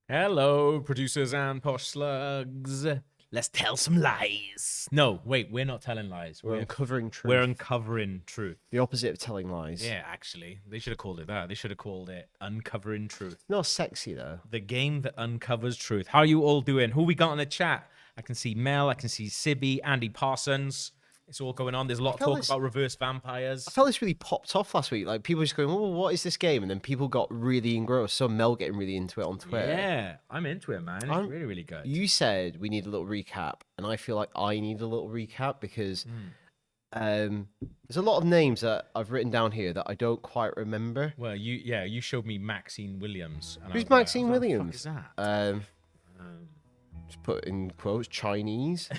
Hello, producers and posh slugs. Let's tell some lies. No, wait, we're not telling lies. We're uncovering truth. We're uncovering truth. The opposite of telling lies. Yeah, actually. They should have called it that. They should have called it Uncovering Truth. Not sexy, though. The game that uncovers truth. How are you all doing? Who we got in the chat? I can see Mel, I can see Sibby, Andy Parsons. It's all going on. There's a lot of talk about reverse vampires. I felt this really popped off last week. Like, people were just going, oh, what is this game? And then people got really engrossed. So Mel getting really into it on Twitter. Yeah, I'm into it, man. It's really, really good. You said we need a little recap. And I feel like I need a little recap because there's a lot of names that I've written down here that I don't quite remember. Well, you showed me Maxine Williams. And Who's Maxine Williams? What the fuck is that? Just put in quotes, Chinese.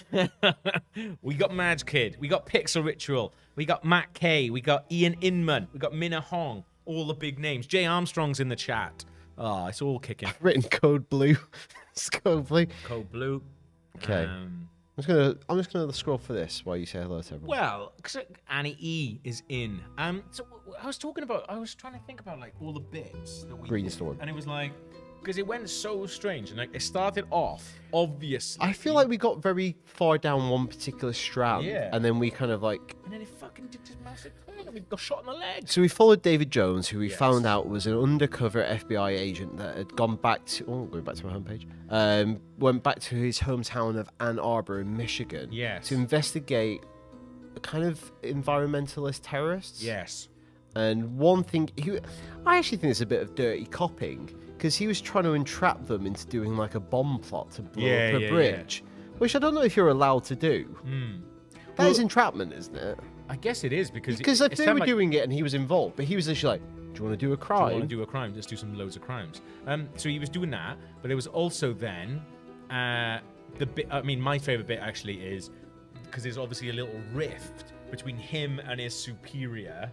We got Madge Kid. We got Pixel Ritual. We got Matt K. We got Ian Inman. We got Minna Hong. All the big names. Jay Armstrong's in the chat. Oh, it's all kicking. I've written Code Blue. It's Code Blue. Code Blue. Okay. I'm just gonna scroll for this while you say hello to everyone. Well, because Annie E is in. So I was trying to think about like all the bits that we Brainstorm. and it was like, because it went so strange, and like it started off obviously. I feel like we got very far down one particular strand, Yeah. and then we kind of like. And then it fucking did this massive turn, and we got shot in the leg. So we followed David Jones, who we Yes. found out was an undercover FBI agent that had gone back to. Oh, going back to my homepage. Went back to his hometown of Ann Arbor in Michigan. Yes. To investigate a kind of environmentalist terrorists. Yes. And one thing, I actually think it's a bit of dirty copying. Because he was trying to entrap them into doing like a bomb plot to blow up a bridge, which I don't know if you're allowed to do. That is entrapment, isn't it? I guess it is because if they were doing it and he was involved, but he was literally like, "Do you want to do a crime? Do you want to do a crime? Let's do some loads of crimes." So he was doing that, but it was also then the bit. I mean, my favorite bit actually is because there's obviously a little rift between him and his superior.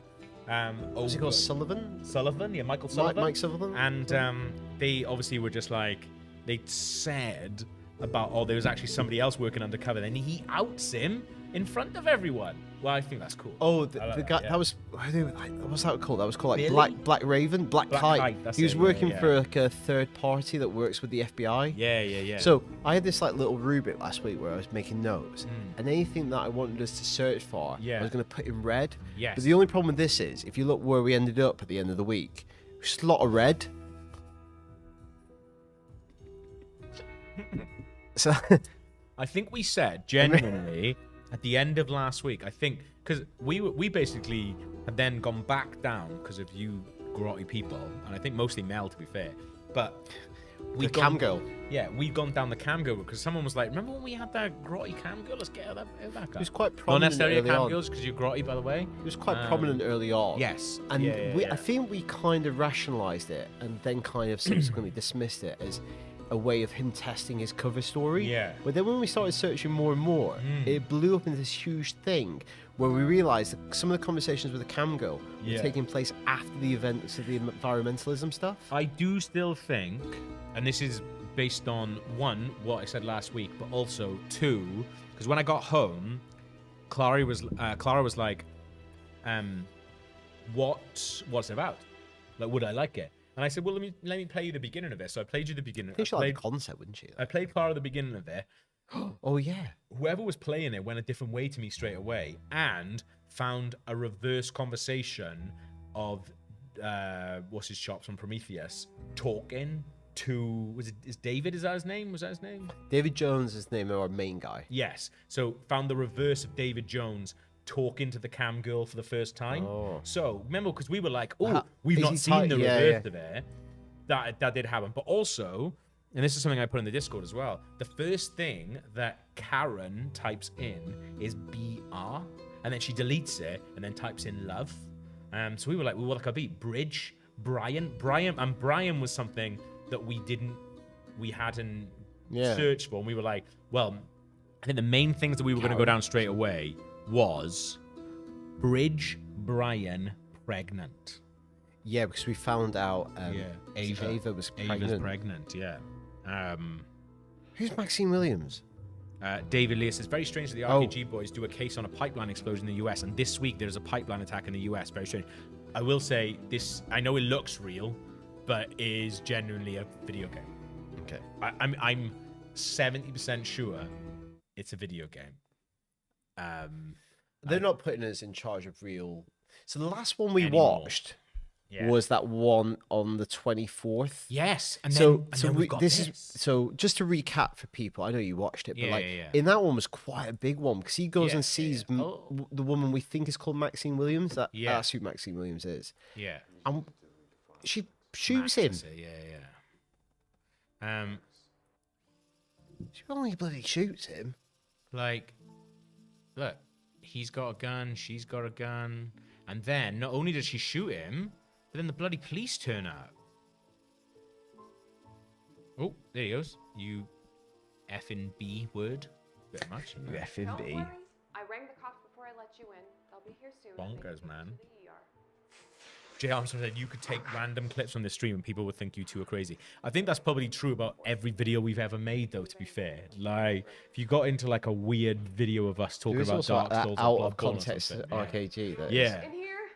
What's he called? Sullivan? Sullivan, yeah, Michael Sullivan. Mike Sullivan. And they obviously were just like, they said about, there was actually somebody else working undercover. Then he outs him in front of everyone. Well, I think that's cool. Oh, the guy, that was, what's that called? That was called like Billy? Black Raven? Black Kite. He was working for like a third party that works with the FBI. Yeah. So I had this like little rubric last week where I was making notes, and anything that I wanted us to search for, I was going to put in red. Yes. But the only problem with this is, if you look where we ended up at the end of the week, just a lot of red. So I think we said genuinely at the end of last week, I think, because we basically had then gone back down because of you grotty people, and I think mostly Mel, to be fair, but cam girl. Yeah, we've gone down the cam girl because someone was like, remember when we had that grotty cam girl? Let's get her that guy. It was quite Not prominent necessarily a early cam on. girls because you're grotty, by the way. It was quite prominent early on. Yes. And yeah. I think we kind of rationalised it and then kind of subsequently dismissed it as a way of him testing his cover story. Yeah. But then when we started searching more and more, it blew up into this huge thing where we realised that some of the conversations with the cam girl were taking place after the events of the environmentalism stuff. I do still think, and this is based on, one, what I said last week, but also, two, because when I got home, Clara was like, what's it about? Like, would I like it? And I said, well, let me play you the beginning of this. So I played you the beginning. I think she liked the concept, wouldn't she? I played Clara the beginning of it. Oh, yeah. Whoever was playing it went a different way to me straight away and found a reverse conversation of what's his chops from Prometheus talking to, is David, is that his name? Was that his name? David Jones is the name of our main guy. Yes. So found the reverse of David Jones talking to the cam girl for the first time. So remember, because we were like, we've not seen the reverse of it. That did happen. But also, and this is something I put in the Discord as well, the first thing that Karen types in is BR, and then she deletes it and then types in love. So we were like, well, what could be? Bridge, Brian, and Brian was something that we hadn't searched for. And we were like, well, I think the main things that we were going to go down straight away was Bridge Brian pregnant. Yeah, because we found out Ava was pregnant. Ava's pregnant, yeah. Who's Maxine Williams? David Lee says, very strange that the RPG boys do a case on a pipeline explosion in the US, and this week there's a pipeline attack in the US. Very strange. I will say this, I know it looks real, but is genuinely a video game. Okay. I'm 70% sure it's a video game. They're not putting us in charge of real. So the last one we watched was that one on the 24th. Yes, and then so just to recap for people. I know you watched it, but in that one was quite a big one because he goes and sees the woman we think is called Maxine Williams. That's who Maxine Williams is. Yeah, and she shoots him. She only bloody shoots him. Like, look, he's got a gun, she's got a gun, and then not only does she shoot him, but then the bloody police turn up. Oh, there he goes. You effing B word. Bit much. You effing B. I rang the cops before I let you in. They'll be here soon. Bonkers, man. Jay Armstrong said you could take random clips from the stream and people would think you two are crazy. I think that's probably true about every video we've ever made, though, to be fair. Like, if you got into like a weird video of us talking about Dark Souls out of context RKG, that is.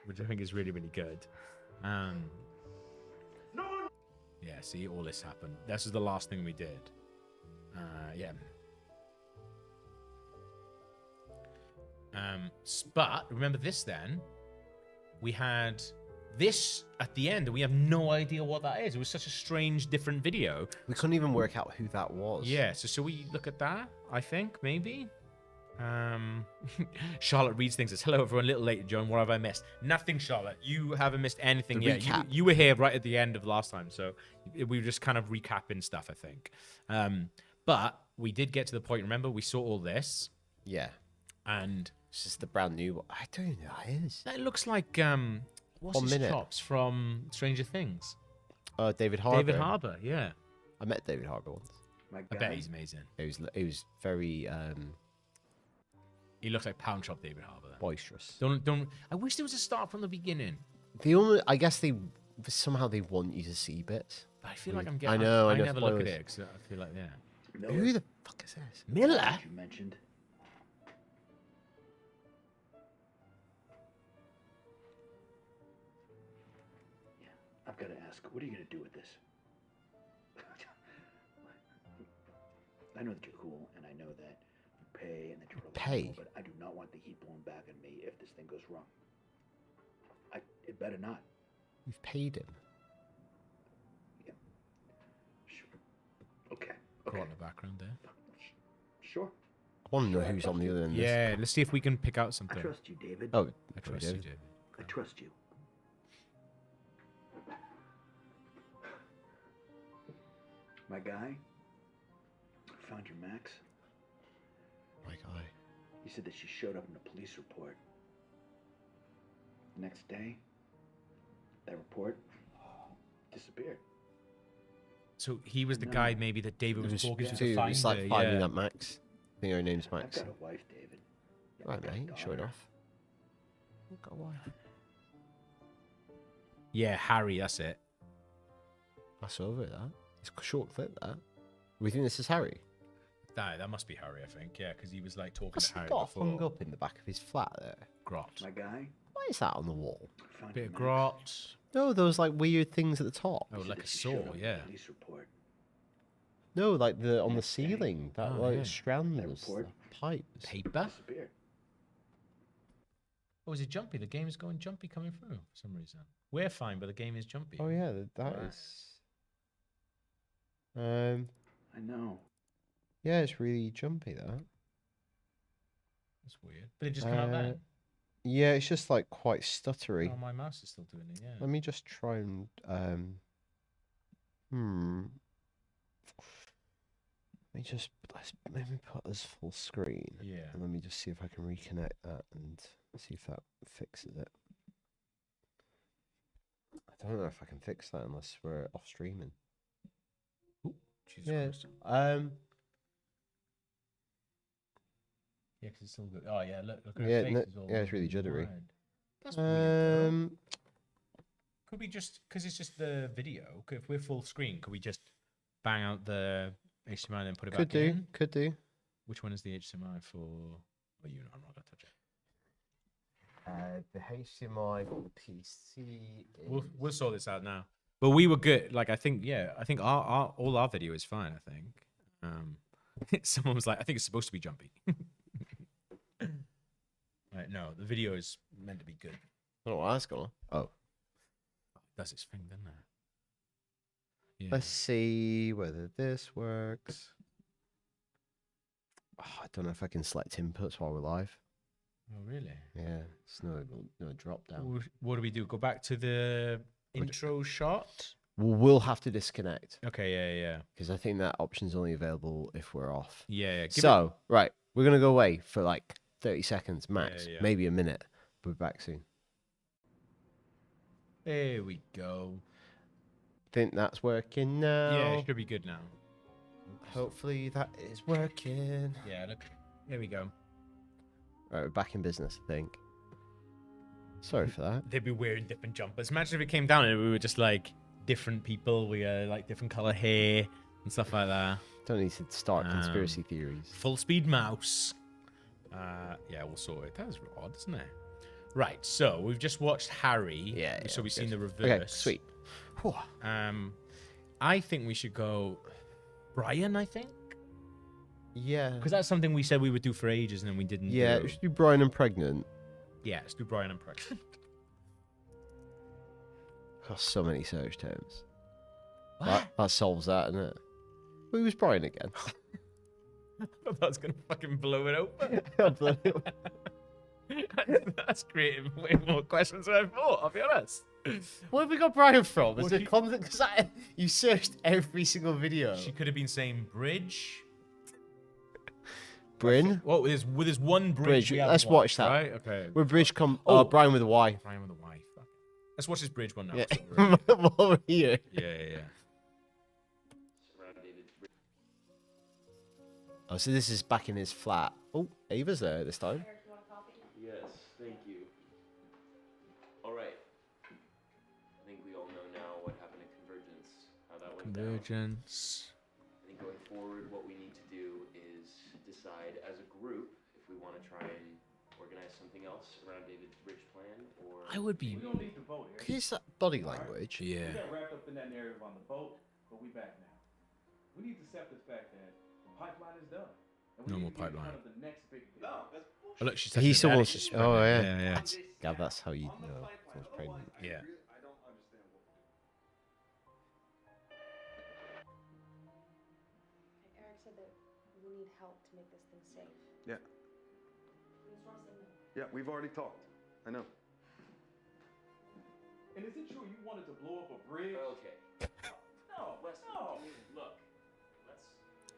Which I think is really, really good. Yeah, see, all this happened. This is the last thing we did. But remember this then. We had this at the end, and we have no idea what that is. It was such a strange, different video. We couldn't even work out who that was. Yeah, so shall we look at that? I think, maybe? Charlotte reads things as, hello everyone, a little late, John, what have I missed? Nothing, Charlotte. You haven't missed anything yet. You were here right at the end of last time, so we were just kind of recapping stuff, I think. But we did get to the point, remember, we saw all this. Yeah. And this is the brand new one. I don't know who that is. It looks like what's his chops from Stranger Things? David Harbour. David Harbour, yeah. I met David Harbour once. I bet he's amazing. It was very he looks like Pound Shop David Harbour. Boisterous. Don't I wish there was a start from the beginning. I guess somehow they want you to see bits. I feel like I'm getting I never look at it because I feel like Who the fuck is this? Miller? You mentioned. I've got to ask, what are you going to do with this? I know that you're cool, and I know that you pay and that you're reliable, but I do not want the heat blown back on me if this thing goes wrong. It better not. You've paid him. Yeah. Sure. Okay. Go on the background there. Sure. I want to know who's on the other end. Yeah, let's see if we can pick out something. I trust you, David. Oh, I trust you, David. I trust you. My guy found your Max. My guy. He said that she showed up in a police report. The next day, that report disappeared. So he was the guy maybe that David was talking to find. It's like finding that Max. I think her name's Max. I've got a wife, David. Yeah, right, mate. Show it off. I've got a wife. Yeah, Harry, that's it. That's over it, that. It's a short clip, that. We think this is Harry. That must be Harry, I think. Yeah, because he was like talking to Harry got before. hung up in the back of his flat there. Grot. My guy. Why is that on the wall? Bit of grot. No, those like weird things at the top. Oh, like a saw, yeah. Police report. No, like on the ceiling, that strands, pipes, paper. Oh, is it jumpy? The game is going jumpy coming through for some reason. We're fine, but the game is jumpy. Oh yeah, that is. I know. Yeah, it's really jumpy. That. That's weird. But it just came out then. Yeah, it's just like quite stuttery. Oh, my mouse is still doing it. Yeah. Let me just try and let me put this full screen. Yeah. And let me just see if I can reconnect that and see if that fixes it. I don't know if I can fix that unless we're off streaming. Ooh, Jesus Christ. Yeah, because it's still good. Oh yeah, look at her face. It's really jittery. That's weird. Could we just, because it's just the video, if we're full screen, could we just bang out the HDMI and then put it back in? Could do. Which one is the HDMI for? Oh, you know, I'm not going to touch it. The HDMI for the PC is... We'll sort this out now. But we were good. Like, I think our all our video is fine, I think. Someone was like, I think it's supposed to be jumpy. Right, no, the video is meant to be good. Oh, that's gone. Oh. It does its thing, doesn't it? Yeah. Let's see whether this works. Oh, I don't know if I can select inputs while we're live. Oh, really? Yeah, it's no drop down. What do we do? Go back to the intro shot? We'll have to disconnect. Okay, yeah. Because I think that option's only available if we're off. Yeah. Right, we're going to go away for like 30 seconds max, Yeah. maybe a minute. We'll be back soon. There we go. Think that's working now. Yeah, it should be good now. Hopefully that is working. Yeah, look. There we go. Right, we're back in business, I think. Sorry for that. They'd be wearing different jumpers. Imagine if it came down and we were just like different people. We had like different color hair and stuff like that. Don't need to start conspiracy theories. Full speed mouse. Yeah, we'll sort it. That was odd, isn't it? Right, so we've just watched Harry. Yeah. So we've seen the reverse. Okay, sweet. Whew. I think we should go Brian, I think. Yeah. Because that's something we said we would do for ages and then we didn't Yeah, do. we should do Brian and pregnant. Yeah, let's do Brian and pregnant. Cost so many search terms. What? That solves that, doesn't it? Who was Brian again? I thought that was going to fucking blow it open. That's creating way more questions than I thought, I'll be honest. Where have we got Brian from? Is Well, it she- content? Because you searched every single video. She could have been saying bridge. Bryn? Well, there's one bridge. Bridge. we Let's haven't watch watched, that. Right? Okay. We're Bridge Oh. Brian with a Y. Brian with a Y. Fuck. Let's watch this bridge one now. Yeah. so we're- While we're here. yeah. Oh, so this is back in his flat. Oh, Ava's there this time. Yes, thank you. All right. I think we all know now what happened in Convergence, how that went down. Convergence. I think going forward, what we need to do is decide as a group if we want to try and organize something else around David's bridge plan, or I would be. We don't need to vote here. Here's that body language. Yeah. We got wrapped up in that narrative on the boat, but we back now. We need to accept the fact that the pipeline is done. And we No need more to get in pipeline. front of the next big thing. No, that's bullshit. Oh, look, she's He's touching her belly, someone's. she's Oh, yeah. pregnant. Yeah. God, that's how you On the know pipeline. someone's pregnant. Yeah. I don't understand what we're doing. Eric said that we need help to make this thing safe. Yeah. Ms. Ross said no. Yeah, we've already talked. I know. And is it true you wanted to blow up a bridge? okay. No, no. Look, let's.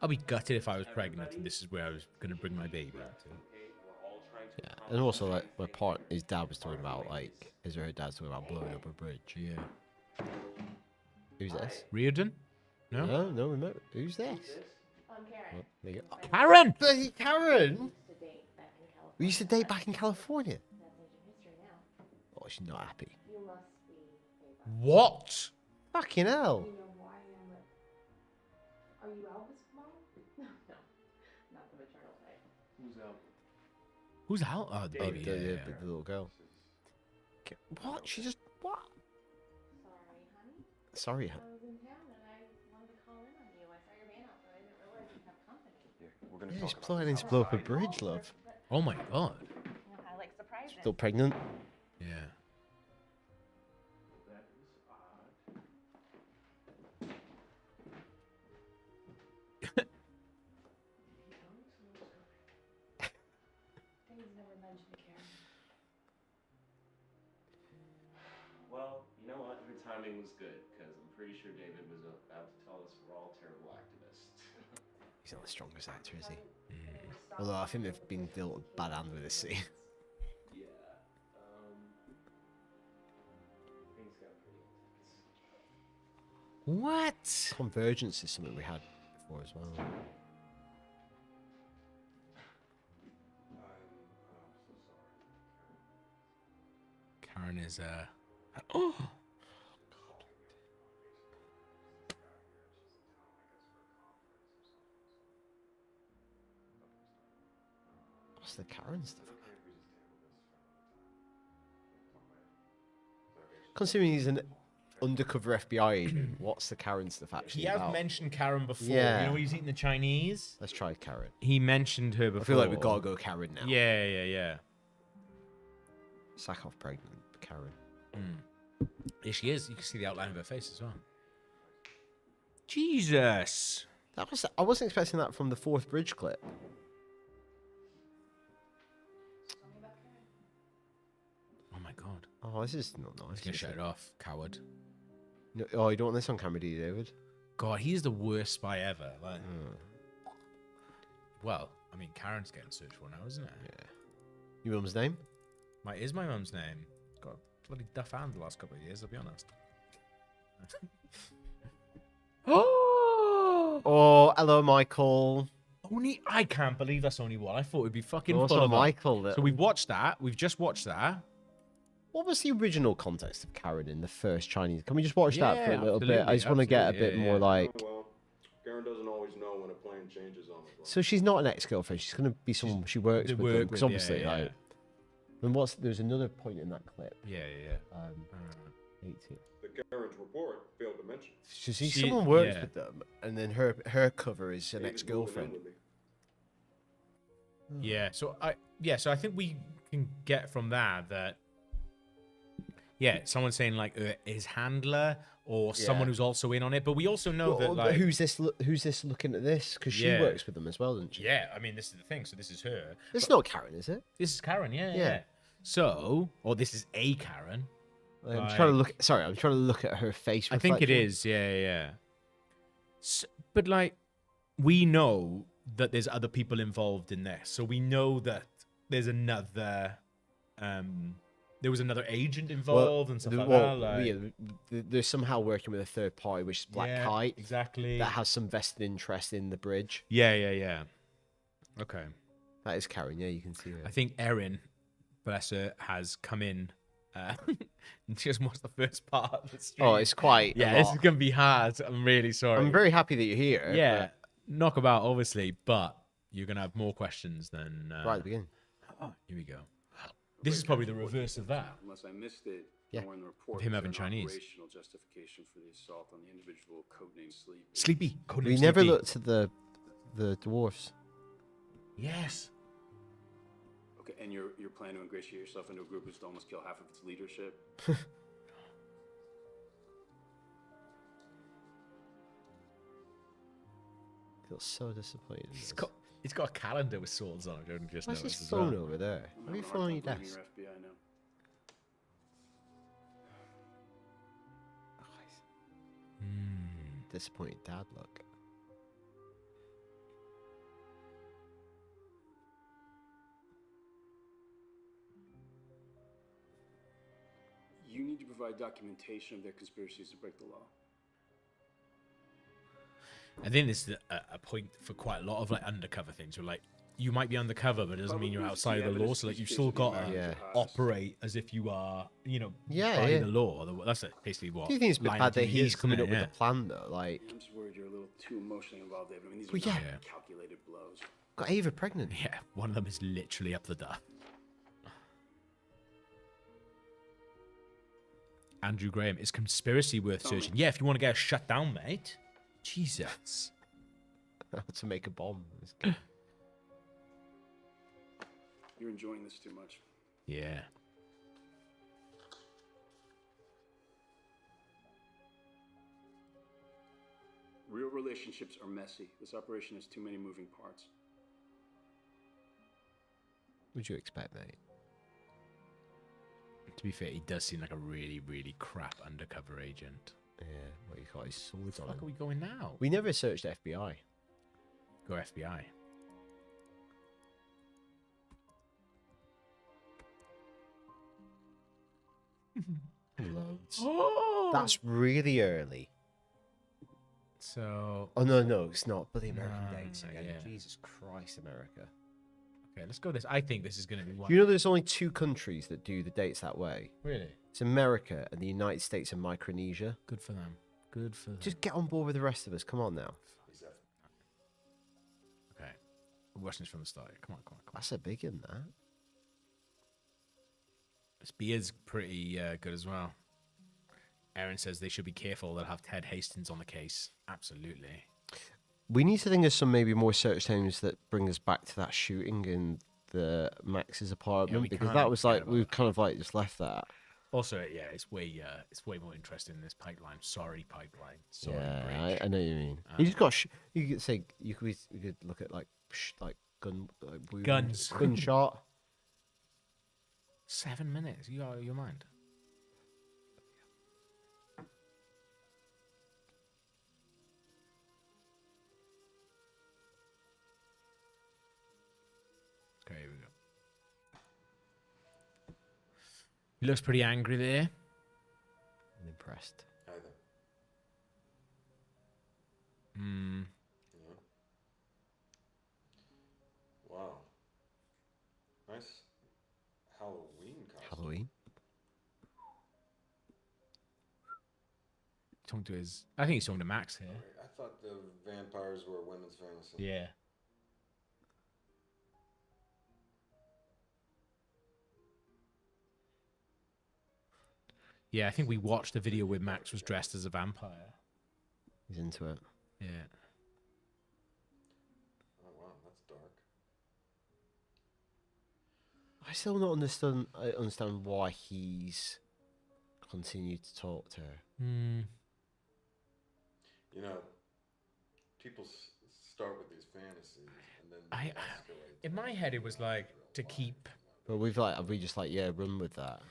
I'll be gutted if I was pregnant and this is where I was going to bring my baby into. Okay, we're all trying to. Yeah, and also like his dad was talking about like her dad's talking about blowing up a bridge. Yeah. Who's this? Reardon? No? No, remember who's this? I'm Karen. There you go. Karen! Bloody Karen! To date back in California. We used to date back in California. That's ancient history now. Oh, she's not happy. You must be Ava. What? Fucking hell. You know who I am, but... Are you Elvis' mom? No, not the maternal type. Who's out? Who's out? Oh, the baby. Yeah. The little girl. Okay, what? She just what? Sorry, honey. Sorry, I was in town and I wanted to call in on you. I saw your van out, but I didn't realize you'd have company. We're gonna yeah, talk she's about planning to blow up a bridge, love. Oh my god. You know how I like surprises. Still pregnant? Yeah. That is odd. Dave's never mentioned Karen. Well, you know what? Her timing was good because I'm pretty sure David was about to tell us we're all terrible activists. He's not the strongest actor, is he? Although I think they've been dealt a bad hand with this scene. Yeah. Things got pretty intense. What? Convergence is something we had before as well. Karen is Oh. What's the Karen stuff? Considering he's an undercover FBI agent, what's the Karen stuff actually He has about? mentioned Karen before. Yeah. You know, he's eating the Chinese. Let's try Karen. He mentioned her before. I feel like we gotta go Karen now. Yeah. Sakharov pregnant, Karen. Here she is. You can see the outline of her face as well. Jesus. I wasn't expecting that from the fourth bridge clip. Oh my god. Oh, this is not nice. He's gonna shut it off, coward. No, oh, you don't want this on camera, do you, David? God, he's the worst spy ever. Like, well, I mean, Karen's getting searched for now, isn't it? Yeah. Your mum's name? Is my mum's name. Got a bloody duff hand the last couple of years, I'll be honest. Oh, hello, Michael. I can't believe that's only one. I thought it'd be fucking Also, full of them. Michael. So we've watched that. We've just watched that. What was the original context of Karen in the first Chinese? Can we just watch that for a little bit? absolutely, I just want to get a bit more like. Well, Karen doesn't always know when a plan changes on the So she's not an ex-girlfriend. She's going to be someone she works with. Because obviously, like. And there's another point in that clip. Yeah. 18. The Karen's report failed to mention. So someone works with them, and then her cover is an David's moving ex-girlfriend. in with me. Yeah. So I think we can get from that. Yeah, someone saying like his handler or someone who's also in on it, but we also know that like who's this looking at this? Because she works with them as well, doesn't she? Yeah, I mean this is the thing. So this is her. It's not Karen, is it? This is Karen. Yeah. So, or this is a Karen. I'm trying to look. Sorry, I'm trying to look at her face. I think it is. Yeah. So, but like, we know that there's other people involved in this, so we know that there's another. There was another agent involved and stuff like that. Like, they're somehow working with a third party, which is Black Kite. Exactly. That has some vested interest in the bridge. Yeah. Okay. That is Karen. Yeah, you can see her. I think Erin, bless her, has come in. And she just watched the first part of the stream. Oh, it's quite. Yeah, this is gonna be hard. I'm really sorry. I'm very happy that you're here. Yeah, knockabout, obviously, but you're gonna have more questions than right at the beginning. Oh, here we go. This is probably the reverse of that. Unless I missed it, Yeah. more in the report. Of him was having an Chinese. Operational justification for the assault on the individual codenamed Sleepy. Sleepy. We never looked at the dwarfs. Yes. Okay, and you're planning to ingratiate yourself into a group who's to almost kill half of its leadership? I feel so disappointed. He's got a calendar with swords on it. Don't just Why's his notice as phone well. over there? What are you phone on your desk? Your FBI now. Disappointed dad look. You need to provide documentation of their conspiracies to break the law. I think this is a point for quite a lot of like undercover things. Where like you might be undercover, but it doesn't mean you're outside of the law. So like you've still got to operate as if you are, by the law. That's basically what. Do you think it's bad that he's coming up with a plan though? Like, I'm just worried you're a little too emotionally involved, David. I mean, these Well, are yeah. not calculated blows. got Ava pregnant. Yeah, one of them is literally up the duff. Andrew Graham, is conspiracy worth searching? Yeah, if you want to get us shut down, mate. Jesus. How to make a bomb. You're enjoying this too much. Yeah. Real relationships are messy. This operation has too many moving parts. Would you expect, mate? To be fair, he does seem like a really, really crap undercover agent. Yeah, well, he's got his swords on Where him. are we going now? We never searched FBI. Go FBI. Loads. Oh! That's really early. So... Oh, no, it's not. But the American No, dates again. yeah. Jesus Christ, America. Okay, let's go this. I think this is going to be one. You know there's only 2 countries that do the dates that way? Really? It's America and the United States and Micronesia. Good for them. Good for them. Just get on board with the rest of us. Come on now. Okay. We're watching this from the start. Come on. That's a big one, that. This beard's pretty good as well. Aaron says they should be careful. They'll have Ted Hastings on the case. Absolutely. We need to think of some maybe more search terms that bring us back to that shooting in the Max's apartment, because that was like we've kind of like just left that. Also, yeah, it's way more interesting in this pipeline. Sorry, pipeline. Sorry, yeah, I know what you mean. You just got. You could say we could look at like guns, gunshot. 7 minutes. You out of your mind? Okay, here we go. He looks pretty angry there. I'm impressed. Either. Hmm. Yeah. Wow. Nice Halloween costume. Halloween. Talking to his. I think he's talking to Max here. I thought the vampires were women's fantasy. Yeah. Yeah, I think we watched the video where Max was dressed as a vampire. He's into it. Yeah. Oh wow, that's dark. I still not understand why he's continued to talk to her. Hmm. You know, people start with these fantasies and then I in my head it was like to keep. But have we just run with that?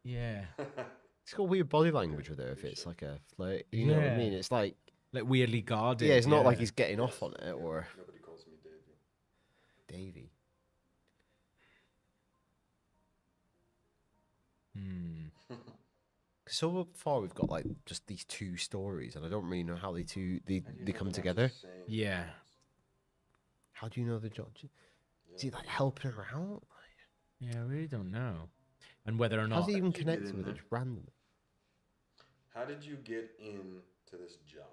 Yeah. It's got weird body language with her if it's like a flirt. You know what I mean? It's like weirdly guarded. Yeah, it's not like he's getting off on it or. Nobody calls me Davey. Davey. So far we've got like just these two stories, and I don't really know how they come together. Yeah. How do you know the judge? Is he like helping her out? Yeah, I really don't know. And whether or not how's he even connected with it randomly? How did you get into this job?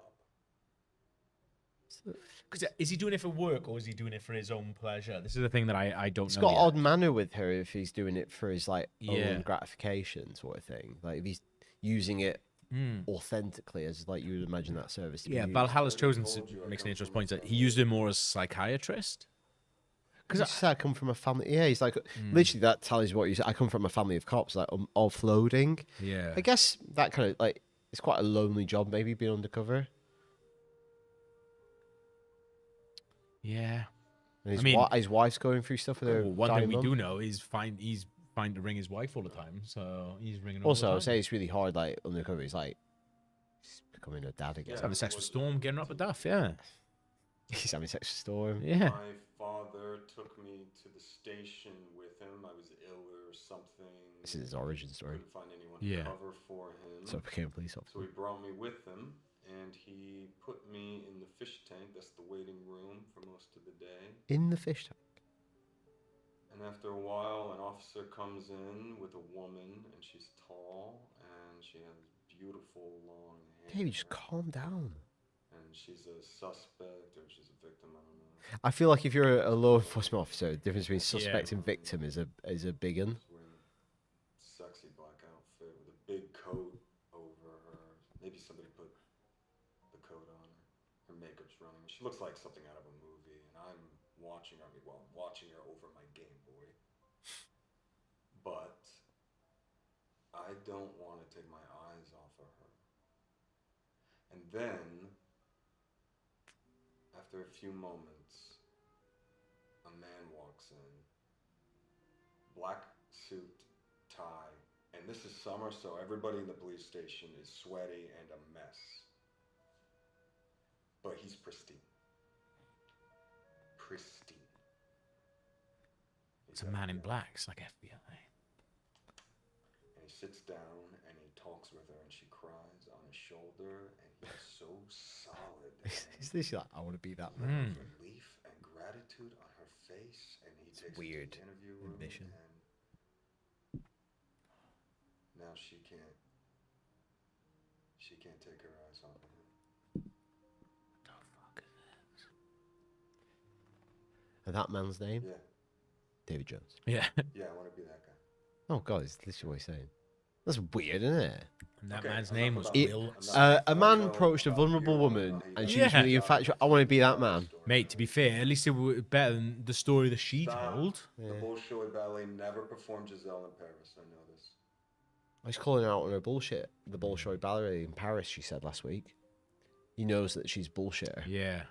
Because is he doing it for work or is he doing it for his own pleasure? This is the thing that I don't know. It's got odd manner with her if he's doing it for his own gratification sort of thing. Like if he's using it authentically as like you would imagine that service to be used. Valhalla's chosen makes an interesting point that he used it more as a psychiatrist. Because I come from a family. Yeah, he's like literally that tells you what you said. I come from a family of cops, like offloading. Yeah, I guess that kind of like it's quite a lonely job, maybe being undercover. Yeah, and his wife's going through stuff with her. One thing we do know is he's fine to ring his wife all the time, so he's ringing. Also, I would say it's really hard, like undercover. He's like he's becoming a dad again. He's having sex with Storm, getting up with Duff. Yeah, he's having sex with Storm. Yeah. My father took me to the station with him. I was ill or something. This is his origin story. Couldn't find anyone to cover for him. So I became a police officer. So he brought me with him, and he put me in the fish tank. That's the waiting room for most of the day. In the fish tank. And after a while, an officer comes in with a woman, and she's tall, and she has beautiful long hair. Davey, just calm down. And she's a suspect, or she's a victim, I don't know. I feel like if you're a law enforcement officer, the difference between suspect and victim is a big one. Sexy black outfit with a big coat over her. Maybe somebody put the coat on her. Her makeup's running. She looks like something out of a movie, and I'm watching her. I'm watching her over my Game Boy. But I don't want to take my eyes off of her. And then, after a few moments, a man walks in. Black suit, tie, and this is summer, so everybody in the police station is sweaty and a mess. But he's pristine. Pristine. It's a man in black. It's like FBI. And he sits down and he talks with her, and she cries on his shoulder, and he's so solid. Is this like, I want to be that man? Relief and gratitude on her face, and he takes weird her to the interview room, ambition. and now she can't take her eyes off of him. And that man's name? Yeah. David Jones. Yeah. Yeah, I want to be that guy. Oh, God, it's literally what he's saying. That's weird, isn't it? And that Okay, man's enough name was about Will. me. Enough A man about approached a about vulnerable your woman, own and hate. she was really infatuated. I want to be that man. Mate, to be fair, at least it was better than the story that she Stop. told. The Bolshoi Ballet never performed Giselle in Paris. I know this. I was calling her out on her bullshit. The Bolshoi ballet in Paris, she said last week. He knows that she's bullshitter. Yeah.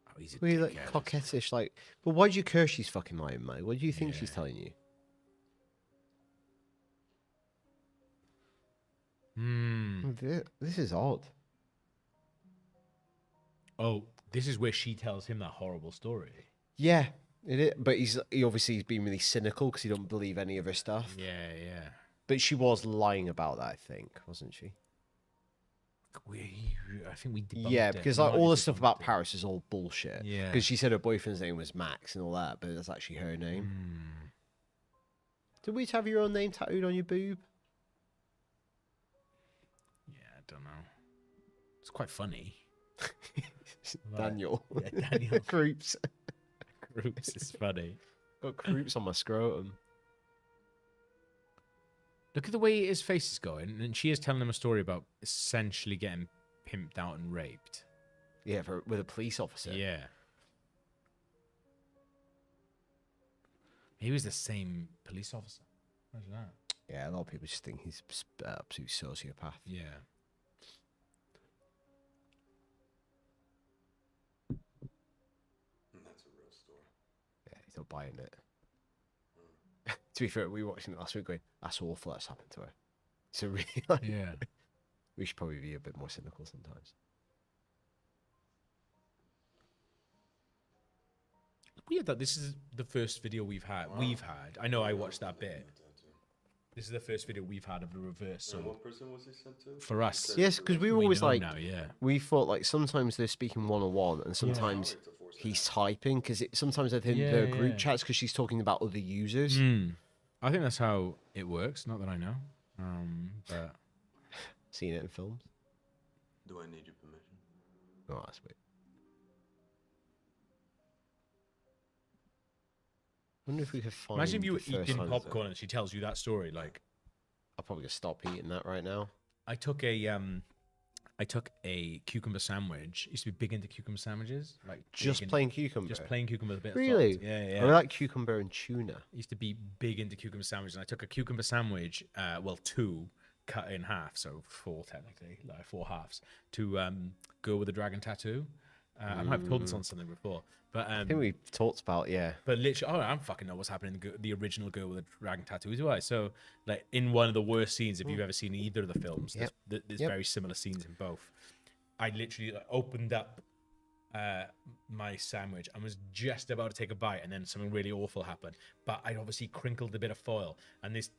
Oh, he's a Really like dickhead. coquettish, like. But why do you care she's fucking lying, mate? What do you think she's telling you? This is odd. Oh, this is where she tells him that horrible story. Yeah, it is. But he obviously he's been really cynical because he don't believe any of her stuff. Yeah, yeah. But she was lying about that, I think, wasn't she? I think we debunked Yeah, it. because We like might all have the stuff debunked about it. Paris is all bullshit. Yeah. Because she said her boyfriend's name was Max and all that, but that's actually her name. Did we have your own name tattooed on your boob? Yeah, I don't know. It's quite funny. Daniel. Yeah, Daniel. Croops. Groups is funny. Got croops on my scrotum. Look at the way his face is going, and she is telling him a story about essentially getting pimped out and raped. Yeah, with a police officer. Yeah. He was the same police officer. How's that? Yeah, a lot of people just think he's an absolute sociopath. Yeah. That's a real story. Yeah, he's not buying it. To be fair, we were watching it last week going, that's awful that's happened to her. So really, like, Yeah. we should probably be a bit more cynical sometimes. Weird that this is the first video we've had. I know I watched that bit. This is the first video we've had of the reverse. So What person was he sent to? for us, Yes, because we were always know like, now, yeah. we thought like sometimes they're speaking one-on-one and sometimes he's typing because sometimes I think they're group chats because she's talking about other users. I think that's how it works. Not that I know, but Seen it in films. Do I need your permission? Oh, that's weird. I wonder if we could find. imagine if you were the first eating time- popcorn and she tells you that story. Like, I'll probably just stop eating that right now. I took a cucumber sandwich. I used to be big into cucumber sandwiches, like Just big plain cucumber. just plain cucumber with a bit Really? of salt. Yeah, I yeah. like cucumber and tuna. I used to be big into cucumber sandwiches, and I took a cucumber sandwich, well, two cut in half, so four technically, like four halves, to go with the dragon tattoo. I might have told this on something before, but I think we talked about But literally, I don't fucking know what's happening in the original Girl with the Dragon Tattoo, do I? So, like, in one of the worst scenes, if you've ever seen either of the films, there's very similar scenes in both. I literally opened up my sandwich and was just about to take a bite, and then something really awful happened. But I'd obviously crinkled a bit of foil, and this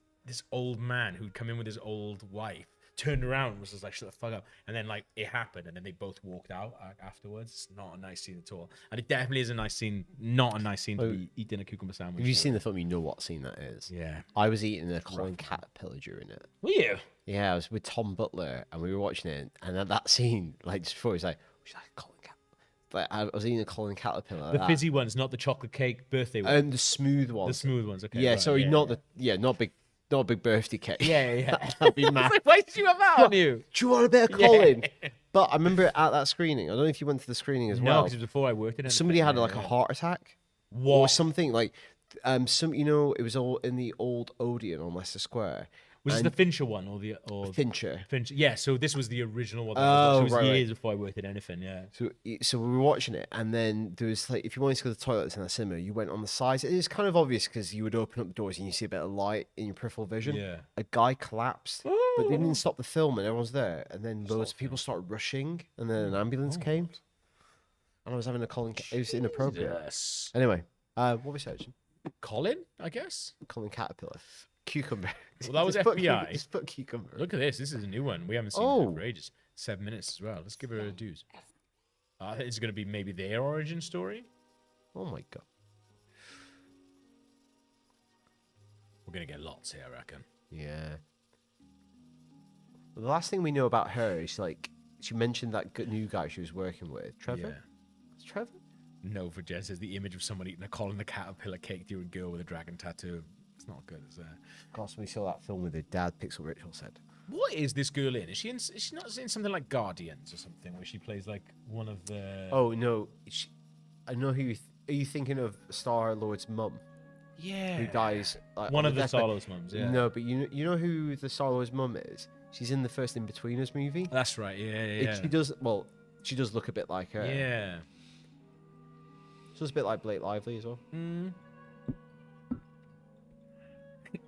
old man who'd come in with his old wife turned around and was just like, shut the fuck up. And then, like, it happened, and then they both walked out afterwards. It's not a nice scene at all. And it definitely is a nice scene, not a nice scene to be eating a cucumber sandwich. Have you seen the film? You know what scene that is. Yeah. I was eating a corn caterpillar during it. Were you? Yeah, I was with Tom Butler, and we were watching it. And at that scene, like just before, he was like, Colin Cat. Like I was eating a Colin Caterpillar. The fizzy ones, not the chocolate cake birthday ones. And the smooth ones. The smooth ones, okay. Yeah, right, sorry, not a big birthday cake. Yeah. That'd be mad. Why did you have that on you? Do you want a bit of Colin? But I remember at that screening, I don't know if you went to the screening as No, well. because it was before I worked in it. Somebody had like a heart attack. What? Or something like it was all in the old Odeon on Leicester Square. Was it the Fincher one or Fincher? Fincher? Yeah, so this was the original one. Oh, it was right, years before I worked in anything. Yeah. So we were watching it, and then there was like, if you wanted to go to the toilets in the cinema, you went on the sides. It is kind of obvious because you would open up the doors and you see a bit of light in your peripheral vision. Yeah. A guy collapsed, but they didn't stop the film, and everyone's there. And then loads of people started rushing, and then an ambulance came. And I was having it was inappropriate. Yes. Anyway, what were we searching? Colin, I guess. Colin Caterpillar. Cucumber. Well, that was Just put FBI. Just put cucumber. Look at this. This is a new one. We haven't seen it for ages. 7 minutes as well. Let's give her a dues. I think it's going to be maybe their origin story. Oh my god. We're going to get lots here, I reckon. Yeah. The last thing we know about her is like she mentioned that new guy she was working with, Trevor. Yeah. Is Trevor? No, for Jess is the image of someone eating a Colin the Caterpillar cake to a girl with a dragon tattoo. It's not good, is it? Of course, when we saw that film with her dad, Pixel Ritual said. What is this girl in? Is she not in something like Guardians or something where she plays like one of the? Oh no, I know who. Are you thinking of Star Lord's mum? Yeah. Who dies? Like, one on of the deathbed? Star Lord's mums. Yeah. No, but you know who the Star Lord's mum is? She's in the first In-Betweeners movie. That's right. Yeah. She does look a bit like her. Yeah. She looks a bit like Blake Lively as well.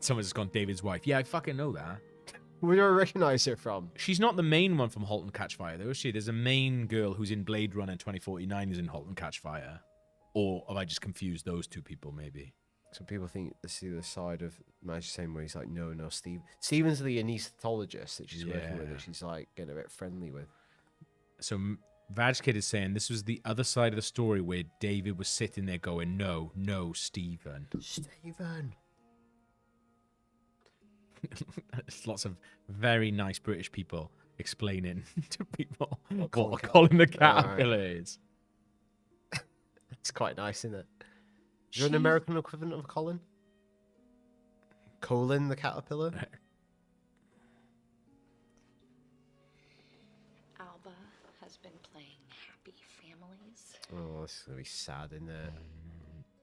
Someone's just gone David's wife. Yeah, I fucking know that. Where do I recognise her from? She's not the main one from *Halt and Catch Fire*, though, is she? There's a main girl who's in *Blade Runner 2049 who's in *Halt and Catch Fire*. Or have I just confused those two people, maybe? Some people think they see the side of Madge the same way. He's like, no, Steve. Steven's the anaesthetologist that she's working with, that she's like getting a bit friendly with. So Vag Kid is saying this was the other side of the story where David was sitting there going, no, Stephen. Stephen. There's lots of very nice British people explaining to people what Colin the Caterpillar is. It's quite nice, isn't it? Is there an American equivalent of Colin? Colin the Caterpillar? Alba has been playing Happy Families. Oh, this is going to be sad, isn't it?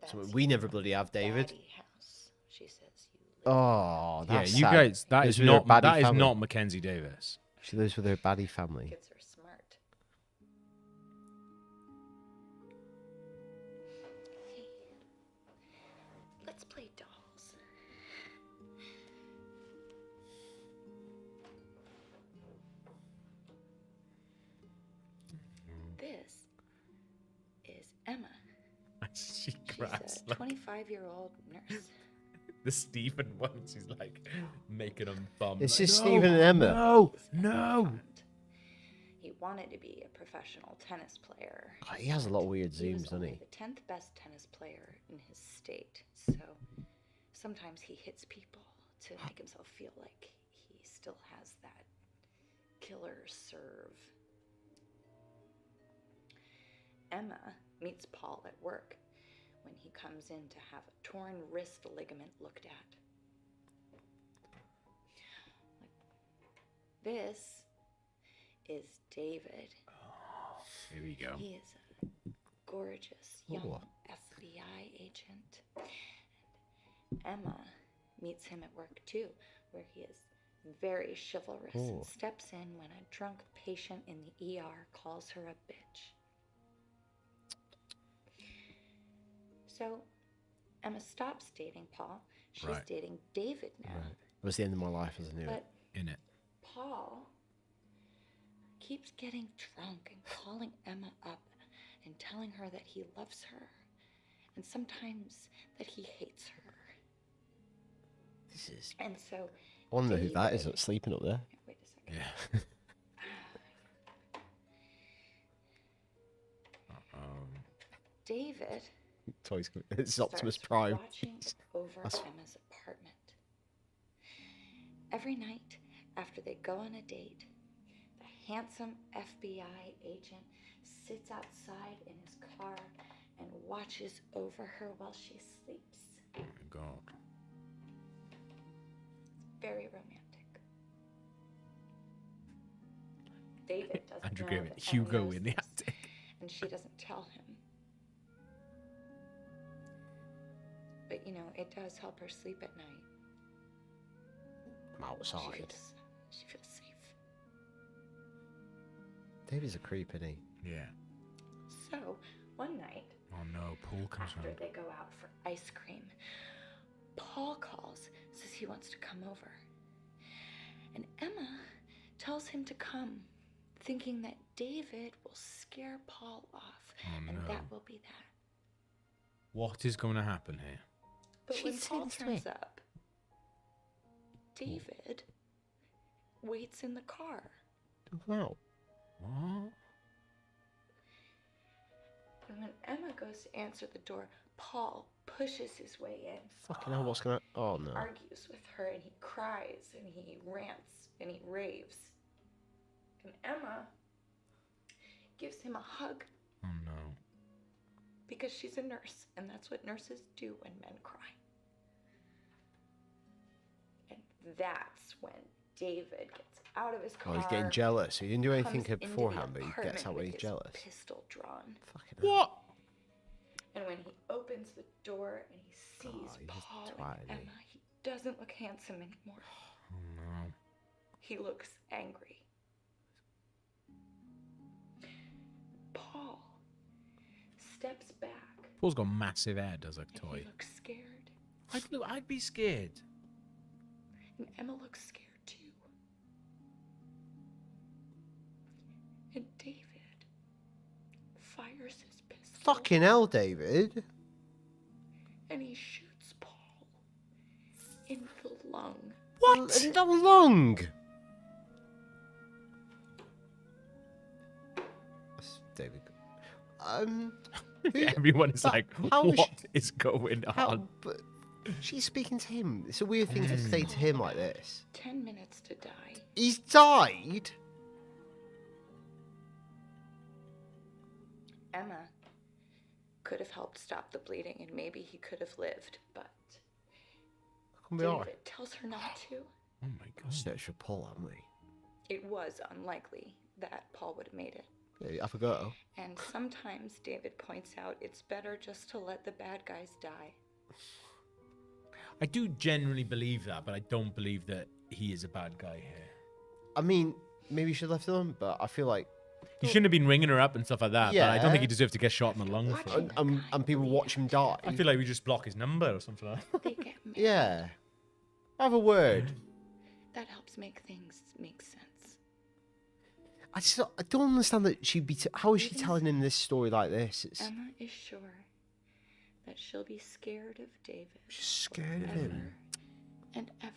That's Something we never bloody have, David. Baddie house. She says you live Oh, that's yeah, you sad. guys, that Lives is with her not baddie family. Mackenzie Davis. She lives with her baddie family. kids are smart. Hey, let's play dolls. This is Emma. She She's grabs a 25-year-old nurse. the Stephen ones. He's like making them bum. It's like, just Stephen and Emma. No. He wanted to be a professional tennis player. God, he has a lot of weird He was zooms, doesn't only he? the 10th best tennis player in his state, so sometimes he hits people to make himself feel like he still has that killer serve. Emma meets Paul at work when he comes in to have a torn wrist ligament looked at. This is David. Here we go. He is a gorgeous young Ooh. FBI agent. And Emma meets him at work too, where he is very chivalrous and steps in when a drunk patient in the ER calls her a bitch. So Emma stops dating Paul. She's Right. dating David now. It was the end of my life as I knew it. But In it. Paul keeps getting drunk and calling Emma up and telling her that he loves her and sometimes that he hates her. This is. And so I wonder who that is David- that's sleeping up there. Wait a second. Yeah. David Toys. It's starts Optimus Prime. watching over That's- Emma's apartment. Every night after they go on a date, the handsome FBI agent sits outside in his car and watches over her while she sleeps. Oh my God. Very romantic. David doesn't Andrew know Graven, that Hugo Emma knows in the this, attic. and she doesn't tell him. But you know, it does help her sleep at night. I'm outside. She feels safe. David's a creep, isn't he? Yeah. So one night, Oh no, Paul comes after home. they go out for ice cream, Paul calls, says he wants to come over. And Emma tells him to come, thinking that David will scare Paul off, and no. that will be that. What is going to happen here? But She when said Paul this to turns me. up, David waits in the car. Wow. What? And when Emma goes to answer the door, Paul pushes his way in. Fucking hell, what's gonna... Oh, no. Argues with her, and he cries, and he rants, and he raves. And Emma gives him a hug. Oh, no. Because she's a nurse, and that's what nurses do when men cry. And that's when David gets out of his car. Oh, he's getting jealous. He didn't do anything beforehand, but he gets out when he's jealous. Pistol drawn. Fucking hell. What? And when he opens the door and he sees Paul and Emma, he doesn't look handsome anymore. Oh, no. He looks angry. Paul steps back. Paul's got massive head as a toy. He looks scared. I'd be scared. And Emma looks scared too. And David fires his pistol. Fucking hell, David. And he shoots Paul in the lung. What? In the lung? That's David. Everyone is like, what is going on? But she's speaking to him. It's a weird thing to say to him like this. 10 minutes to die. He's died? Emma could have helped stop the bleeding, and maybe he could have lived, but David tells her not to. Oh my god. Search for Paul, haven't we? It was unlikely that Paul would have made it. Yeah, I forgot. And sometimes David points out it's better just to let the bad guys die. I do generally believe that, but I don't believe that he is a bad guy here. I mean, maybe you should have left it on, but I feel like... He shouldn't have been ringing her up and stuff like that, Yeah. but I don't think he deserved to get shot in the lung for it. And people watch him die. I feel like we just block his number or something like that. They get married. Yeah. Have a word. That helps make things make sense. I don't understand that she'd be... How is she telling him this story like this? Emma is sure that she'll be scared of David. She's scared of him. And ever.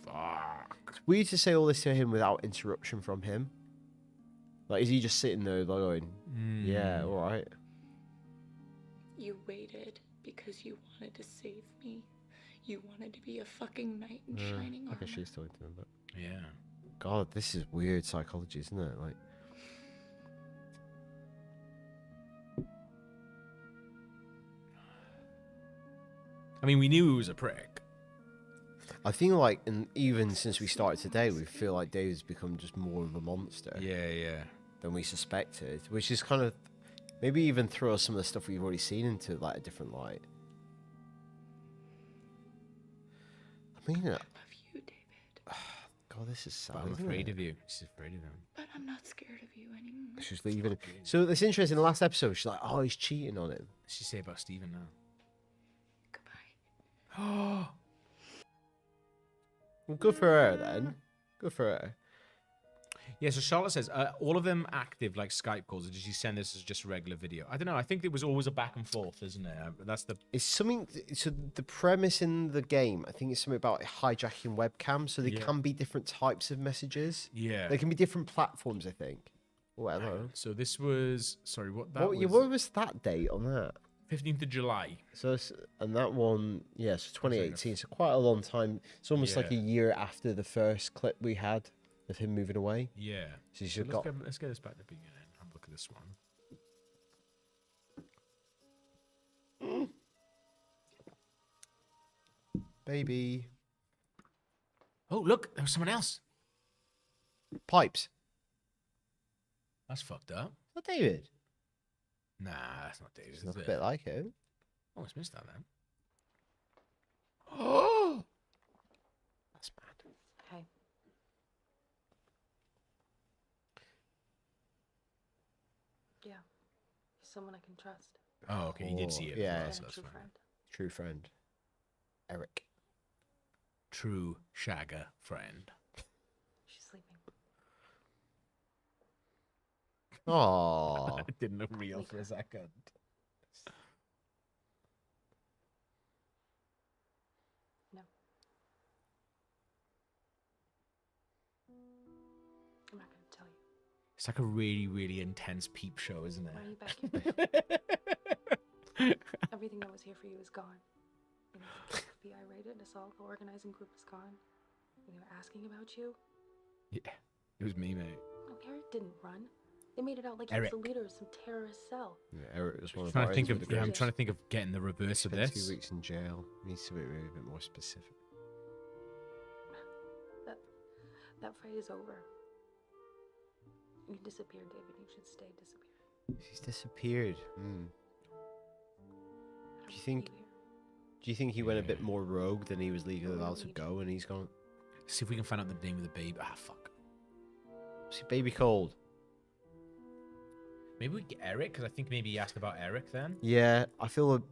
Fuck. It's weird to say all this to him without interruption from him. Like, is he just sitting there like going, yeah, all right. You waited because you wanted to save me. You wanted to be a fucking knight in shining armor. I guess she's talking to him, but... Yeah. God, this is weird psychology, isn't it? Like... I mean, we knew he was a prick. I think, like, and even since we started today, we feel like David's become just more of a monster. Yeah. Than we suspected, which is kind of maybe even throw some of the stuff we've already seen into like a different light. I mean, I love you, David. God, this is sad. But I'm afraid of you. She's afraid of him. But I'm not scared of you anymore. She's leaving. So it's interesting. In the last episode, she's like, "Oh, he's cheating on him." What does she say about Stephen now? Goodbye. Oh. Well, good for her then. Good for her. Yeah, so Charlotte says, all of them active like Skype calls, or did she send this as just regular video? I don't know. I think it was always a back and forth, isn't it? That's the... It's something... So the premise in the game, I think it's something about hijacking webcams, so there can be different types of messages. Yeah. There can be different platforms, I think. Whatever. So this was... Sorry, what that was? What was that date on that? 15th of July. So, and that one, so 2018, so quite a long time. It's almost like a year after the first clip we had of him moving away. Yeah. So let's get this back to the beginning. Have a look at this one. Baby. Oh, look, there was someone else. Pipes. That's fucked up. Is that David? Nah, that's not David. It's a bit like it. Oh, it's missed that then. Oh! That's mad. Hey. Yeah. He's someone I can trust. Oh, okay. He did see it. Yeah. So that's True fine. friend. True friend. Eric. True shagger friend. She's sleeping. Oh. It didn't look real for a second. No. I'm not going to tell you. It's like a really, really intense peep show, isn't Why are you it? back here? Everything that was here for you is gone. You know, the FBI raided us all. The organizing group is gone. And they were asking about you. Yeah, it was me, mate. No, Eric didn't run. They made it out like Eric. he was the leader of some terrorist cell. Yeah, Eric was one I'm of trying our to think agents of. with the Yeah, I'm Grace. trying to think of getting the reverse of Spent this. 2 weeks in jail. Needs to be maybe a bit more specific. That fight is over. You disappeared, David. You should stay disappeared. He's disappeared. I Do you don't think? need you. Do you think he went a bit more rogue than he was legally allowed to go, and he's gone? See if we can find out the name of the baby. Ah, fuck. See, baby cold. Maybe we get Eric, because I think maybe he asked about Eric then. Yeah, I feel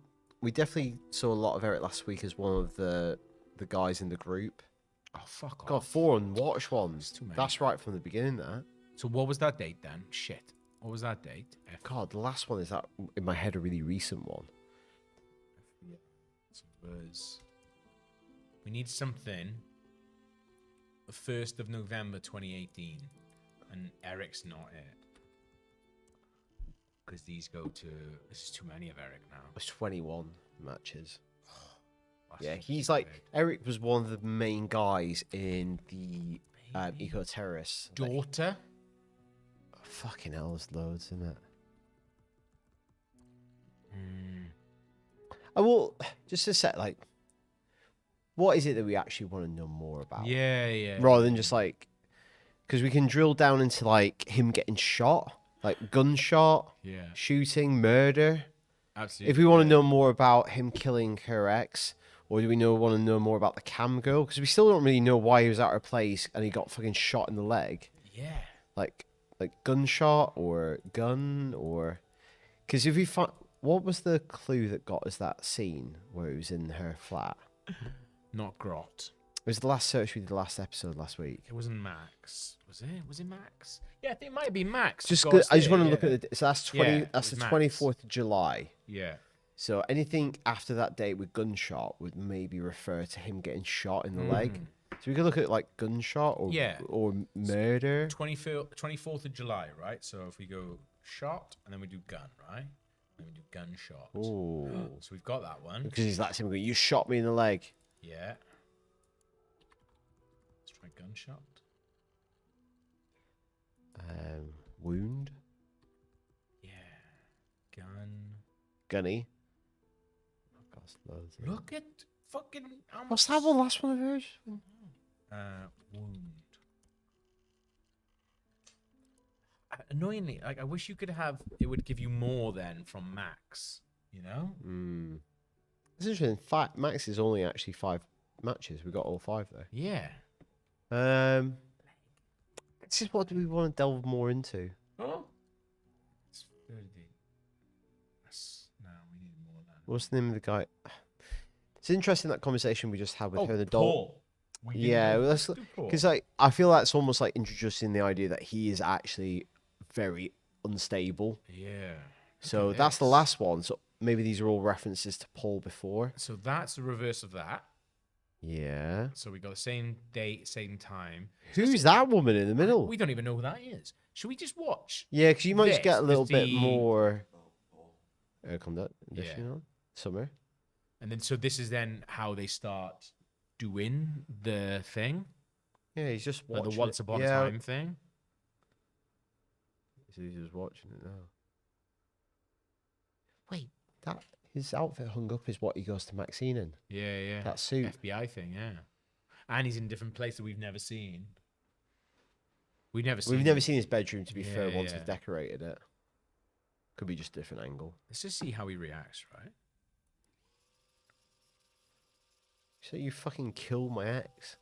we definitely saw a lot of Eric last week as one of the guys in the group. Oh, fuck God, off. 4 unwatched ones. Too many. That's right from the beginning. That. So what was that date then? Shit. What was that date? God, the last one is that in my head a really recent one. We need something. The 1st of November 2018. And Eric's not it. Because these go to... This is too many of Eric now. It's 21 matches. That's Yeah, fucking he's like weird. Eric was one of the main guys in the eco-terrorists. Daughter? Fucking hell, there's loads, isn't it? I will just a sec. Like, what is it that we actually want to know more about? Yeah. Rather than just like, because we can drill down into like him getting shot, like gunshot, Yeah. shooting, murder. Absolutely. If we want to know more about him killing her ex, or do we want to know more about the cam girl? Because we still don't really know why he was at her place and he got fucking shot in the leg. Yeah. Like gunshot or gun or, because if we find, what was the clue that got us that scene where it was in her flat? Not Grot. It was the last search we did the last episode last week. It wasn't Max. Was it? Was it Max? Yeah, I think it might be Max. Just Got good. us I just there, want to look yeah. at it. So that's 20. Yeah, that's it the was 24th of July. Yeah. So anything after that date with gunshot would maybe refer to him getting shot in the leg. So we could look at like gunshot or Yeah. or murder. 24th of July, right? So if we go shot and then we do gun, right? Then we do gunshot. Oh, So we've got that one. because he's like him going, "You shot me in the leg." Yeah. Let's try gunshot. Wound. Yeah. Gun. Gunny. Oh, God, it's loads. Look at fucking. What's that one? Last one of hers? Wound. Annoyingly, like I wish you could have. It would give you more then from Max. You know. It's interesting. Max is only actually 5 matches. We got all 5 though. Yeah. This is what do we want to delve more into? Oh. It's 30. No, we need more than. What's the name of the guy? It's interesting that conversation we just had with her and the doll. Paul. Yeah, because like I feel that's almost like introducing the idea that he is actually very unstable. Yeah. So that's the last one. So maybe these are all references to Paul before. So that's the reverse of that. Yeah. So we got the same date, same time. Who's that woman in the middle? We don't even know who that is. Should we just watch? Yeah, because you might just get a this? little There's bit the- more air conduct. Yeah. On summer. And then so this is then how they start doing the thing, Yeah, he's just like watching the Once it. Upon Yeah. a Time thing. So he's just watching it now. Wait, that his outfit hung up is what he goes to Maxine in. Yeah. That suit. FBI thing, yeah. And he's in different places that we've never seen. We've never seen his bedroom, to be fair, once Yeah. he's decorated it. Could be just a different angle. Let's just see how he reacts, right? So you fucking killed my ex.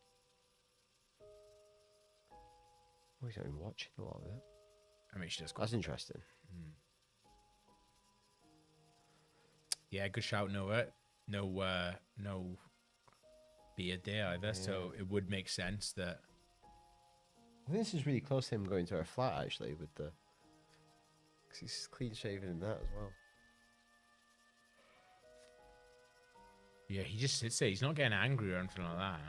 Oh, he's not even watching a lot of it. I mean, she does. That's interesting. Yeah, good shout, Noah. No beard there either, so it would make sense that. I think this is really close to him going to her flat, actually, with the... Because he's clean shaven in that as well. Yeah, he just sits there. He's not getting angry or anything like that.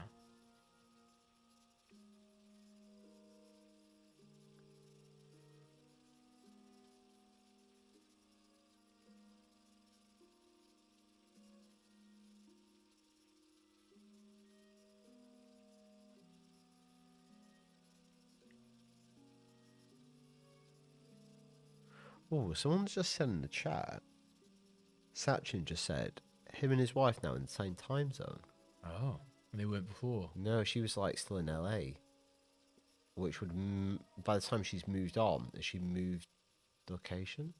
Oh, someone's just said in the chat. Sachin just said him and his wife now in the same time zone. Oh, they weren't before. No, she was like still in LA, which would by the time she's moved on, has she moved location?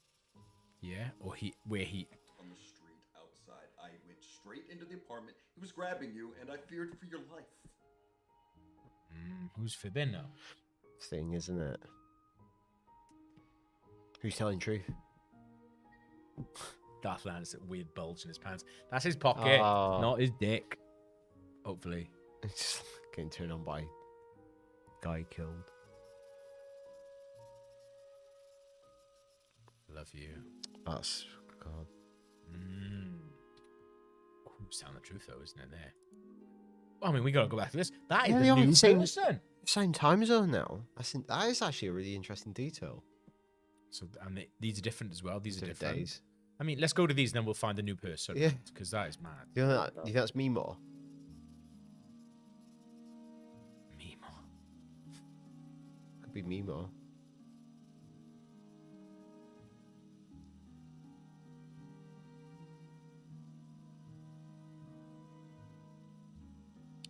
Yeah, or where he. On the street outside, I went straight into the apartment. He was grabbing you, and I feared for your life. Who's fibbing now? Thing, isn't it? Who's telling truth? Darth Lance's weird bulge in his pants. That's his pocket, not his dick. Hopefully. It's just getting turned on by guy killed. Love you. That's God. Who's telling the truth though, isn't it? There. Well, I mean, we gotta go back to this. That is Yeah, the they are new the same- person. Same time zone now. That is actually a really interesting detail. So, and these are different as well. These are different days. I mean, let's go to these, and then we'll find a new person. Yeah. Because that is mad. You know you think that's Mimo? Mimo. Could be Mimo.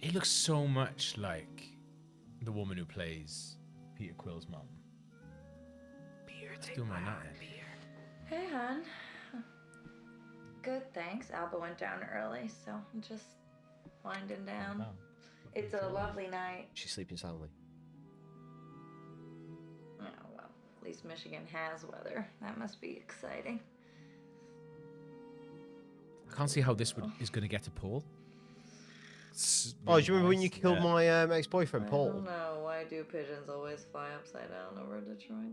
He looks so much like the woman who plays Peter Quill's mum. Still my nut in. Hey, hon. Good, thanks. Alba went down early, so I'm just winding down. It's a lovely night. She's sleeping soundly. Oh, well, at least Michigan has weather. That must be exciting. I can't see how this is going to get to Paul. Oh, do you remember when you killed my ex-boyfriend, I Paul? don't know. Why do pigeons always fly upside down over Detroit?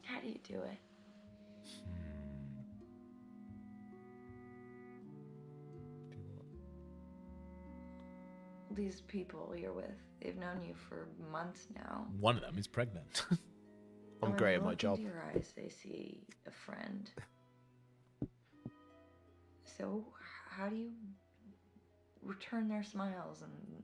How do you do it? These people you're with, they've known you for months now. One of them is pregnant. I'm When great they at my look job. into your eyes, they see a friend. So, how do you return their smiles and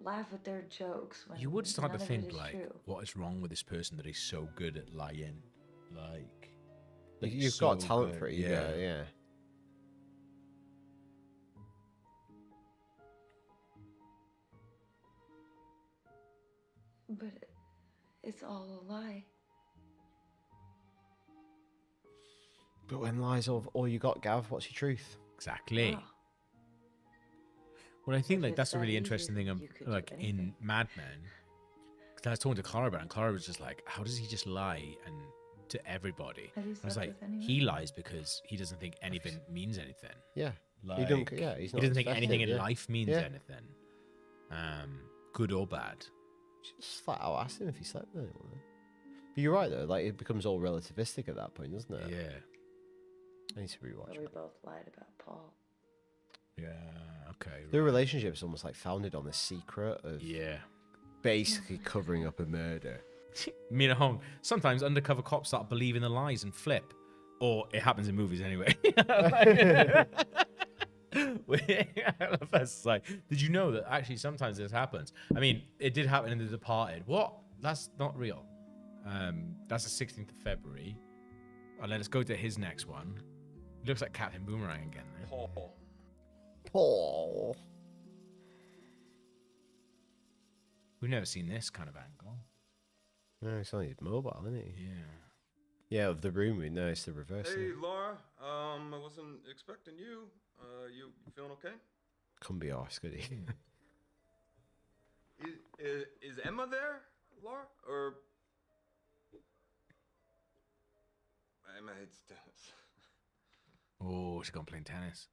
laugh at their jokes when You would start to none of think, it is like, true? what is wrong with this person that he's so good at lying? Like You've got talent for it, yeah. But it's all a lie. But when lies all you got, Gav, what's your truth? Exactly. Oh. Well, I think If like it's that's a that really easy, interesting thing. you could do Like in anything. Mad Men, because I was talking to Clara about it, and Clara was just like, "How does he just lie and to everybody?" Have you I was slept like, with anyone? "He lies because he doesn't think anything means anything. Yeah. Like, he don't, yeah, he's he not doesn't think invested, anything in yeah. life means Yeah. anything, good or bad." Just flat out asked him if he slept with anyone. But you're right though, like it becomes all relativistic at that point, doesn't it? Yeah. I need to rewatch But we it. both lied about Paul. Yeah. Okay. Their relationship is almost like founded on the secret of Yeah. basically covering up a murder. Me and Hong, sometimes undercover cops start believing the lies and flip. Or it happens in movies anyway. That's like, did you know that actually sometimes this happens? I mean, it did happen in The Departed. What? That's not real. That's the 16th of February. And let's go to his next one. He looks like Captain Boomerang again. There. Paul. We've never seen this kind of angle. No, it's only mobile, isn't he? Yeah. Yeah, of the room we know it's the reverse. Hey, Hey. Laura. I wasn't expecting you. You feeling okay? Couldn't be arsed, could he? Is Emma there, Laura? Or Emma hates tennis. Oh, she's gone playing tennis.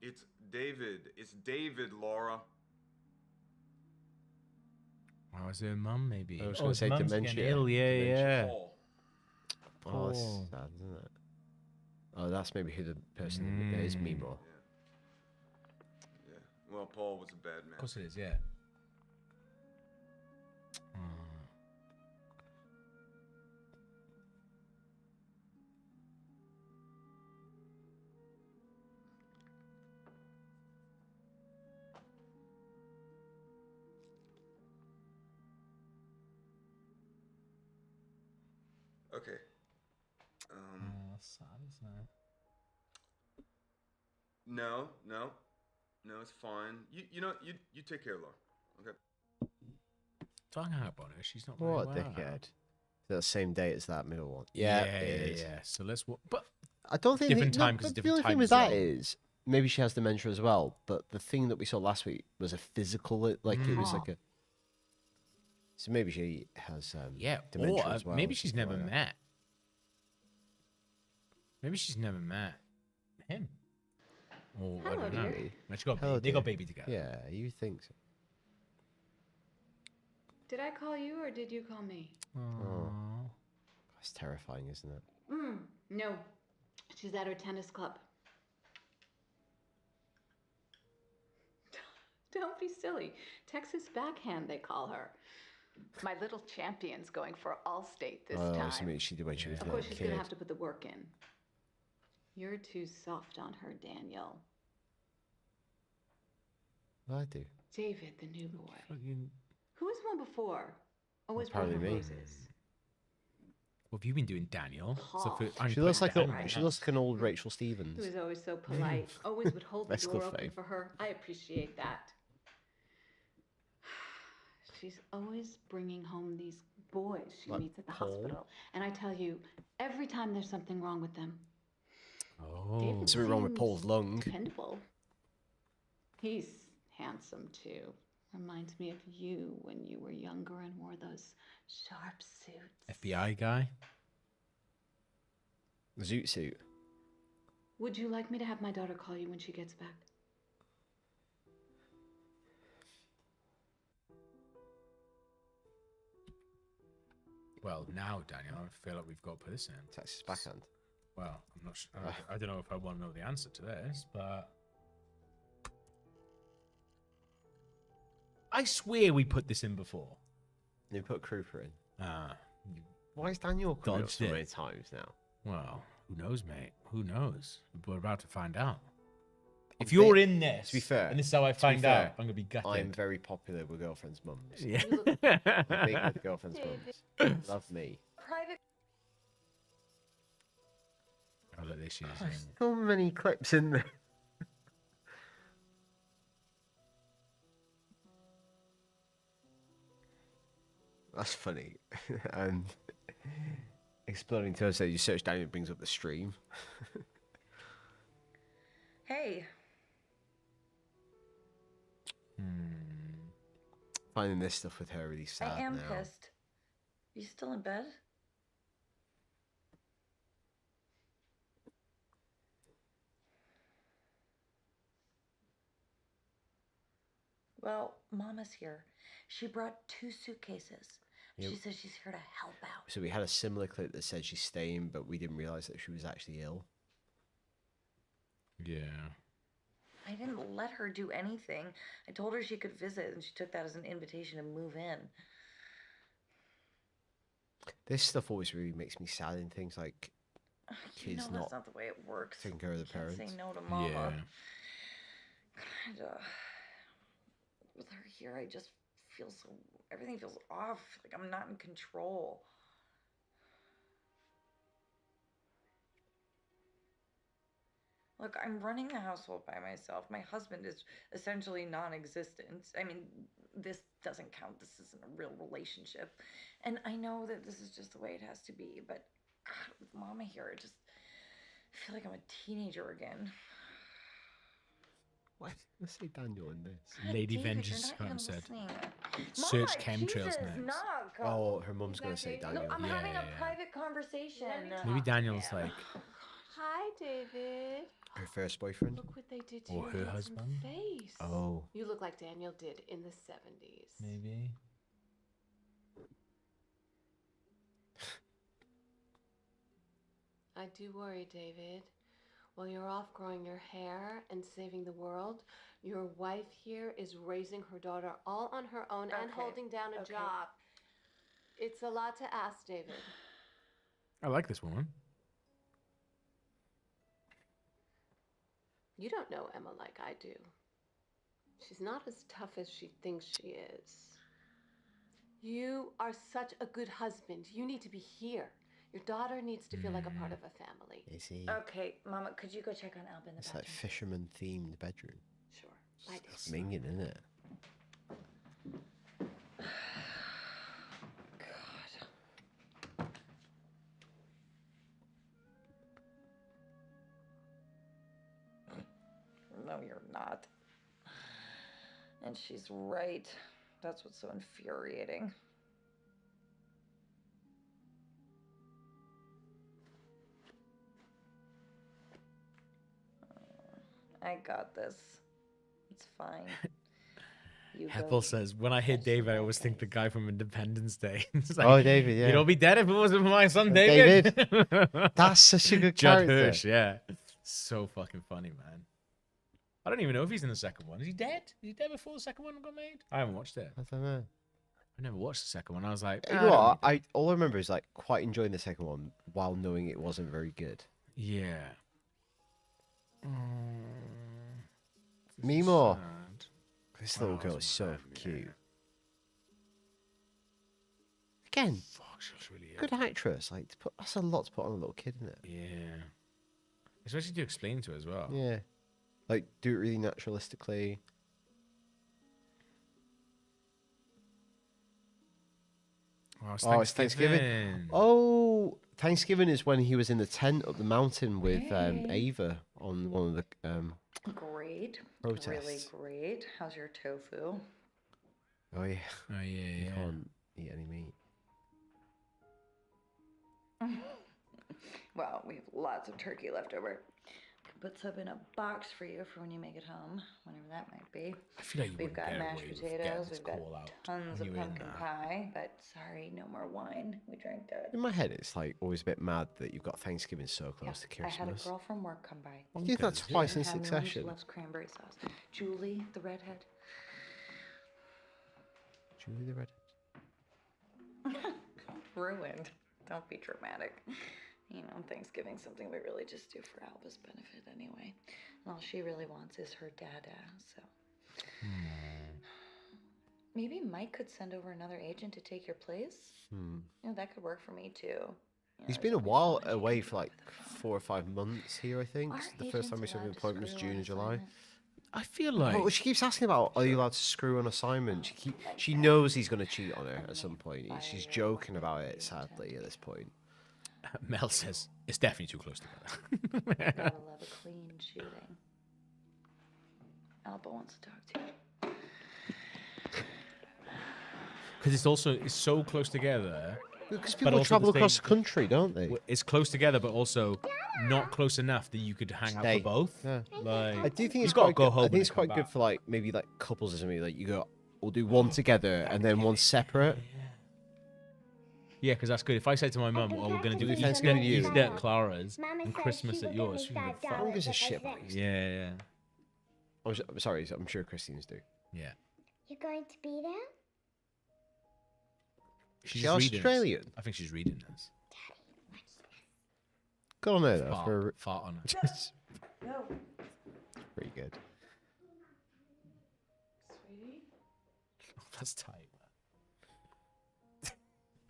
It's David. It's David, Laura. Oh, is her mum maybe? I was Oh, gonna his say mum's dementia. getting ill, yeah, Dementia. yeah. Paul. Oh, that's Paul. sad, isn't it? Oh, that's maybe who the person is, Mimo. Well, Paul was a bad man. Of course it is, yeah. Okay. That's sad, isn't it? No, it's fine. You know, you take care, Laura. Okay. Don't hang up on her. She's not very What well. dickhead? That same date as that middle one. Yeah, it is. Yeah. So let's. But I don't think different time because the different only time thing with zone. that is maybe she has dementia as well. But the thing that we saw last week was a physical, like it was like a. So maybe she has dementia or as well. maybe she's never like that. met. Maybe she's never met him. Or I don't know. They got baby together. Yeah, you think so? Did I call you or did you call me? Oh, that's terrifying, isn't it? No. She's at her tennis club. Don't be silly. Texas backhand, they call her. My little champion's going for All-State this time. So maybe she did when she was a Of little course, she's kid. going to have to put the work in. You're too soft on her, Daniel. I do. David, the new boy. Who was one before? Always Probably broken me. roses. What have you been doing, Daniel? She looks like an old Rachel Stevens. He was always so polite. Always would hold the Bicycle door open fame. for her. I appreciate that. She's always bringing home these boys she Like meets at the Paul? hospital. And I tell you, every time there's something wrong with them. Oh. David Something wrong with seems Paul's lung. dependable. He's handsome too. Reminds me of you when you were younger and wore those sharp suits. FBI guy. Zoot suit. Would you like me to have my daughter call you when she gets back? Well, now, Daniel, I feel like we've got to put this in. Texas backhand. Well, I'm not sure. I don't know if I want to know the answer to this, but I swear we put this in before. You put Krupa in. You Why is Daniel coming up dodged so it. many times now? Well, who knows, mate? Who knows? We're about to find out. If To you're in this, to be fair, and this is how I find fair, out, I'm gonna be gutted. I'm very popular with girlfriends' mums. Yeah. I'm big with girlfriends' mums. Love me. Private. Oh, look, this is. So many clips in there. That's funny. And exploding to say you search down, it brings up the stream. Hey. Finding this stuff with her really sad I am now. pissed. You still in bed? Well, Mama's here. She brought 2 suitcases. Yep. She says she's here to help out. So we had a similar clip that said she's staying, but we didn't realize that she was actually ill. Yeah. I didn't let her do anything. I told her she could visit, and she took that as an invitation to move in. This stuff always really makes me sad in things like You know kids that's not the way it works. taking care of the You can't parents. say no to Mama. Yeah. Kinda. With her here, I just feel so. Everything feels off. Like I'm not in control. Look, I'm running the household by myself. My husband is essentially non-existent. I mean, this doesn't count. This isn't a real relationship. And I know that this is just the way it has to be, but God, with Mama here, I just feel like I'm a teenager again. What? Let's say Daniel in this. Lady David, Vengeance you're not even said. listening. Search Mama, chemtrails Jesus, next. knock. Oh, her mum's going to say Daniel. Look, I'm Yeah, having yeah, a yeah. private conversation. Maybe Daniel's like, Hi, David. Her first boyfriend? Look what they did to Or your her handsome husband? face. Oh. You look like Daniel did in the 70s. maybe. I do worry, David. While you're off growing your hair and saving the world, your wife here is raising her daughter all on her own and holding down a job. It's a lot to ask, David. I like this woman. You don't know Emma like I do. She's not as tough as she thinks she is. You are such a good husband. You need to be here. Your daughter needs to feel like a part of a family. Is he? Okay, Mama, could you go check on Alba in the It's bathroom? like fisherman-themed bedroom. Sure. Bye, It's minging, isn't it? No, you're not. And she's right. That's what's so infuriating. I got this. It's fine. Heppel says, when I hear David, I always think the guy from Independence Day. It's like, Oh, David, yeah. He'd all be dead if it wasn't for my son, David. That's such a good Judd character. Hirsch, yeah. So fucking funny, man. I don't even know if he's in the second one. Is he dead? Is he dead before the second one got made? I haven't watched it. I don't know. I never watched the second one. I was like, You know what? All I remember is like quite enjoying the second one while knowing it wasn't very good. Yeah. Me more. This little girl is so cute. Again, good actress. Like, that's a lot to put on a little kid, isn't it? Yeah. Especially to explain to her as well. Yeah. Like, do it really naturalistically. Oh, it's Thanksgiving. Oh, Thanksgiving is when he was in the tent up the mountain with Ava on one of the Great. protests. Really great. How's your tofu? Oh yeah. Oh yeah, You yeah. can't eat any meat. Well, we have lots of turkey left over. Can put some in a box for you for when you make it home, whenever that might be. I feel like you We've wouldn't got get mashed away with getting potatoes. this We've got call out tons when of you were in pumpkin there. pie, but sorry, no more wine. We drank that. In my head, it's like always a bit mad that you've got Thanksgiving so close to I had a Christmas. girl from work come by. You did that twice in Her family, She succession. loves cranberry sauce. Julie, the redhead. Julie the Red. Ruined. Don't be dramatic. You know, Thanksgiving's something we really just do for Alba's benefit anyway. And all she really wants is her dada, so. Maybe Mike could send over another agent to take your place. You know, that could work for me too. You He's know, been a there's while so much away you for can like do with the phone. 4 or 5 months here, I think. Are The first time we agents saw the allowed to appointment was screw June on and July. assignment? I feel like Well, she keeps asking about, are you allowed to screw on assignment? She knows he's going to cheat on her at some point. She's joking about it, sadly, at this point. Mel says it's definitely too close together. Gotta love a clean shooting. Alba wants to talk to you. Because it's so close together. Because but people also travel the same- across the country, don't they? It's close together, but also not close enough that you could hang out Stay. for both. Yeah. Like, I do think you've it's got to quite go good. home. I and think it's then quite come good back. for like maybe like couples or something. Like you go, we'll do one together and then one separate. Yeah, because that's good. If I say to my mum, "Oh, we're going to do Thanksgiving Easter, you. Easter at Clara's and Christmas at yours," she's gonna I don't give a shit about Easter. Yeah. I'm sorry, I'm sure Christians do. Yeah. You're going to be there? She's She reading this. Australian? I think she's reading this. Good on her though. Fart, For fart on her. No. pretty good. Sweetie? That's tight.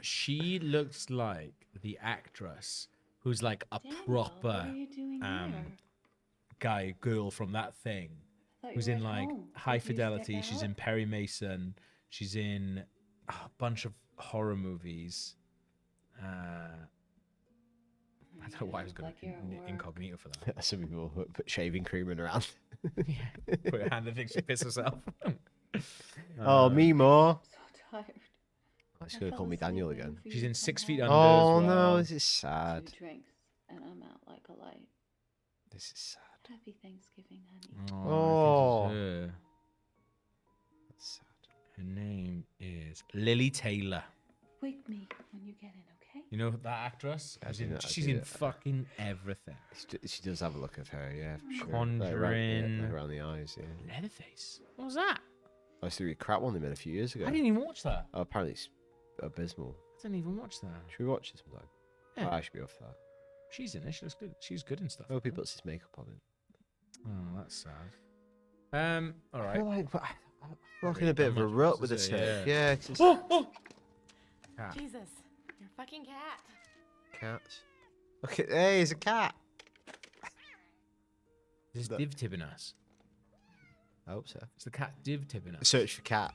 She looks like the actress who's like a Daniel, proper what are you doing here? girl from that thing. Thought you Who's were in at like home. High Did you Fidelity. stick She's out? in Perry Mason. She's in a bunch of horror movies. I don't know why I was going Like you're at work. incognito for that. Some people put shaving cream in around. Put her hand in things to piss herself. Oh, me more. So tired. Oh, she's gonna call me Daniel again. She's in 6 Feet Under. Oh as well. no, this is sad. 2 drinks and I'm out like a light. This is sad. Happy Thanksgiving, honey. Oh, I think it's her. That's sad. Her name is Lily Taylor. Wake me when you get in, okay? You know that actress? She's in fucking everything. She does have a look of her, yeah. For sure. Conjuring. Like around the eyes, yeah. Leatherface. What was that? I used to read crap one they made a few years ago. I didn't even watch that. Oh, apparently it's abysmal. I didn't even watch that. Should we watch it sometime? Yeah. I should be off that. She's in it. She looks good. She's good and stuff. I hope he puts his makeup on it. Oh, that's sad. All right. I feel like I'm rocking a bit of a rut with this thing. Yeah. Cat. Jesus, you're a fucking cat. Cats. Okay, hey, it's a cat. Is this div tipping us? I hope so. It's the cat div tipping us. Search for cat.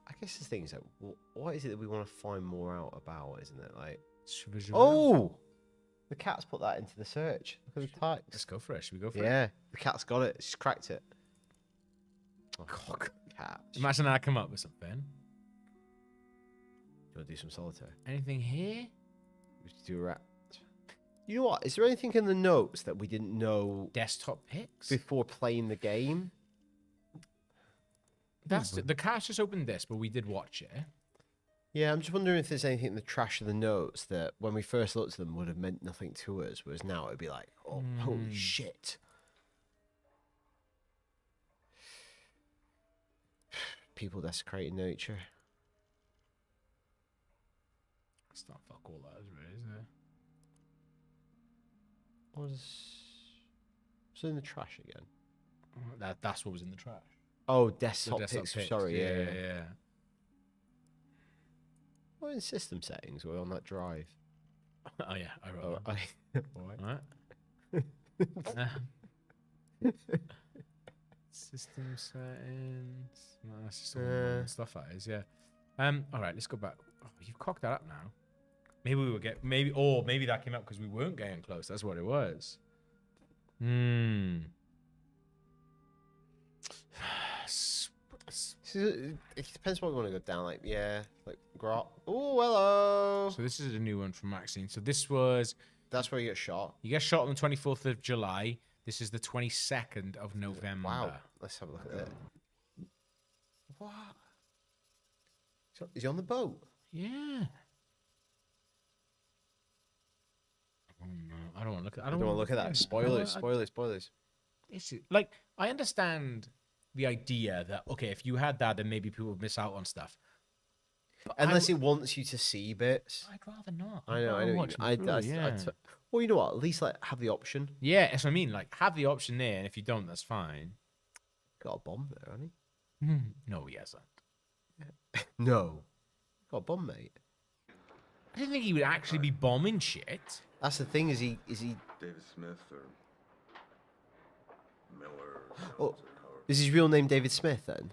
I guess the thing is that what is it that we want to find more out about, isn't it? Like, oh, the cat's put that into the search. Look at the types. Let's go for it. Should we go for it? Yeah, the cat's got it. She's cracked it. Oh, cat. Imagine I come up with something. You want to do some solitaire? Anything here? We should do a rat. You know what? Is there anything in the notes that we didn't know? Desktop pics before playing the game. That's the cat's just opened this, but we did watch it. Yeah, I'm just wondering if there's anything in the trash of the notes that when we first looked at them would have meant nothing to us, whereas now it'd be like, oh, holy shit. People desecrating nature. It's not fuck all that, really, isn't it? What's in the trash again? That's what was in the trash. Oh, desktop Desktop pics. Sorry, yeah. What in system settings? We're on that drive. Oh yeah, I wrote that. All right. System settings. No, that's just all stuff that is, yeah. All right, let's go back. Oh, you've cocked that up now. Maybe we were maybe that came up because we weren't getting close. That's what it was. It depends what we want to go down. Like, yeah, like grot. Oh, hello. So this is a new one from Maxine. So this was. That's where you get shot. You get shot on the 24th of July. This is the 22nd of November. Wow. Let's have a look at that. What? Is he on the boat? Yeah. Oh, no. I don't want to look at. I don't want to look at that. Spoilers. It's like I understand the idea that okay, if you had that, then maybe people would miss out on stuff. But unless it wants you to see bits. I'd rather not. I know. Well, you know what? At least like have the option. Yeah, that's what I mean. Like have the option there, and if you don't, that's fine. Got a bomb there, hasn't he? No, he hasn't. No. Got a bomb, mate. I didn't think he would actually be bombing shit. That's the thing. Is he? David Smith or Miller? Or is his real name David Smith then?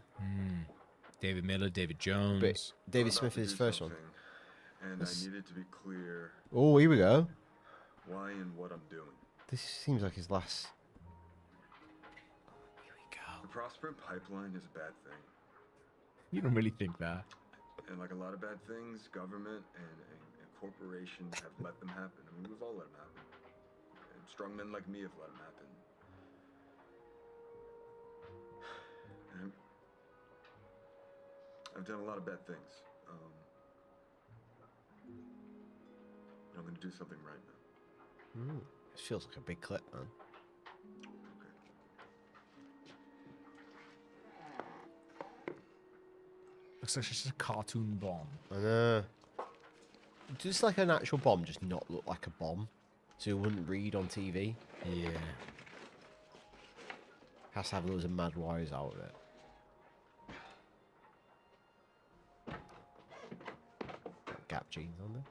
David Miller, David Jones. But David Smith is his first one. And I needed to be clear. Oh, here we go. Why and what I'm doing. This seems like his last. Here we go. The Prosperous Pipeline is a bad thing. You don't really think that. And like a lot of bad things, government and corporations have let them happen. I mean, we've all let them happen. And strong men like me have let them happen. And I've done a lot of bad things. I'm going to do something right now. This feels like a big clip, man. Looks like it's just a cartoon bomb. I know. Does like an actual bomb just not look like a bomb? So it wouldn't read on TV? Yeah. Has to have loads of mad wires out of it. Gap jeans on there.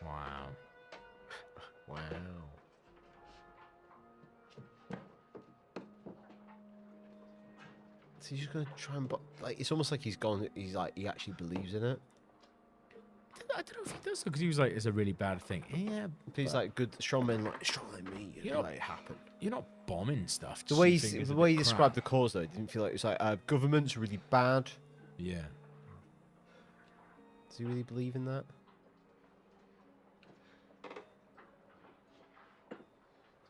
Wow. Wow. So he's just gonna try and like it's almost like he's gone. He's like he actually believes in it. I don't know if he does because he was like, "It's a really bad thing." Yeah, but he's like good strong men, like strong like me. You know, it happened. You're not bombing stuff. The way he described the cause though, it didn't feel like it was like government's really bad. Yeah. Does he really believe in that?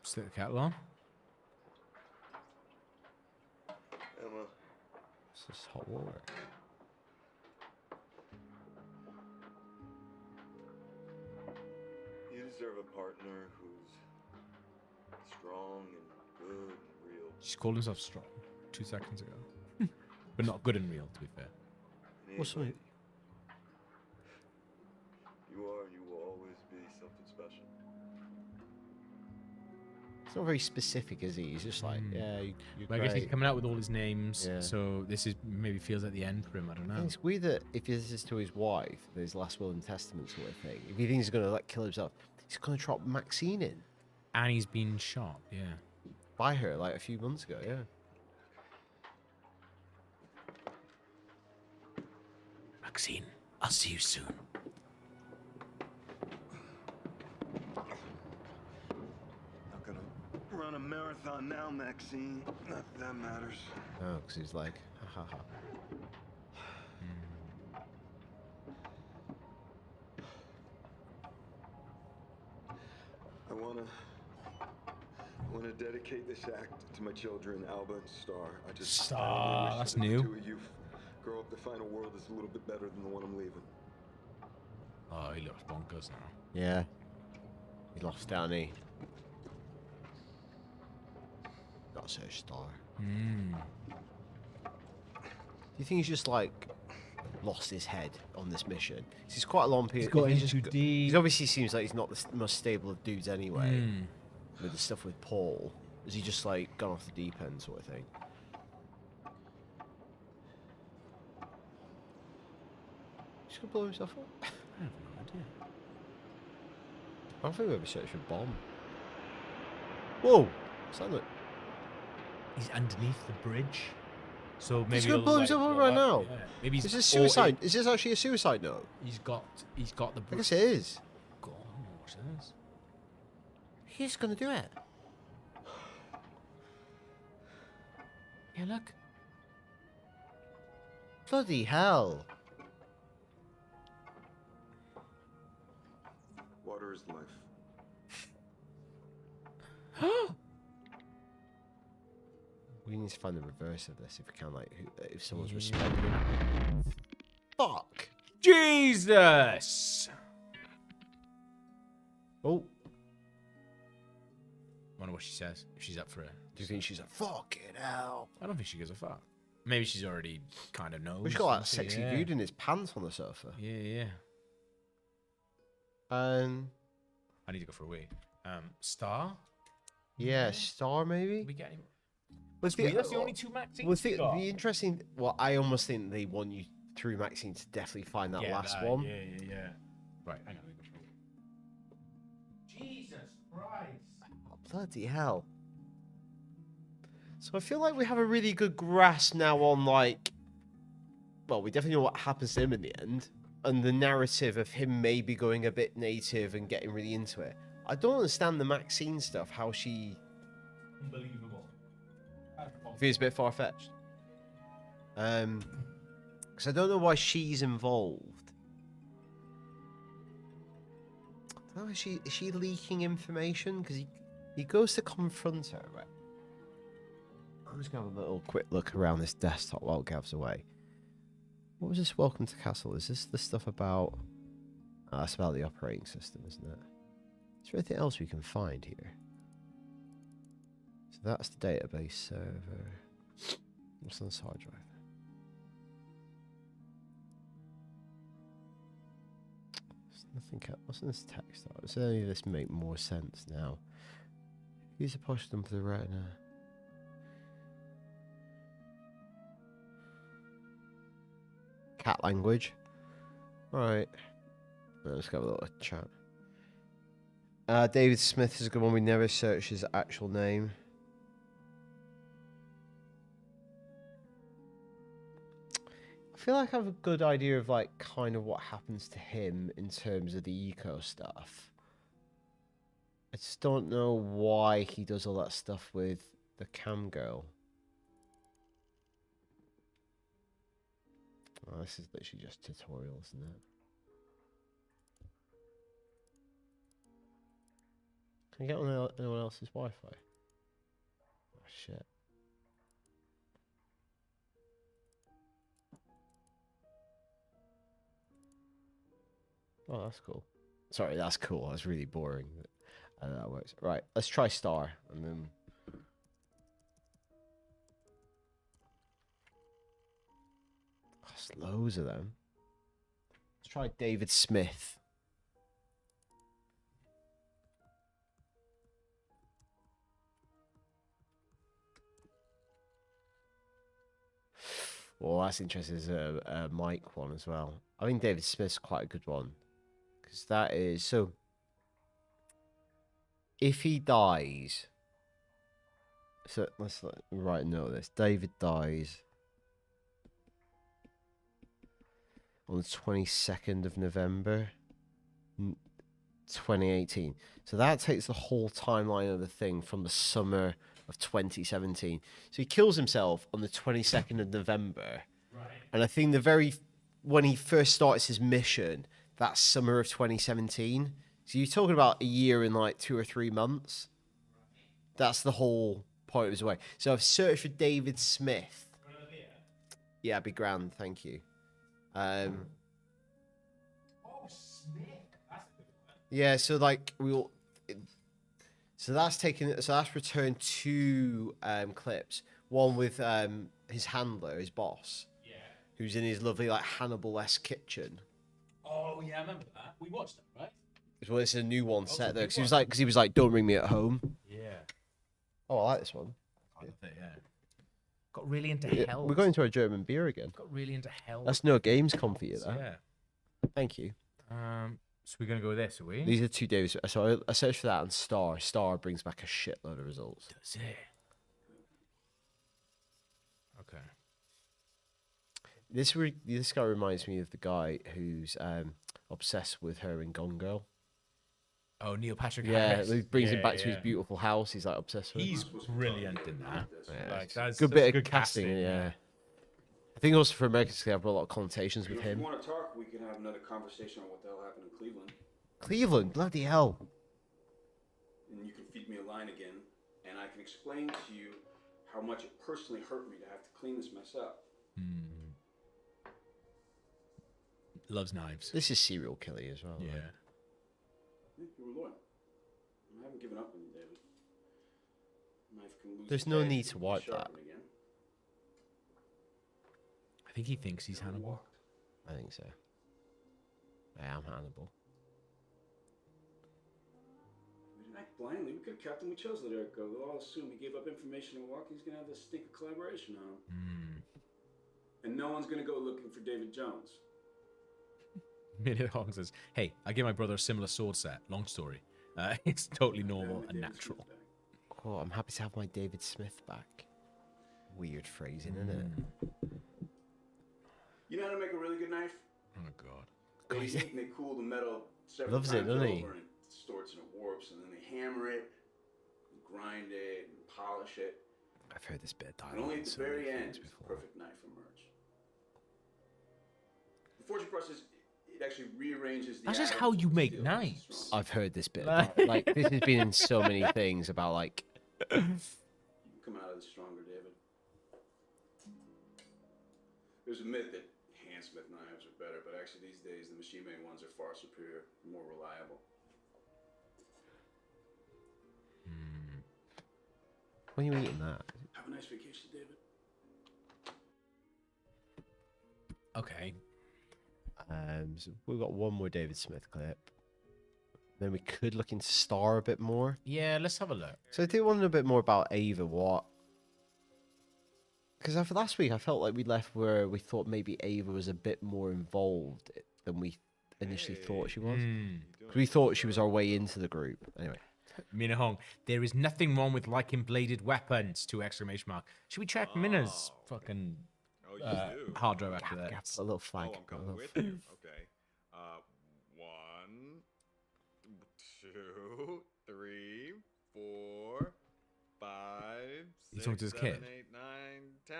Stick the kettle on. Emma. It's just hot water. You deserve a partner who's strong and good and real. She called himself strong 2 seconds ago. But not good and real, to be fair. What's something? You are and you will always be something special. It's not very specific, is he? He's just like, yeah, you're But I guess he's coming out with all his names, Yeah. so this is maybe feels like the end for him. I don't know. And it's weird that if this is to his wife, his last will and testament sort of thing, if he thinks he's going to like kill himself, he's going to drop Maxine in. And he's been shot, yeah. By her, like a few months ago, yeah. Maxine, I'll see you soon. Not gonna run a marathon now, Maxine. Not that matters. Oh, because he's like, ha ha ha. I wanna dedicate this act to my children, Alba and Star. I Star, wish that's that the new. two of you grow up, the final world is a little bit better than the one I'm leaving. Oh, he looks bonkers now. Yeah. He lost Danny. Not so Star. Do you think he's just like lost his head on this mission? He's quite a long period. He obviously seems like he's not the most stable of dudes anyway. With the stuff with Paul, is he just like gone off the deep end sort of thing? He's gonna blow himself up. I have no idea. I don't think we'll be searching for a bomb. Whoa! What's that look? He's underneath the bridge. So maybe he's gonna blow himself up right now. Yeah. Maybe he's is this suicide? Is this actually a suicide note? He's got the. I guess it is. God, what's this? He's gonna do it. Yeah, look. Bloody hell! Water is life. We need to find the reverse of this if we can, like, if someone's responding. Fuck! Jesus! Oh. Wonder what she says, if she's up for it. Do you think she's like, fucking hell? I don't think she gives a fuck. Maybe she's already kind of knows. We've got that sexy dude in his pants on the sofa. Yeah. I need to go for a wee. Star? Yeah, Star maybe? We get him. That's the only two Maxines we got. The interesting... Well, I almost think they want you through Maxine to definitely find that last one. Yeah. Right, hang on. Jesus Christ. Oh, bloody hell. So I feel like we have a really good grasp now on, like... Well, we definitely know what happens to him in the end. And the narrative of him maybe going a bit native and getting really into it. I don't understand the Maxine stuff, how she... Unbelievable. I think it's a bit far-fetched. Because I don't know why she's involved. I don't know, is she leaking information? Because he goes to confront her, right? I'm just going to have a little quick look around this desktop while Gav's away. What was this Welcome to Castle? Is this the stuff about... Oh, that's about the operating system, isn't it? Is there anything else we can find here? So that's the database server. What's on this hard drive? There's nothing. What's in this text? Does any of this make more sense now? Use the push them for the retina. Cat language. Alright. Let's go have a little chat. David Smith is a good one. We never searched his actual name. I feel like I have a good idea of like kind of what happens to him in terms of the eco stuff. I just don't know why he does all that stuff with the cam girl. Oh, this is literally just tutorial, isn't it? Can I get on anyone else's Wi-Fi? Oh, shit. Oh, that's cool. Sorry, that's cool. That's really boring. That works. Right, let's try Star, and then. There's loads of them. Let's try David Smith. Well, that's interesting. There's a Mike one as well. I think David Smith's quite a good one. Because that is... So, if he dies... So, let's write a note of this. David dies on the 22nd of November, 2018. So that takes the whole timeline of the thing from the summer of 2017. So he kills himself on the 22nd of November. Right. And I think when he first starts his mission, that's summer of 2017. So you're talking about a year and like 2 or 3 months. That's the whole point of his way. So I've searched for David Smith. Yeah, it'd be grand, thank you. Oh, Smith. That's a good one. Yeah, so like so that's returned 2 clips. One with his handler, his boss. Yeah. Who's in his lovely like Hannibal-esque kitchen. Oh yeah, I remember that. We watched that, right? Well, it's a new one set there because he was like, "Don't ring me at home." Yeah. Oh, I like this one. Yeah. Got really into hell. We're going to our German beer again. Got really into hell. That's no games comfy, that. Yeah. Thank you. So we're gonna go with this, are we? These are 2 Davids. So I searched for that on Star. Star brings back a shitload of results. Does it? Okay. This guy reminds me of the guy who's obsessed with her in Gone Girl. Oh, Neil Patrick Harris. Yeah, he brings him back to his beautiful house. He's like obsessed with. He's brilliant in that. Yeah, like, that's good bit of casting. Yeah. I think also for Americans, they have a lot of connotations with him. If you want to talk, we can have another conversation on what the hell happened in Cleveland. Cleveland, bloody hell! And you can feed me a line again, and I can explain to you how much it personally hurt me to have to clean this mess up. Loves knives. This is serial killing as well. Yeah. Right? You were loyal. I haven't given up on you, David. Knife can lose. There's no need to wipe that. Again. I think he thinks he's Hannibal. I think so. I am Hannibal. We didn't act blindly. We could have kept him. We chose to let Eric go. They'll all assume he gave up information and walk. He's going to have this stink of collaboration on him. And no one's going to go looking for David Jones. Minute Hong says, "Hey, I gave my brother a similar sword set. Long story. It's totally normal and natural." Oh, I'm happy to have my David Smith back. Weird phrasing, isn't it? You know how to make a really good knife? Oh my god. They heat and they cool the metal several Loves times it, doesn't over he? and it distorts and it warps, and then they hammer it, and grind it, and polish it. I've heard this bit of And dialogue. only at the very end does the perfect knife emerge. The forging process, it actually rearranges the. That's just how you make knives. I've heard this bit. Like this has been in so many things about like. You can come out of this stronger, David. There's a myth that handsmith knives are better, but actually these days the machine-made ones are far superior, more reliable. When are you eating that? Have a nice vacation, David. Okay. So we've got one more David Smith clip. Then we could look into Star a bit more. Yeah, let's have a look. So I do want to know a bit more about Ava. What? Because after last week, I felt like we left where we thought maybe Ava was a bit more involved than we initially thought she was. Because we thought she was our way into the group. Anyway. Mina Hong, there is nothing wrong with liking bladed weapons! 2 exclamation mark. Should we check Mina's fucking hard drive after that? A little flag. I'm coming with you. Okay. 1, 2, 3, 4, 5, He's talking to his 6, 7, kid. 8, 9, 10.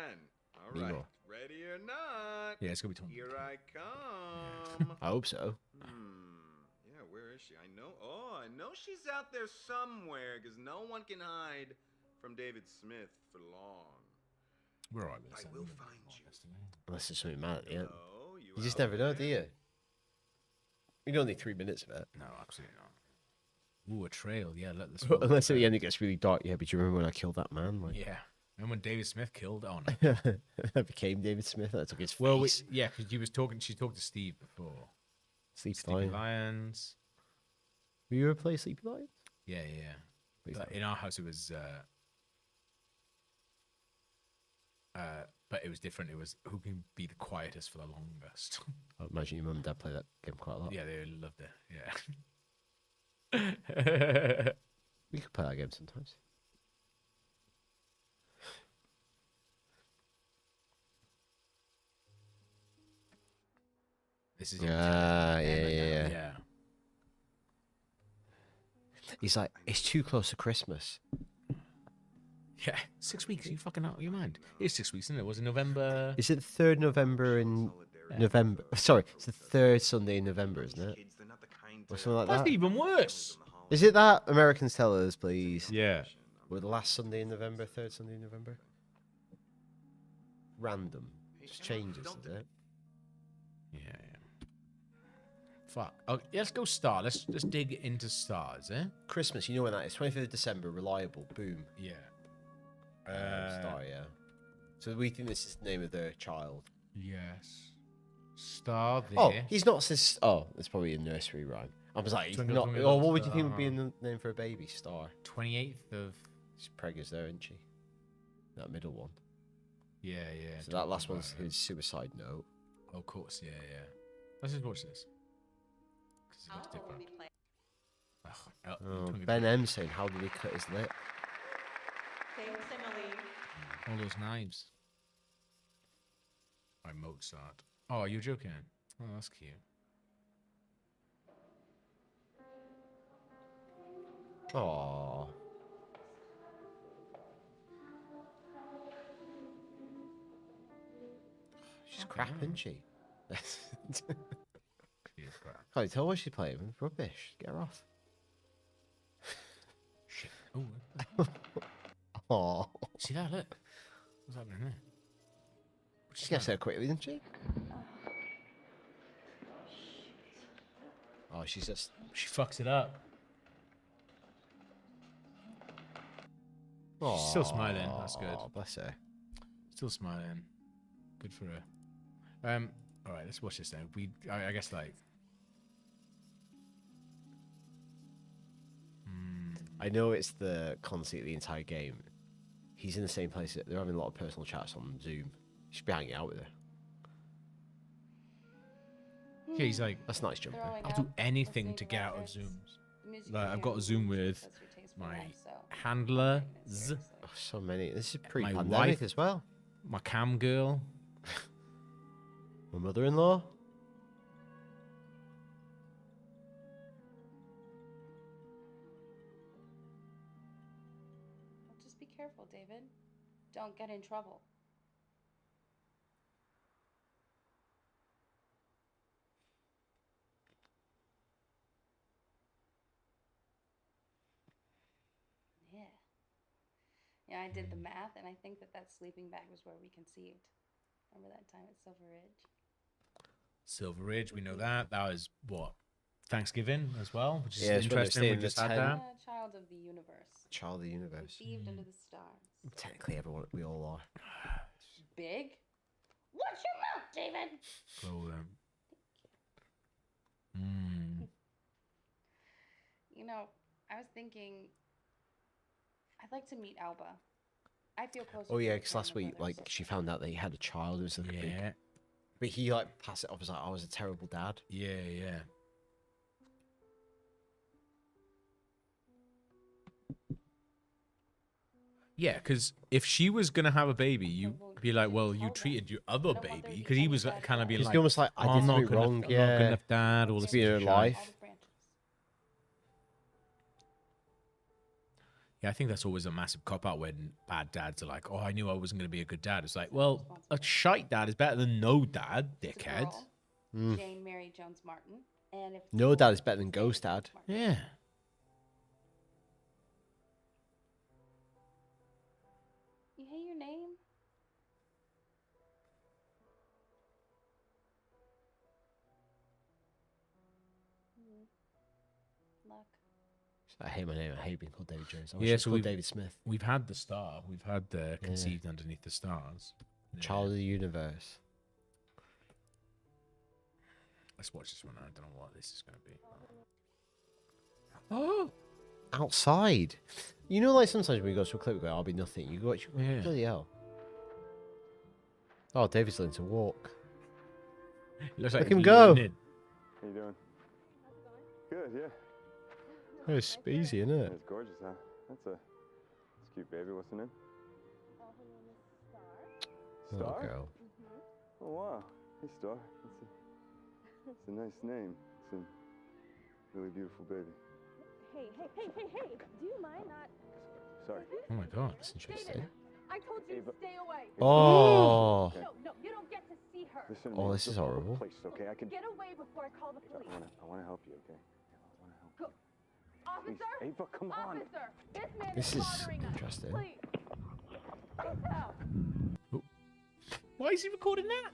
All Nemo. right. Ready or not? Yeah, it's gonna be Tom. Here I come. I hope so. Yeah, where is she? I know. Oh, I know she's out there somewhere because no one can hide from David Smith for long. We're alright with this. I will find you. Unless there's something mad at the end. Hello, You just out never know, do there? you? You don't need 3 minutes of it. No, absolutely not. Ooh, a trail. Yeah, let the Unless at the end it gets really dark. Yeah, but do you remember when I killed that man? Like... Yeah. Remember when David Smith killed? Oh, no. I became David Smith. I took his face. Well, yeah, because she talked to Steve before. Sleepy Lions. Were you ever play Sleepy Lions? Yeah. But in our house, it was... but it was different. It was who can be the quietest for the longest. I imagine your mum and dad play that game quite a lot. Yeah, they loved it. Yeah. We could play that game sometimes. This is yeah. He's like, it's too close to Christmas. Yeah, 6 weeks. You fucking out of your mind. It's 6 weeks, isn't it? Was it November? Is it the 3rd November in November? Sorry, it's the 3rd Sunday in November, isn't it? Or something like that. That's even worse. Is it that? Americans, tell us, please. Yeah. Or the last Sunday in November, 3rd Sunday in November? Random. Just changes, is it? Yeah. Fuck. Oh, let's go star. Let's dig into stars, eh? Christmas, you know when that is. 25th of December, reliable. Boom. Yeah. Star, yeah. So we think this is the name of their child. Yes. Star there. Oh, he's not says. Oh, it's probably a nursery rhyme. I was like, he's not. Oh, what would you think would be in the name for a baby? Star. 28th of. She's preggers there, isn't she? That middle one. Yeah. So that last one's his suicide note. Oh, of course, yeah. Let's just watch this. Because it looks different. Oh, Ben M saying, how did he cut his lip? All those knives. By Mozart. Oh, you're joking? Oh, that's cute. Aww. She's crap, isn't she? She is crap. Can't you tell what she's playing with? Rubbish. Get her off. Shit. Oh. Aww. See that? Look. What's happening there? She gets there quickly, didn't she? Oh, she's just... She fucks it up. She's still smiling. That's good. Bless her. Still smiling. Good for her. All right, let's watch this then. I guess like. I know it's the conceit of the entire game. He's in the same place. They're having a lot of personal chats on Zoom. You should be hanging out with her. Yeah, he's like, that's nice jumper. I'll do anything to get out of Zooms. Like, I've got a Zoom with my handler. Oh, so many. This is pre-pandemic as well. My cam girl. My mother-in-law. Just be careful, David. Don't get in trouble. Yeah, I did the math, and I think that sleeping bag was where we conceived. Remember that time at Silver Ridge? Silver Ridge, we know that. That was, what, Thanksgiving as well? Which is yeah, interesting. We just had that. Child of the universe. Child of the universe. Conceived under the stars. Technically, everyone, we all are. Big? Watch your mouth, David! Blow them. You know, I was thinking... I'd like to meet Alba. I feel close. Oh yeah, because last week, like, she found out that he had a child. It was like a big... But he like passed it off as like, I was a terrible dad. Yeah. Yeah, because if she was gonna have a baby, you'd be like, well, you treated your other baby, because he was kind of being like, almost like, I did something wrong. Yeah, I'm not good enough dad. All this be in her life. Yeah, I think that's always a massive cop-out when bad dads are like, oh, I knew I wasn't going to be a good dad. It's like, well, a shite dad is better than no dad, dickhead. Jane Mary Jones Martin. And if no dad is better than ghost dad. Yeah. You hate your name? look. I hate my name. I hate being called David Jones. I wish Yeah, I was so called David Smith. We've had the star. We've had the conceived underneath the stars. Child of the universe. Let's watch this one. I don't know what this is going to be. Oh, outside. You know, like sometimes when you go to a clip, we go, "I'll be nothing." You go, yeah. bloody hell. Oh, David's learning to walk. Looks like Look him go. How you doing? Good, yeah. Oh, it's easy, isn't it? It's gorgeous, huh? That's a cute baby. What's her name? Little Star? girl. Oh, wow. Hey, Star. That's a nice name. It's a really beautiful baby. Hey, do you mind not? Sorry. Oh my god, that's interesting. I told you to stay away. Oh. No, you don't get to see her. Listen to Oh, me. this is horrible. Place, okay? I can. Get away before I call the police. I want to help you, okay? I want to help you. Officer? Please, Ava, come on. Officer, this man This is is bothering us. interesting. Please. Get out. Why is he recording that?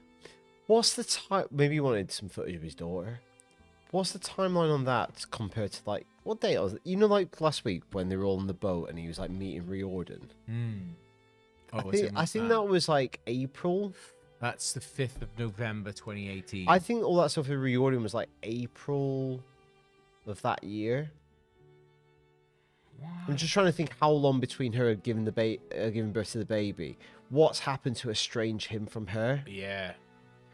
What's the time? Maybe he wanted some footage of his daughter. What's the timeline on that compared to like what day was it? You know, like last week when they were all on the boat and he was like meeting Riordan. Oh, I think that was like April. That's the 5th of November, 2018. I think all that stuff with Riordan was like April of that year. I'm just trying to think how long between her giving giving birth to the baby. What's happened to estrange him from her? Yeah.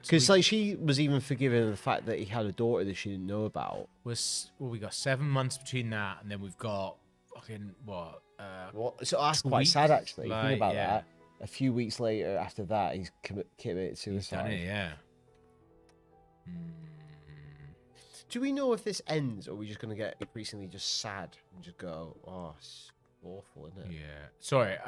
Because like she was even forgiven the fact that he had a daughter that she didn't know about. Well, we got 7 months between that, and then we've got fucking what? So that's quite weeks? sad, actually. Like, Think about yeah. that. A few weeks later, after that, he's committed suicide. He's done it, yeah. Do we know if this ends, or are we just going to get increasingly just sad and just go, "Oh, it's awful, isn't it?" Yeah. Sorry,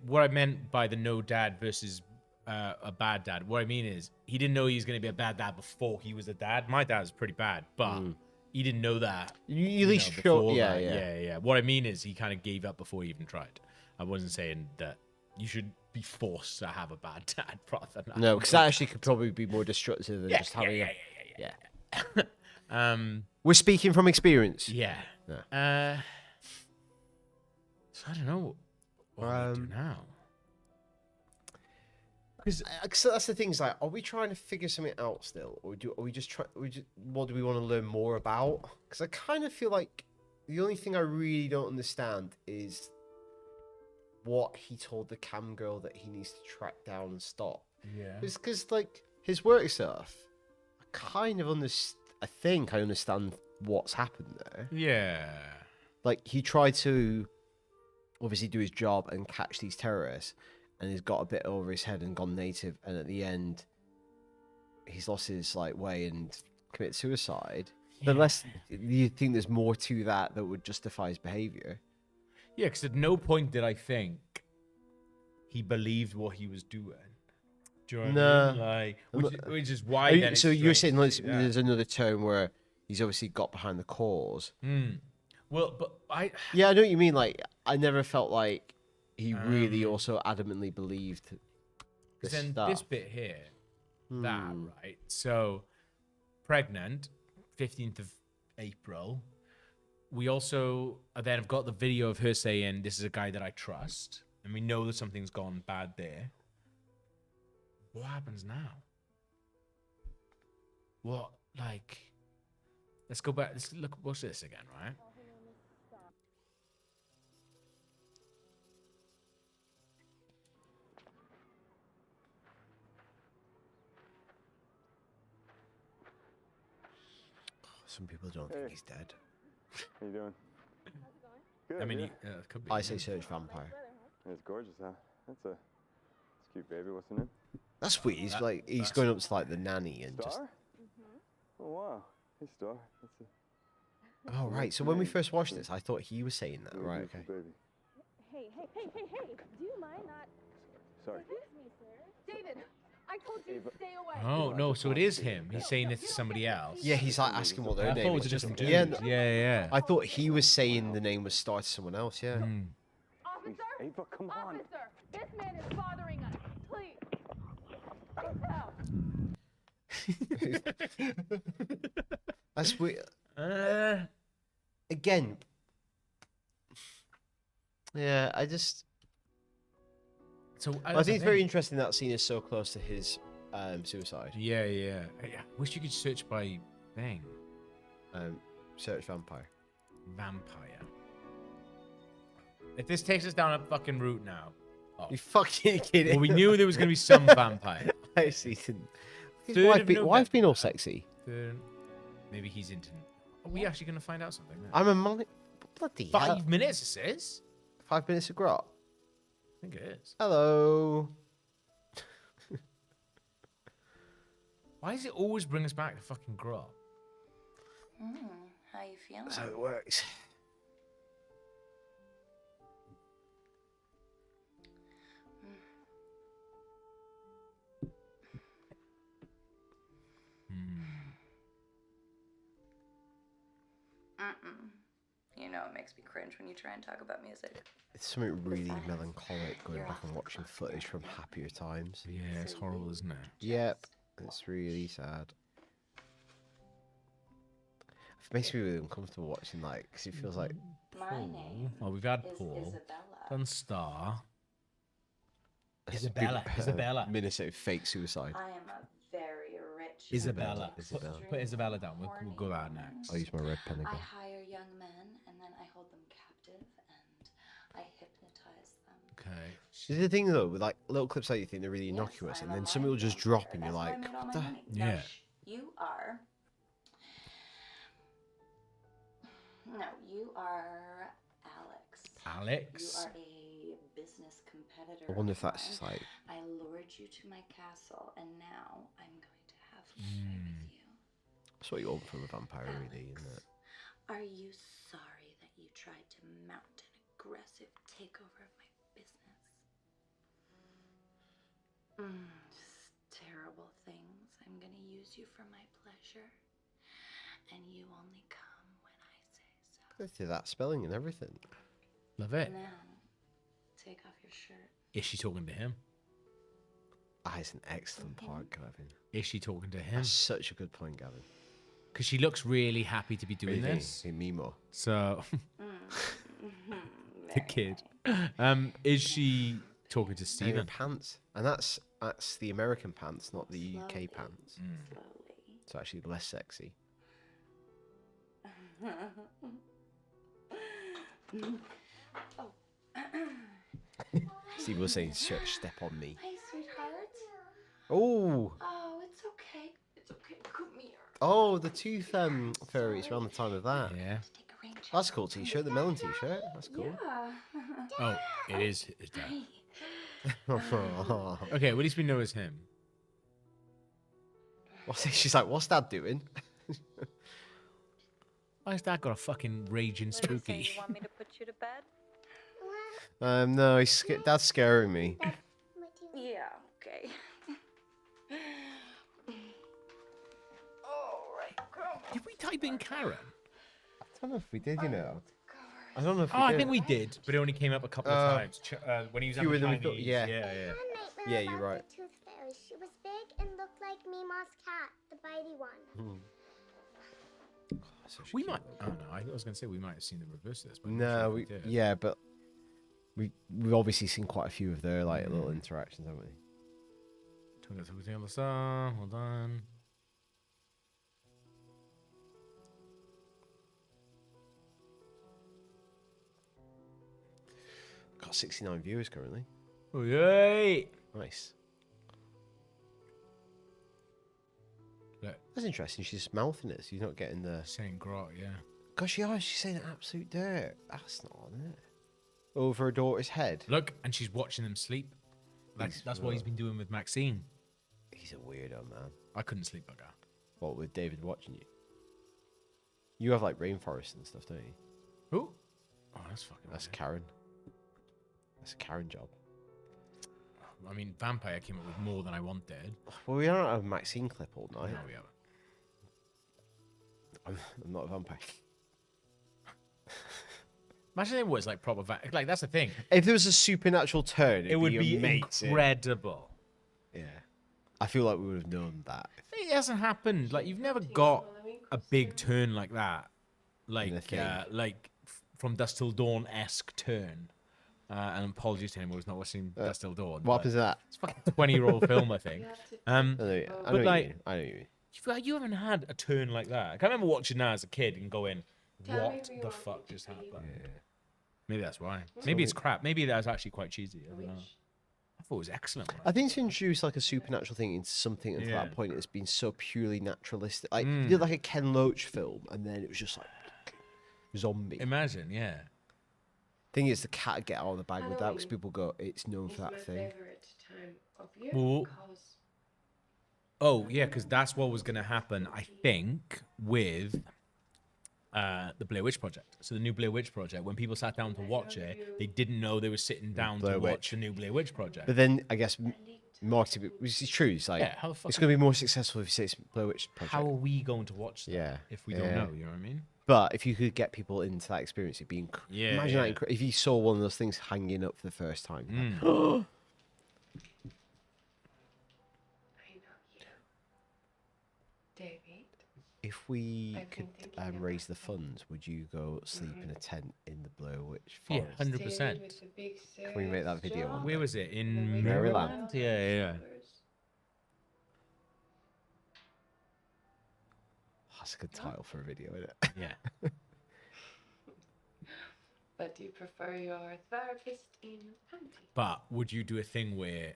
what I meant by the no dad versus a bad dad. What I mean is he didn't know he was going to be a bad dad before he was a dad. My dad was pretty bad, but he didn't know that. You at least show, yeah. What I mean is he kind of gave up before he even tried. I wasn't saying that you should be forced to have a bad dad rather than No, because that actually could probably be more destructive than just having yeah. We're speaking from experience. Yeah. So I don't know what we do now. Because that's the thing. Is like, are we trying to figure something out still, or are we just trying? What do we want to learn more about? Because I kind of feel like the only thing I really don't understand is what he told the cam girl that he needs to track down and stop. Yeah. It's because like his work stuff, I kind of understand. I think I understand what's happened there. Yeah. Like he tried to obviously do his job and catch these terrorists, and he's got a bit over his head and gone native, and at the end he's lost his like way and committed suicide. Yeah. Unless you think there's more to that would justify his behavior. Yeah, because at no point did I think he believed what he was doing. Do you know what I mean? Like, which is why. Then so you're saying there's another term where he's obviously got behind the cause. Well, but I know what you mean. Like, I never felt like he really also adamantly believed this then stuff. This bit here, that right. So, pregnant, 15th of April. We also then have got the video of her saying, "This is a guy that I trust," and we know that something's gone bad there. What happens now? What, like, let's go back. Let's watch this again, right? Some people don't think he's dead. How you doing? Good. I mean, yeah. Could be. I say search vampire. It's gorgeous, huh? That's a cute baby. What's her name? That's weird. He's going up to like the nanny and Star? just. Oh wow. Hey, Star. That's Oh right. So when we first watched this, I thought he was saying that. Right. Okay. Baby. Hey, do you mind not? Sorry. Excuse me, sir. David, I told you to stay away. Oh no! So it is him. He's saying this to somebody else. Yeah, he's like asking what their I name thought it was. was just a dude. Yeah. I thought he was saying the name was Star to someone else. Yeah. Officer, Ava, come on. Officer, this man is bothering us. Please. Get out. That's weird. again. Yeah, I just. So I think it's very interesting that scene is so close to his suicide. Yeah. I wish you could search by thing. Search vampire. Vampire. If this takes us down a fucking route now. Oh. You fucking kidding? Well, we knew there was going to be some vampire. I see. Wife's been all sexy. Maybe he's into. Are we actually going to find out something? Now? I'm a money. Bloody 5 minutes, it says. 5 minutes of grot. I think it is. Hello. Why does it always bring us back to fucking grot? How you feeling? That's how it works. You know it makes me cringe when you try and talk about music. It's something really melancholic going back and watching footage from happier times. Yeah, it's horrible, isn't it? Yep, it's really sad. It makes me really uncomfortable watching that because it feels like Paul. Oh, we've had Paul. Done Star. Isabella. Minnesota fake suicide. I am a very rich. Isabella. Isabella. Put Isabella down. We'll go out next. I'll use my red pen I again. hire young men and then I hold them captive and I hypnotize them. Okay. See, the thing though, with like little clips like you think they're really innocuous, and then something will just drop, and you're like, what the? Yeah. You are. No, you are Alex. Alex? You are a business competitor. I wonder if of that's mine. just like. I lured you to my castle, and now I'm going to have fun with you. That's what you want from a vampire, really, isn't it? Are you sorry that you tried to mount an aggressive takeover of my business? Just terrible things. I'm gonna use you for my pleasure, and you only come when I say so. Go through that spelling and everything. Love it. Now, take off your shirt. Is she talking to him? Ah, it's an excellent part, Gavin. Is she talking to him? That's such a good point, Gavin. Because she looks really happy to be doing this. In Mimo. So, the kid. Is she talking to And Steven? her pants, and that's the American pants, not the UK pants. It's actually less sexy. Steve was saying, "Step on me." Hi, sweetheart. Oh. Oh, it's okay. It's okay. Come here. Oh, the tooth fairies around the time of that. Yeah. That's a cool t-shirt, the melon t-shirt. That's cool. Yeah. Oh, it is his dad. Oh. Okay, well, at least we know it's him. She's like, what's Dad doing? Why has Dad got a fucking raging spooky? You want me to put you to bed? No, Dad's scaring me. Yeah, okay. All right, come. Did we type in Karen? I don't know if we did, you know. I don't know if we Oh, did. I think we did, but it only came up a couple of times. When he was fewer on the than we thought, Chinese. yeah. Yeah, you're right. The tooth fairy. She was big and looked like Mima's cat, the bitey one. We might. I don't know. I was going to say we might have seen the reverse of this. But I'm not No, sure we did. yeah, but we've obviously seen quite a few of their like little interactions, haven't we? Talking to the other side. Hold on. Got 69 viewers currently. Oh yay! Nice. Look. That's interesting. She's just mouthing it, so you're not getting the saying grot, yeah. Gosh, she's saying absolute dirt. That's not on it. Over her daughter's head. Look, and she's watching them sleep. That's what he's been doing with Maxine. He's a weirdo, man. I couldn't sleep like that. What, with David watching you? You have like rainforest and stuff, don't you? Who? Oh, that's fucking. That's weird. Karen. That's a Karen job. I mean, Vampire came up with more than I wanted. Well, we don't have a Maxine clip all night. No, we haven't. I'm not a vampire. Imagine it was like proper like that's the thing. If there was a supernatural turn, It would be amazing. incredible. Yeah. I feel like we would have known that. It hasn't happened. Like you've never got a big turn like that. from Dusk Till Dawn-esque turn. And apologies to anyone who's not watching Dusk Till Dawn. What happens to that? It's a fucking 20-year-old film, I think. I know what you mean. You haven't had a turn like that. I can remember watching that as a kid and going, "What the fuck just happened?" Yeah. Maybe that's why. Maybe it's crap. Maybe that's actually quite cheesy. I don't know. I thought it was excellent. I think to introduce like a supernatural thing into something until that point, it's been so purely naturalistic. Like you did like a Ken Loach film, and then it was just like zombie. Imagine, yeah. Thing is, the cat get out of the bag with that because people go, it's known for that thing. Well, oh yeah, because that's what was going to happen, I think, with the Blair Witch Project. So the new Blair Witch Project, when people sat down to watch it, they didn't know they were sitting down to watch the new Blair Witch Project. But then I guess marketing, which is true, it's like it's going to be more successful if you say it's Blair Witch Project. How are we going to watch that if we don't know? You know what I mean? But if you could get people into that experience, it'd be imagine that if you saw one of those things hanging up for the first time. I know you, David. If we could raise the funds, would you go sleep in a tent in the Blair Witch Forest? Yeah, 100%. Can we make that video? Where was it? In Maryland? Yeah. That's a good title for a video, isn't it? Yeah. But do you prefer your therapist in panty? But would you do a thing where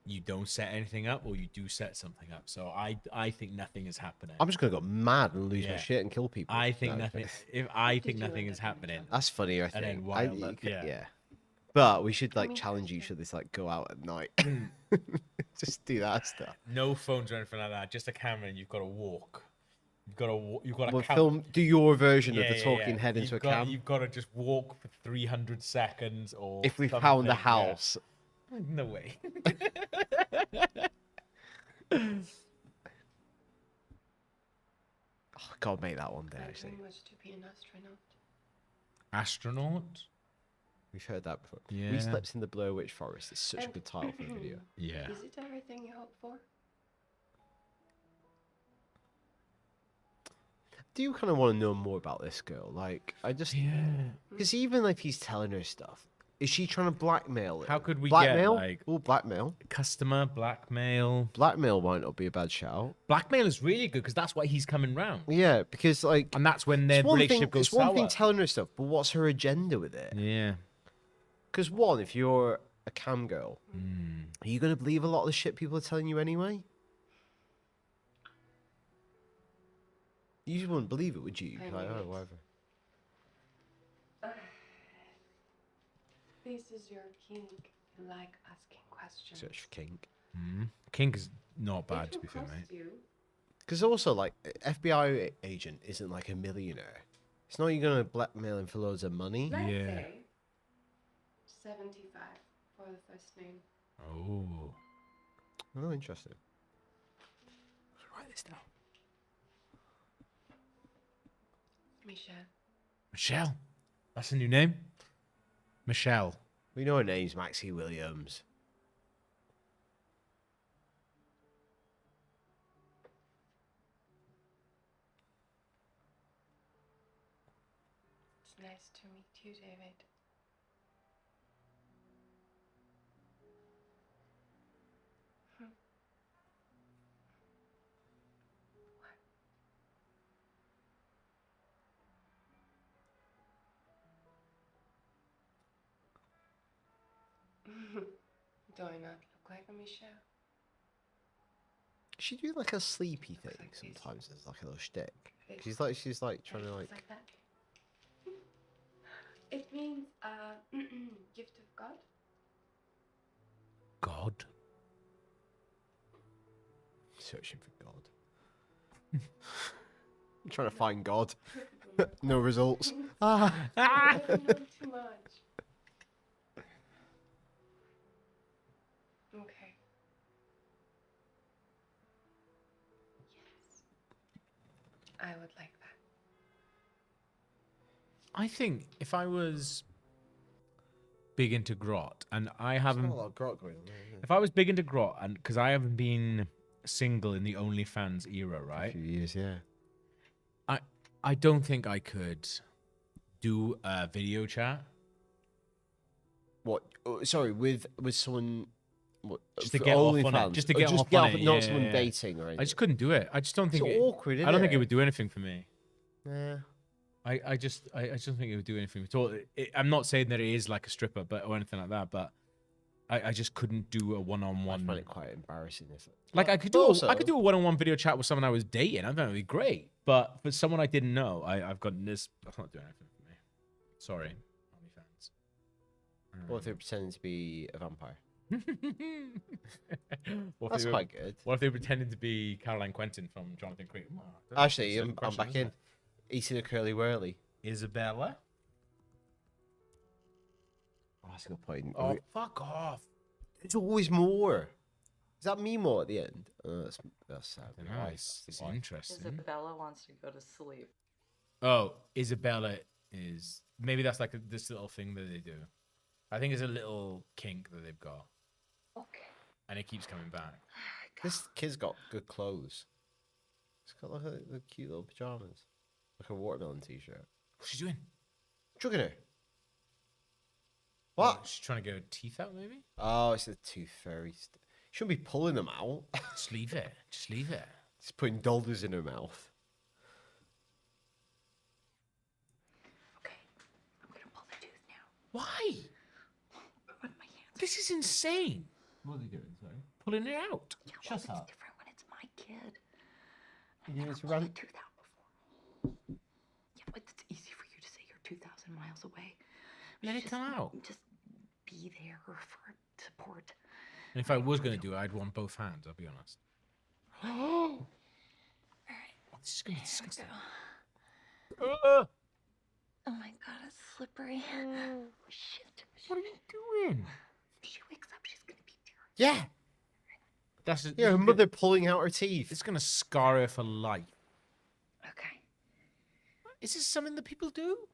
you don't set anything up, or you do set something up? So I think nothing is happening. I'm just gonna go mad and lose my shit and kill people. I think nothing. I think nothing is happening. That's funny. I think. And then wild, yeah. But we should like challenge each other to like go out at night. Just do that stuff. No phones or anything like that. Just a camera, and you've got to walk. You've got to film. Do your version of the talking head into a cam. You've got to just walk for 300 seconds, or if we found the house. Yeah. No way. Oh, God, make that one day. Actually. Was to be an astronaut. Astronaut. We've heard that before. Yeah. We Slept in the Blair Witch Forest. It's such a good title for a video. Yeah. Is it everything you hope for? Do you kind of want to know more about this girl? Like, I just... Because even if he's telling her stuff, is she trying to blackmail it? How could we blackmail? get, like... Oh, blackmail. Customer, blackmail. Blackmail might not be a bad shout. Blackmail is really good, because that's why he's coming round. Yeah, because, like... And that's when their relationship goes sour. It's one thing telling her stuff, but what's her agenda with it? Yeah. Because, one, if you're a cam girl, are you going to believe a lot of the shit people are telling you anyway? You just wouldn't believe it, would you? Like, oh, whatever. This is your kink. You like asking questions. Search for kink. Kink is not bad, to be fair, mate. Because also, like, FBI agent isn't like a millionaire. It's not you going to blackmail him for loads of money. Let's say 75 for the first name. Oh, interesting. Let's write this down. Michelle. Michelle. That's a new name. Michelle. We know her name's Maxie Williams. It's nice to meet you, David. Do I not look like a Michelle? She do like a sleepy thing sometimes as like a little shtick. She's like trying to like. That. It means gift of God. God. Searching for God. I'm trying to find God. No results. I don't know too much. Okay. Yes. I would like that. I think if I was big into grot, and I haven't... There's not a lot of grot going on there, is there? If I was big into grot, and because I haven't been single in the OnlyFans era, right? A few years, yeah. I don't think I could do a video chat. What? Sorry, with someone. What, just to get off on it. Just to get off on it. Not someone dating or anything. I just couldn't do it. I just don't think it's awkward. Isn't I don't think it would do anything for me. Yeah. I just don't think it would do anything at all. I'm not saying that it is like a stripper, or anything like that, but I just couldn't do a one-on-one. I find it quite embarrassing. I could do a one-on-one video chat with someone I was dating. I think it'd be great. But for someone I didn't know, I've got this. That's not doing anything for me. Sorry, OnlyFans. What if they're pretending to be a vampire? That's quite good. What if they're pretending to be Caroline Quentin from Jonathan Creek? Actually, I'm back in. Eating a curly whirly. Isabella? Oh, that's a good point. Oh, fuck off. There's always more. Is that me more at the end? That's sad. Nice. It's interesting. Isabella wants to go to sleep. Oh, Isabella is... Maybe that's like this little thing that they do. I think it's a little kink that they've got. Okay. And it keeps coming back. This kid's got good clothes. It's got like a cute little pajamas. Like a watermelon t-shirt. What's she doing? Drugging her. What? She's trying to get her teeth out, maybe? Oh, it's a tooth fairy. Shouldn't be pulling them out. Just leave it. Just leave it. Just putting dollars in her mouth. Okay. I'm gonna pull the tooth now. Why? Run my hands. This is insane. What are they doing? Sorry. Pulling it out. Yeah, Shut it's up. different when it's my kid. You I've just never run. pulled a tooth out before. Yeah, but it's easy for you to say you're 2,000 miles away. Let it come out. Just be there for support. And if I was going to do it, I'd want both hands, I'll be honest. All right. This is going to be disgusting. Oh my god, it's slippery. Oh, shit. What are you doing? If she wakes up, she's gonna be terrified. Yeah. That's her mother pulling out her teeth. It's going to scar her for life. Okay. Is this something that people do?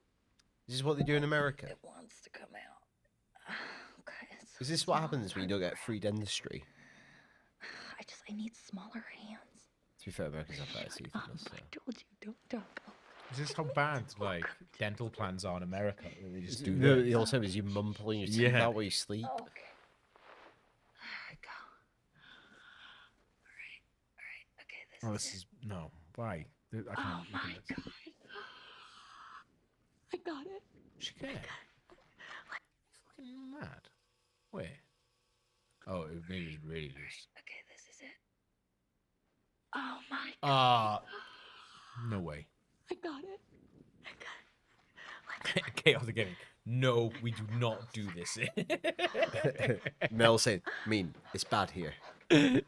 This is what they do in America. It wants to come out. Okay. Is this what happens when you don't get free dentistry? I need smaller hands. To be fair, Americans have better teeth than us. So. I told you, don't talk. Is this how bad like dental plans are in America? They just do The also is your mum pulling your teeth out while you sleep. Okay. There we go. All right. Okay, this is no. Why? I can't. Oh my god. I got it. She can't. Fucking mad. Wait. Oh, it maybe it's really loose. Okay, this is it. Oh my god. No way. I got it. I got it. Chaotic Gaming. No, we do not do this. Mel saying, it's bad here. Look,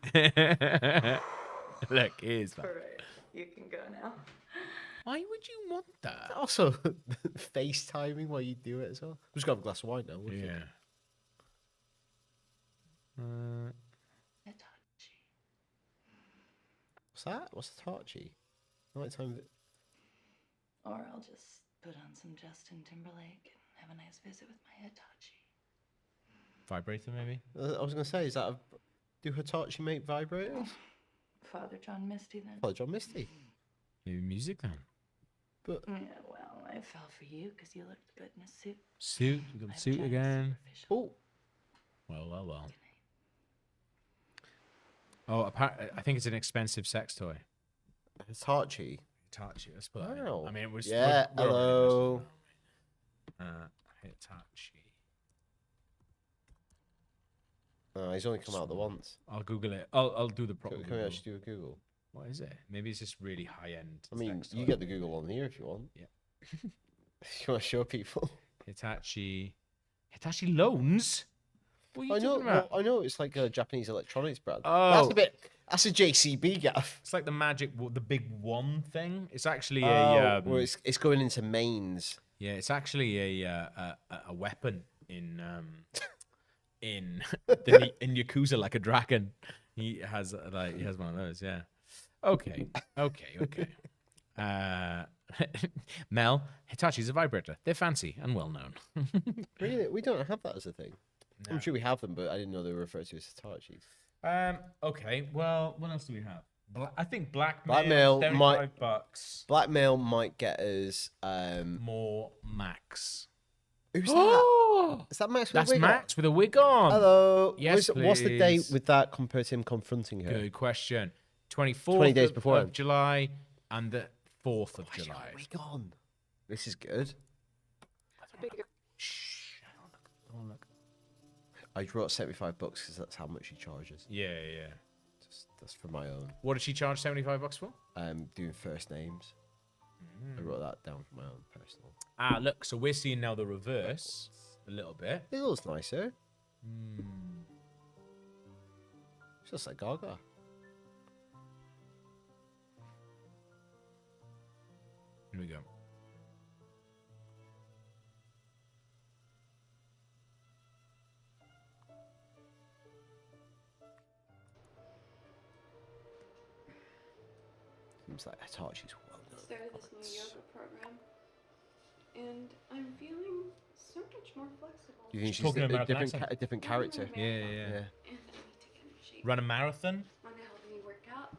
here's that. All right, you can go now. Why would you want that? Also, FaceTiming while you do it as well. I'm just going to have a glass of wine now. Yeah. What's that? What's the Hitachi? Night time. Or I'll just put on some Justin Timberlake and have a nice visit with my Hitachi. Vibrator, maybe? I was going to say, is that do Hitachi make vibrators? Father John Misty then. Father John Misty. Maybe music then. But yeah, well, I fell for you because you looked good in a suit. Suit? You got suit again? Oh. Well. Oh, I think it's an expensive sex toy. Hitachi. Let's put that in. I mean, it was. Yeah, hello. Hitachi. He's only come out the once. I'll Google it. I'll do the proper. Can we actually do a Google? What is it? Maybe it's just really high end. I mean, you get the Google one here if you want. Yeah. If you want to show people. Hitachi loans. What are you talking about? I know it's like a Japanese electronics brand. Oh, that's a JCB gaff. It's like the big one thing. It's actually well, it's going into mains. Yeah, it's actually a weapon in Yakuza, like a dragon. He has one of those. Yeah. Okay. Mel, Hitachi's a vibrator. They're fancy and well known. Really, we don't have that as a thing. No. I'm sure we have them, but I didn't know they were referred to as Hitachis. Okay. Well, what else do we have? I think blackmail, $75. Blackmail might get us more Max. Who's that? Is that Max with That's a wig Max on? with a wig on. Hello. Yes, What's the date please. with that compared to him confronting her? Good question. 24th 20 days before of July and the 4th of July. Wig on. This is good. Don't look. I wrote $75 because that's how much he charges. Yeah. That's for my own. What did she charge $75 for? Doing first names. I wrote that down for my own personal. Ah, look. So we're seeing now the reverse a little bit. It looks nicer. It's just like Gaga. Here we go. Seems like Hitachi's well known. Started this new yoga program, and I'm feeling so much more flexible. Do you think she's talking a American different, accent? a different character? Yeah. And I need to get in shape. Run a marathon? Wanna help me work out?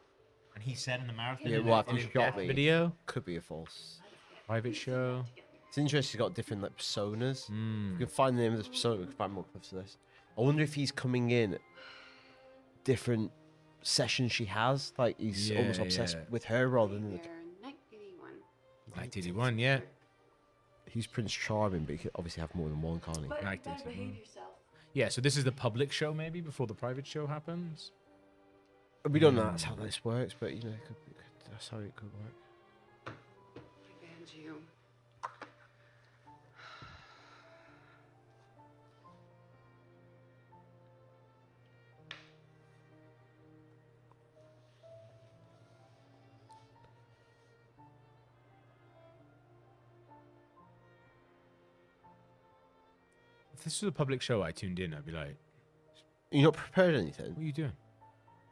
And he said in the marathon. Yeah, in well, a- after in you a shot death me, video. could be a false. Private show. It's interesting. He's got different like personas. You can find the name of this persona. We can find more clips of this. I wonder if he's coming in different sessions she has. Like he's almost obsessed with her rather than. Night 81. 1981, yeah. He's Prince Charming, but he could obviously have more than one, can't he? But Night you gotta 81. behave yourself. Yeah, so this is the public show maybe before the private show happens. We don't know that's how this works, but you know, that's how it could work. I banned you. If this was a public show I tuned in, I'd be like, You're not prepared anything. what are you doing?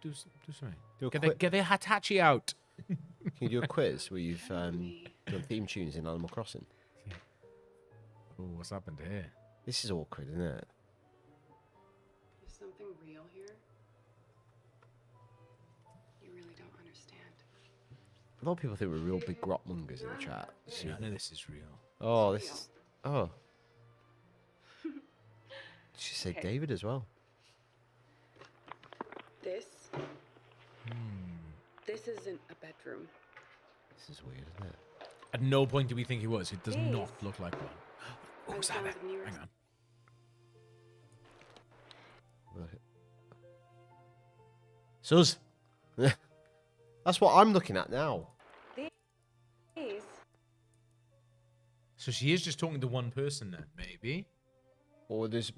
Do something. Do a Get quick- the Hitachi out. Can you do a quiz where you've done theme tunes in Animal Crossing? Oh, what's happened here? This is awkward, isn't it? Is something real here? You really don't understand. A lot of people think we're real big grotmongers in the chat. Yeah, I know this is real. Oh, this is. Oh. She said Okay. David as well. This isn't a bedroom. This is weird, isn't it? At no point do we think he was. It does not look like one. Are What's the that? sounds of New York Hang on. Sus. That's what I'm looking at now. These. So she is just talking to one person then, maybe. Or there's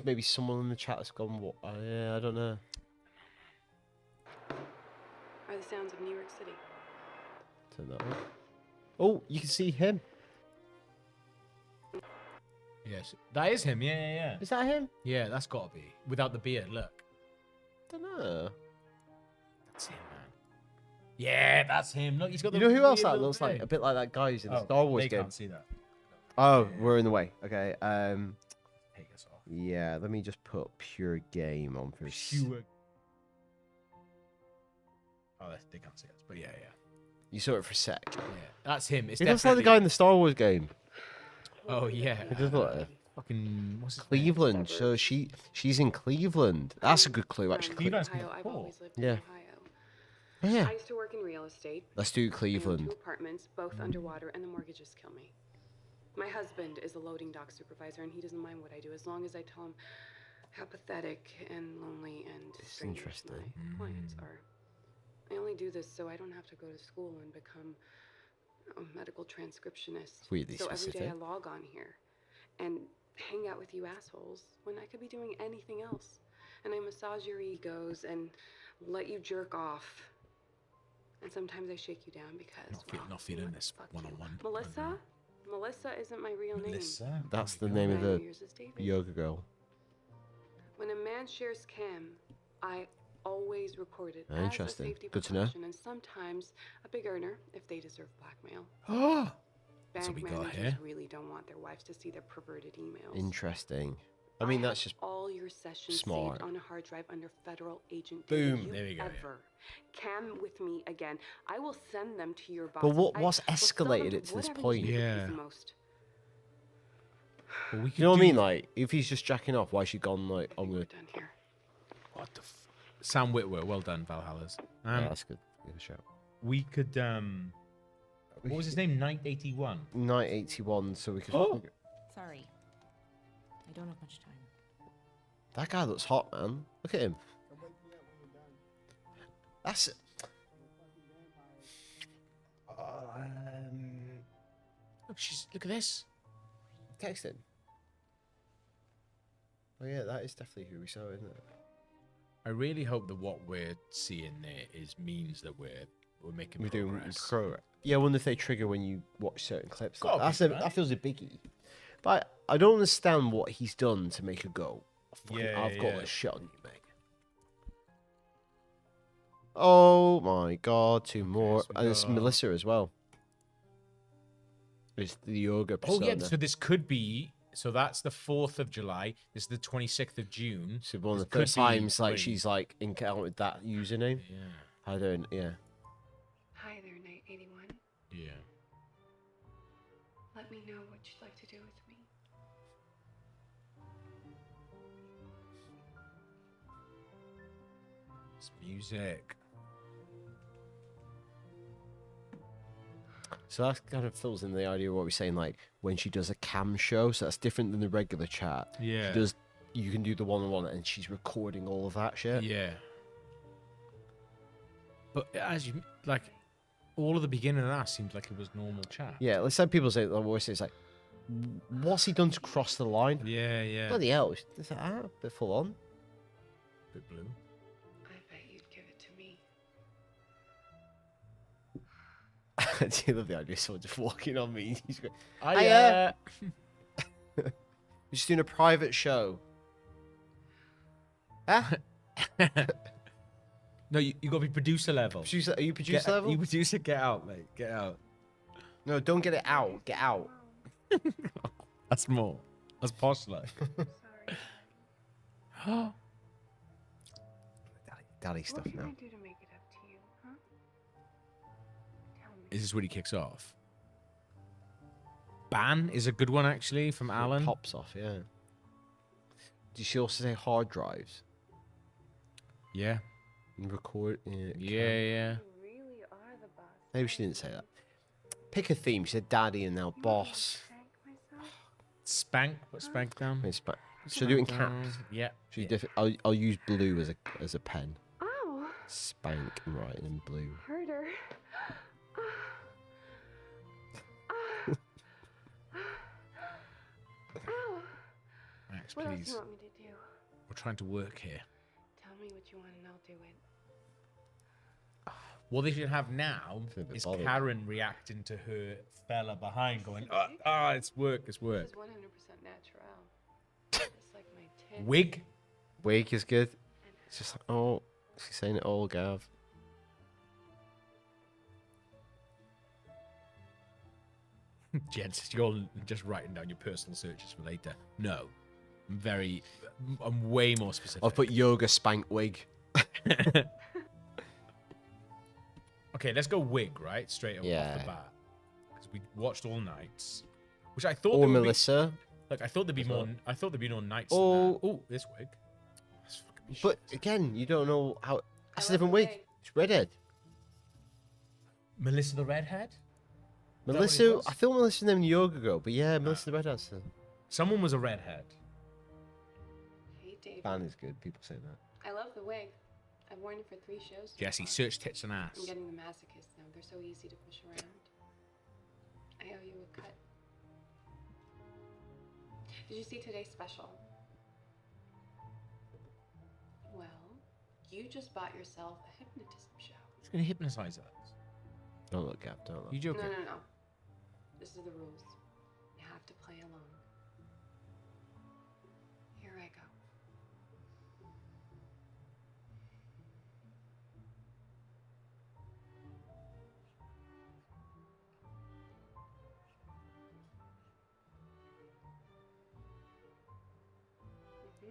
maybe someone in the chat that's gone. What? Yeah, I don't know. Are the sounds of New York City. Turn that on. Oh, you can see him. Yes, that is him. Yeah. Is that him? Yeah, that's got to be. Without the beard, look. Don't know. That's him, man. Yeah, that's him. Look, he's got the. You know who else weird that little looks like? thing. A bit like that guy who's in the Oh, Star Wars they game. can't see that. Oh, we're in the way. Okay. Take us off. Yeah, let me just put pure game on for Pure. Oh, they can't see us, but yeah. You saw it for a sec. Yeah, that's him. It's He looks like the guy in the Star Wars game. Oh yeah. It does look like fucking what's his Cleveland. So she's in Cleveland. That's a good clue, actually. Cleveland's Ohio. I've always lived Yeah. in Ohio. Oh, yeah. I used to work in real estate. Let's do I own Cleveland. 2 apartments, both underwater, and the mortgages kill me. My husband is a loading dock supervisor, and he doesn't mind what I do as long as I tell him how pathetic and lonely and It's strange interesting. my clients are. I only do this so I don't have to go to school and become a medical transcriptionist. Weirdly so every day I specific. log on here and hang out with you assholes when I could be doing anything else. And I massage your egos and let you jerk off. And sometimes I shake you down because not feeling this one-on-one. Melissa? Melissa isn't my real name. That's the name of the Yours is David. yoga girl. When a man shares cam, I always record it as Interesting. a safety Good to know. precaution, and sometimes a big earner if they deserve blackmail. Oh. Bank So we got managers here. really don't want their wives to see their perverted emails. Interesting. I mean, that's just all your sessions smart. saved on a hard drive under federal agent. Boom. There we go. Cam with me again, I will send them to your boss. But what's escalated it to this point? Yeah. Well, we you know what I mean? Like, if he's just jacking off, why has she gone like, I'm gonna... What the Sam Witwer, well done, Valhalla's. Yeah, that's good. Good shout. We could, what was his name? Night 81? Night 81, so we could... Oh! Sorry. I don't have much time. That guy looks hot, man. Look at him. That's... Look at this. Texting. Oh yeah, that is definitely who we saw, isn't it? I really hope that what we're seeing there means that we're making progress. Yeah, I wonder if they trigger when you watch certain clips. Gotta be, that feels a biggie. But I don't understand what he's done to make her go. I've got a shit on you, mate. Oh my god, two more. And it's Melissa as well. It's the yoga persona. Oh yeah, so this could be... So that's the 4th of July. This is the 26th of June. So one of the first times like she's like encountered that username. Yeah. How doing? Yeah. Hi there, Night 81. Yeah. Let me know what you'd like to do with me. It's music. So that kind of fills in the idea of what we're saying, like when she does a cam show. So that's different than the regular chat. Yeah. You can do the one-on-one, and she's recording all of that shit. Yeah. But as you like, all of the beginning of that seems like it was normal chat. Yeah, like some people say, it's like, what's he done to cross the line? Yeah, yeah. Bloody hell, it's like, a bit full on. Bit blue. I bet you'd give it to me. I do love the idea of someone just walking on me. He's going, We're just doing a private show. Huh? No, you got to be producer level. Are you producer level? You producer, get out, mate. Get out. No, don't get it out. Get out. That's more. That's posh, like. Sorry. Daddy stuff What can now. I do to make it up to you, huh? Tell me. Is this where he kicks off? Ban is a good one, actually, from Alan. Pops off, yeah. Did she also say hard drives? Yeah. And record. Yeah. You really are the boss. Maybe she didn't say that. Pick a theme. She said daddy and now boss. Spank. Put spank down. Should I do it in caps? Yeah. I'll use blue as a pen. Oh. Spank and write in blue. Harder. Ow. Max, What else do please. you want me to do? We're trying to work here. Tell me what you want and I'll do it. What they should have now is bothered. Karen reacting to her fella behind going, it's work, it's work. This is 100% natural. Just like my tits. Wig? Wig is good. It's just like, oh, she's saying it all, Gav. Jens, you're just writing down your personal searches for later. No. I'm way more specific. I'll put yoga spank wig. Okay, let's go wig, right? Straight off the bat. Because we watched All Nights. Which I thought Or there would Melissa. Look, I thought there'd be more. I thought there'd be more nights. Oh, this wig. But again, you don't know how. That's a different wig. It's redhead. Melissa the redhead. Melissa, I thought Melissa's name Yoga Girl, but yeah, Melissa the redhead. So. Someone was a redhead. Hey, David. Ban is good. People say that. I love the wig. I've worn it for 3 shows. so Jesse, far. search tits and ass. I'm getting the masochist now. They're so easy to push around. I owe you a cut. Did you see today's special? Well, you just bought yourself a hypnotism show. Who's gonna hypnotize us? Don't look, Gav. Don't look. You joking? No. This is the rules. You have to play along. Here I go.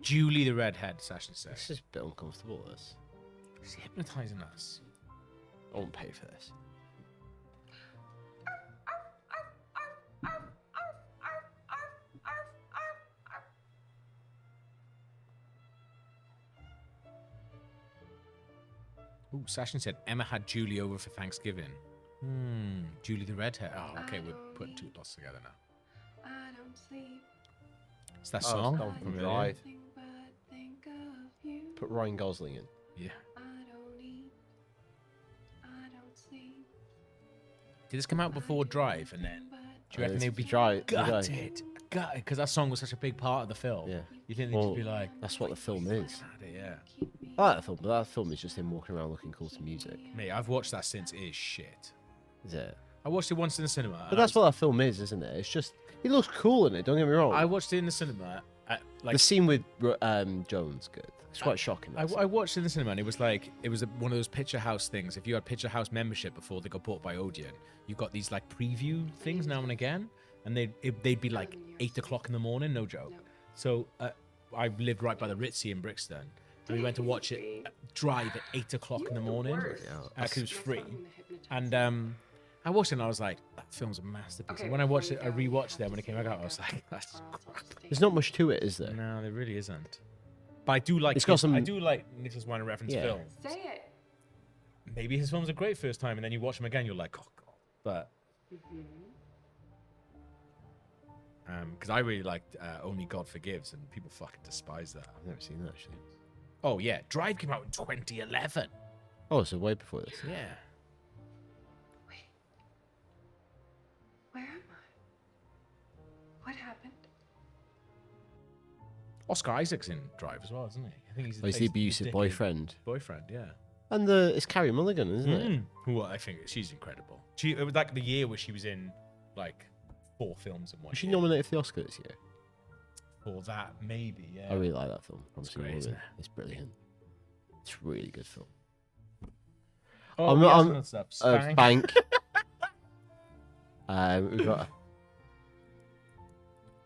Julie the redhead, Sasha says. This is a bit uncomfortable, this. Is he hypnotizing us? I won't pay for this. Ooh, Sasha said Emma had Julie over for Thanksgiving. Julie the redhead. Oh, okay, we're putting two dots together now. I don't sleep. It's that song from Drive. Put Ryan Gosling in. Yeah. I don't eat. I don't sleep. Did this come out before Drive, and then do you reckon they'd be Drive? Gutted, because that song was such a big part of the film. Yeah. You think they'd just be like, that's what the film is. Yeah. I like that film, but that film is just him walking around looking cool to music. Mate, I've watched that since. It is shit. Is it? I watched it once in the cinema. But that's what that film is, isn't it? It's just it looks cool in it. Don't get me wrong. I watched it in the cinema. The scene with Jones, good. It's quite shocking. I watched it in the cinema, and it was like one of those Picture House things. If you had Picture House membership before they got bought by Odeon, you got these like preview things now and again, and they'd be like 8 o'clock in the morning, no joke. So I lived right by the Ritzy in Brixton, and we went to watch it Drive at 8 o'clock in the morning because it was free, and I watched it and I was like, that film's a masterpiece. And when I watched it, I rewatched it when it came out. I was like, that's crap. There's not much to it, is there? No, there really isn't. But I do like. It's got some. I do like Nicholas Winer reference films. Say it. Maybe his films are great first time, and then you watch them again, you're like, oh god. But because I really liked Only God Forgives, and people fucking despise that. I've never seen that actually. Oh yeah, Drive came out in 2011. Oh, so way before this. Yeah. Where am I? What happened? Oscar Isaac's in Drive as well, isn't he? I think he's the abusive boyfriend. Boyfriend, yeah. And it's Carrie Mulligan, isn't it? Who I think she's incredible. It was like the year where she was in like 4 films in one. Was she year. nominated for the Oscar this year? For that, maybe. Yeah. I really like that film. It's great, isn't it? It's brilliant. It's a really good film. Oh, Bank. We've got.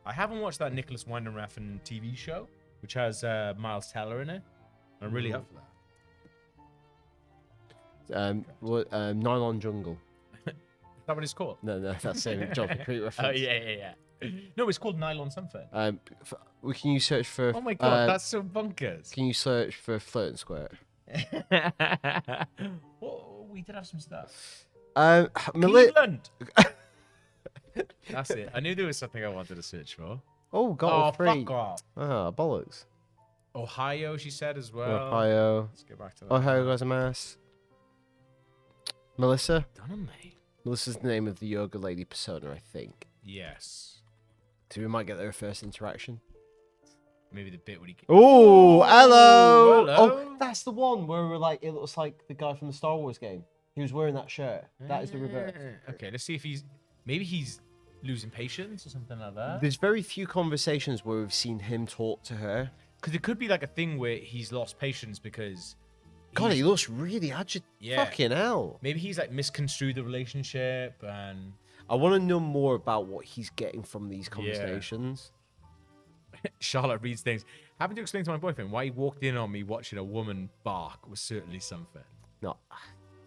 I haven't watched that Nicholas Winding Refn TV show, which has Miles Teller in it. I'm really up for that. Nylon Jungle. Is that what it's called? No, that's same John Creek reference. Oh yeah. No, it's called Nylon something. Can you search for? Oh my god, that's so bonkers. Can you search for Flirt and Squirt? Well, we did have some stuff. Cleveland. That's it. I knew there was something I wanted to search for. Oh, got free. Fuck off. Ah, bollocks. Ohio, she said as well. Ohio. Let's get back to that. Ohio has a mass. Melissa. Done, mate. Melissa's the name of the yoga lady persona, I think. Yes. So we might get their first interaction. Maybe the bit when he. Oh, hello. Hello. Oh, that's the one where we're like, it looks like the guy from the Star Wars game. He was wearing that shirt. That is the reverse. Okay, let's see if maybe he's losing patience or something like that. There's very few conversations where we've seen him talk to her. Because it could be like a thing where he's lost patience because. God, he looks really agitated. Yeah. Fucking hell. Maybe he's like misconstrued the relationship and. I want to know more about what he's getting from these conversations. Yeah. Charlotte reads things. Having to explain to my boyfriend why he walked in on me watching a woman bark was certainly something. No,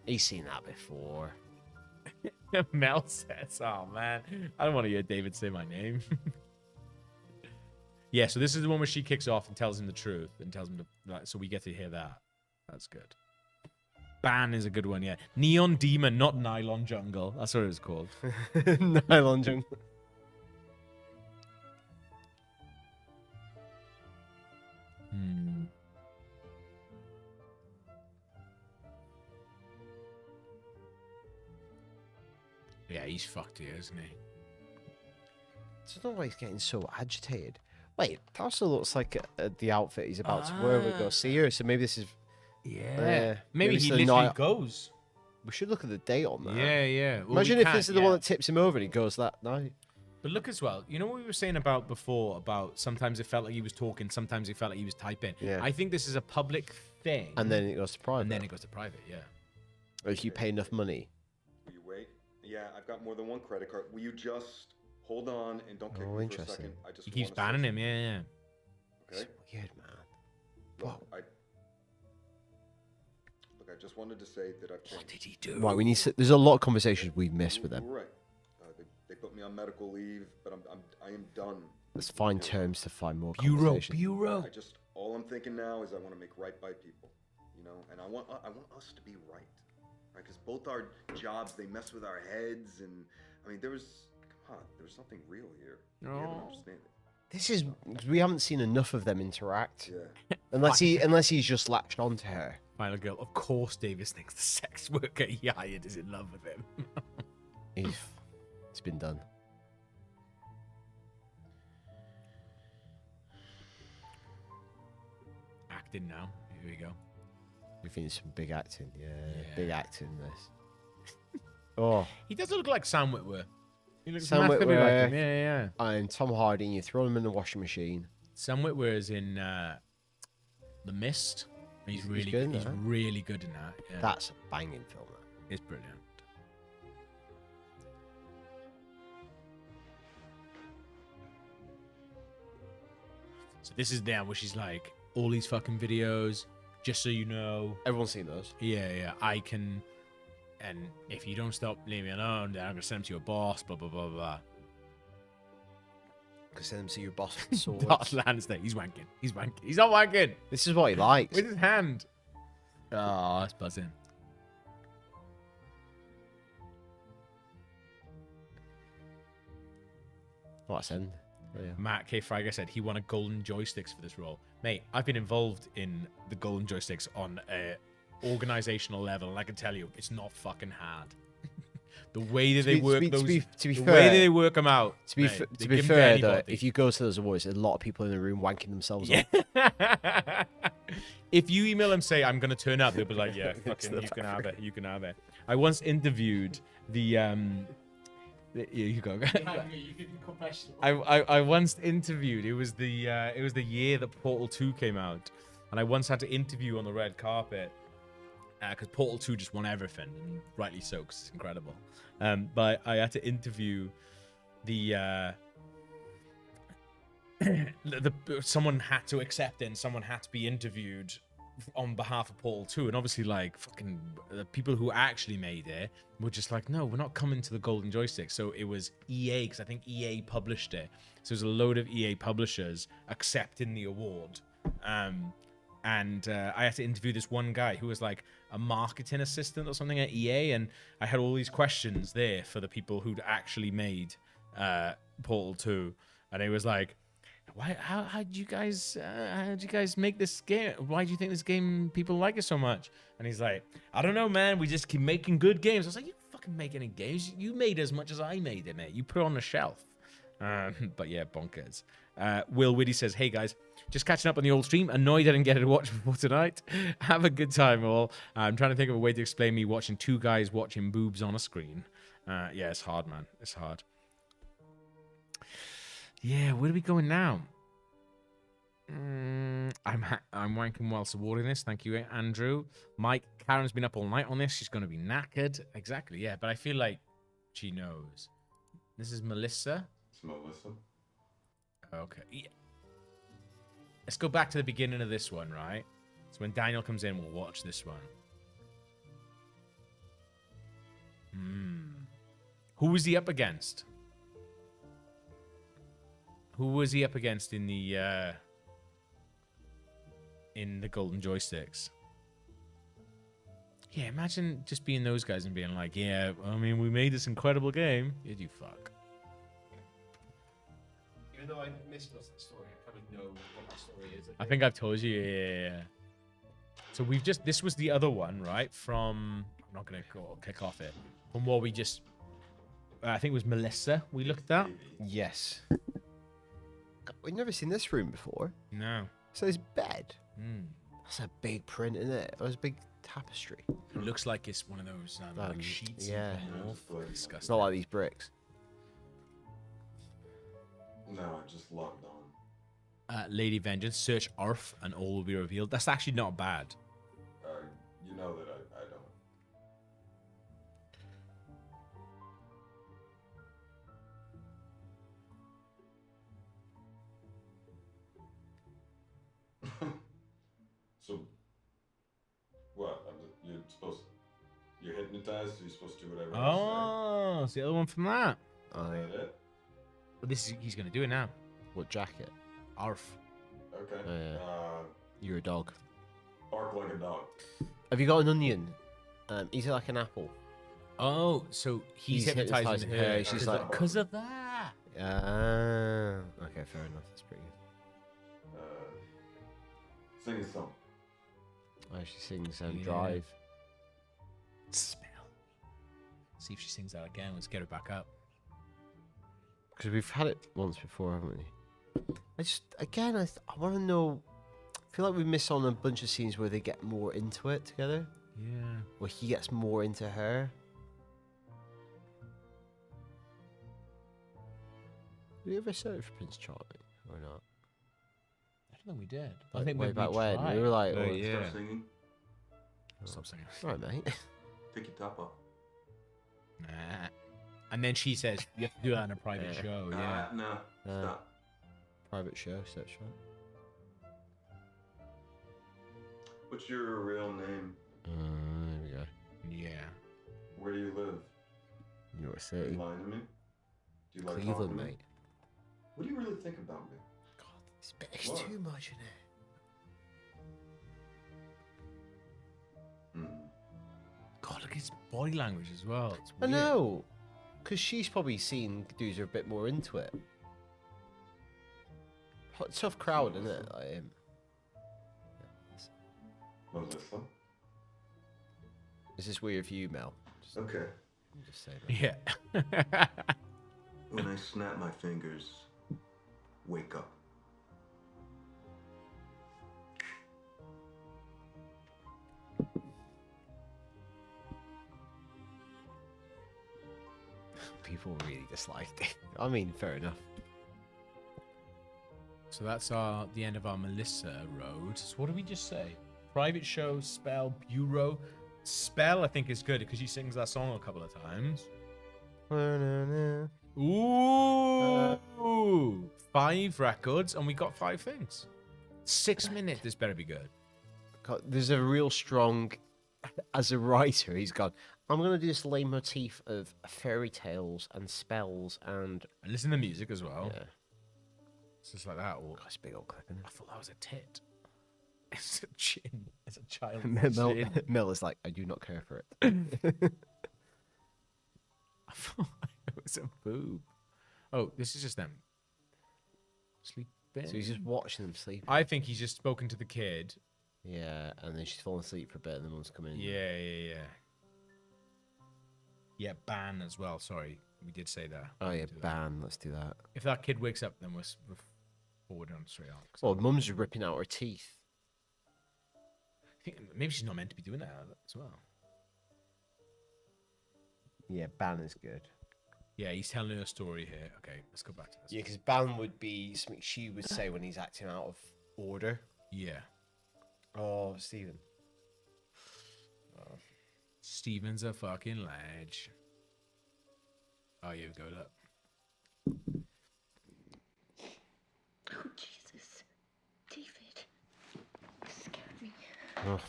he's seen that before. Mel says, oh man, I don't want to hear David say my name. Yeah, so this is the one where she kicks off and tells him the truth and tells him so we get to hear that. That's good. Ban is a good one, yeah. Neon Demon, not Nylon Jungle. That's what it was called. Nylon Jungle. Yeah, he's fucked here, isn't he? I don't know why he's getting so agitated. Wait, that also looks like the outfit he's about to wear when we go see her. So maybe this is. Yeah. Maybe he literally goes. We should look at the date on that. Yeah. Well, imagine if this is the one that tips him over and he goes that night. But look as well. You know what we were saying about before? About sometimes it felt like he was talking, sometimes it felt like he was typing. Yeah. I think this is a public thing. And then it goes to private. Yeah. Or if you pay enough money. Will you wait? Yeah, I've got more than one credit card. Will you just hold on and don't kick me for a second? I just he keeps banning him, yeah. Okay? It's weird, man. Look, I just wanted to say that I've changed. What did he do? Right, we need. There's a lot of conversations we've missed with them. You're right. They put me on medical leave, but I am done. Let's find terms to find more Bureau. conversation. All I'm thinking now is I want to make right by people, you know, and I want us to be right, right? Because both our jobs, they mess with our heads, and I mean, there was something real here. We haven't understand it. This is we haven't seen enough of them interact. Yeah. Unless he's just latched onto her. Final girl. Of course, Davis thinks the sex worker he hired is in love with him. It's been done. Acting now. Here we go. We've seen some big acting. Yeah. Big acting in this. Oh. He does look like Sam Witwer. He looks Sam massively like Witwer. him. Yeah. And Tom Hardy, you throw him in the washing machine. Sam Witwer is in The Mist. He's really good in He's that. really good in that. Yeah. That's a banging film. That. It's brilliant. So this is now where she's like, all these fucking videos, just so you know. Everyone's seen those. Yeah. I can, and if you don't stop leaving me alone, then I'm gonna send them to your boss. Blah blah blah blah. Send him to your boss with swords. Darth Lannister, he's wanking. He's not wanking. This is what he likes. With his hand. Oh, that's buzzing. What's end? Oh, yeah. Matt K. Fragger said he wanted golden joysticks for this role. Mate, I've been involved in the golden joysticks on a organizational level, and I can tell you, it's not fucking hard. The way that they work those, the way that they work them out. To be fair, though, if you go to those awards, there's a lot of people in the room wanking themselves off. If you email them, say I'm going to turn up, they'll be like, yeah, fucking, you can have it. You can have it. I once interviewed the you go. I once interviewed. It was the year that Portal 2 came out, and I once had to interview on the red carpet because Portal 2 just won everything, and rightly so, because it's incredible. But I had to interview someone had to accept it, and someone had to be interviewed on behalf of Portal 2, and obviously like fucking the people who actually made it were just like, no, we're not coming to the golden joystick. So it was EA, because I think EA published it, so there's a load of EA publishers accepting the award. And I had to interview this one guy who was like a marketing assistant or something at EA, and I had all these questions there for the people who'd actually made Portal 2, and it was like, how did you guys make this game? Why do you think this game people like it so much? And he's like, I don't know, man. We just keep making good games. I was like, you fucking make any games? You made as much as I made it, mate. You put it on the shelf. But yeah, bonkers. Will Whitty says, hey guys, just catching up on the old stream. Annoyed I didn't get to watch before tonight. Have a good time, all. I'm trying to think of a way to explain me watching two guys watching boobs on a screen. Yeah, it's hard, man. It's hard. Yeah, where are we going now? I'm wanking whilst awarding this. Thank you, Andrew. Mike, Karen's been up all night on this. She's going to be knackered. Exactly, yeah. But I feel like she knows. This is Melissa. It's Melissa. Okay. Yeah. Let's go back to the beginning of this one, right? So when Daniel comes in, we'll watch this one. Who was he up against? Who was he up against in the golden joysticks? Yeah, imagine just being those guys and being like, yeah, I mean, we made this incredible game. Did you fuck? Even though I missed most of the story, I kind of know what the story is. I think I've told you, yeah. So we've just, this was the other one, right? From, I'm not going to kick off it. From what we just, I think it was Melissa we looked at. Yes. We've never seen this room before. No. So his bed. That's a big print, isn't it? That was a big tapestry. It looks like it's one of those like sheets. Yeah. Disgusting. It's not like these bricks. No, I just logged on. Lady Vengeance, search Earth and all will be revealed. That's actually not bad. You know that I don't. hypnotized, so you're supposed to do whatever I Oh, it's the other one from that. say. Is that it? But he's gonna do it now. What jacket? Arf. Okay. You're a dog. Bark like a dog. Have you got an onion? Eat it like an apple. Oh, so he's hypnotizing her. She's like, because of that. Okay, fair enough. That's pretty good. Sing a song. Oh, she sings Drive. Spell. See if she sings that again. Let's get her back up. Because we've had it once before, haven't we? I want to know. I feel like we miss on a bunch of scenes where they get more into it together. Yeah. Where he gets more into her. Did we ever search Prince Charming or not? I don't think we did. Like, I think way we back when tried. we were like, yeah. Stop singing. Stop singing. All right, mate. Take your top off. Nah. And then she says, you have to do that in a private show. Yeah. No. Stop. Private show, search for. What's your real name? There we go. Yeah. Where do you live? New York Are City. you lying to me? Do you like Cleveland, talking to me? mate. What do you really think about me? This bit is What? too much in it. God, look at his body language as well. It's I weird. know. Because she's probably seen dudes are a bit more into it. Tough crowd, isn't it? Like him. Melissa? Is this weird for you, Mel? Okay. Just say that. Yeah. When I snap my fingers, wake up. People really disliked it. I mean, fair enough. So that's the end of our Melissa road. So what did we just say? Private show, spell, bureau. Spell, I think, is good because she sings that song a couple of times. Ooh! 5 records, and we got 5 things. 6 minutes. This better be good. God, there's a real strong, as a writer, he's gone, I'm going to do this leitmotif of fairy tales and spells and listen to music as well. Yeah. It's just like that. Or... God, it's a big old clip, isn't it? I thought that was a tit. It's a chin. It's a child. Mel is like, I do not care for it. I thought it was a boob. Oh, this is just them sleeping. So he's just watching them sleep. I think he's just spoken to the kid. Yeah, and then she's fallen asleep for a bit, and then one's coming in. Yeah. Yeah, ban as well. Sorry, we did say that. Oh yeah, ban. Let's do that. If that kid wakes up, then we're forward on straight on. Well, Mum's ripping out her teeth. I think maybe she's not meant to be doing that as well. Yeah, ban is good. Yeah, he's telling her a story here. Okay, let's go back to this. Yeah, because ban would be something she would say when he's acting out of order. Yeah. Oh, Stephen. Oh. Stephen's a fucking ledge. Oh, you go up. Oh, Jesus. David. You scared me. Oh.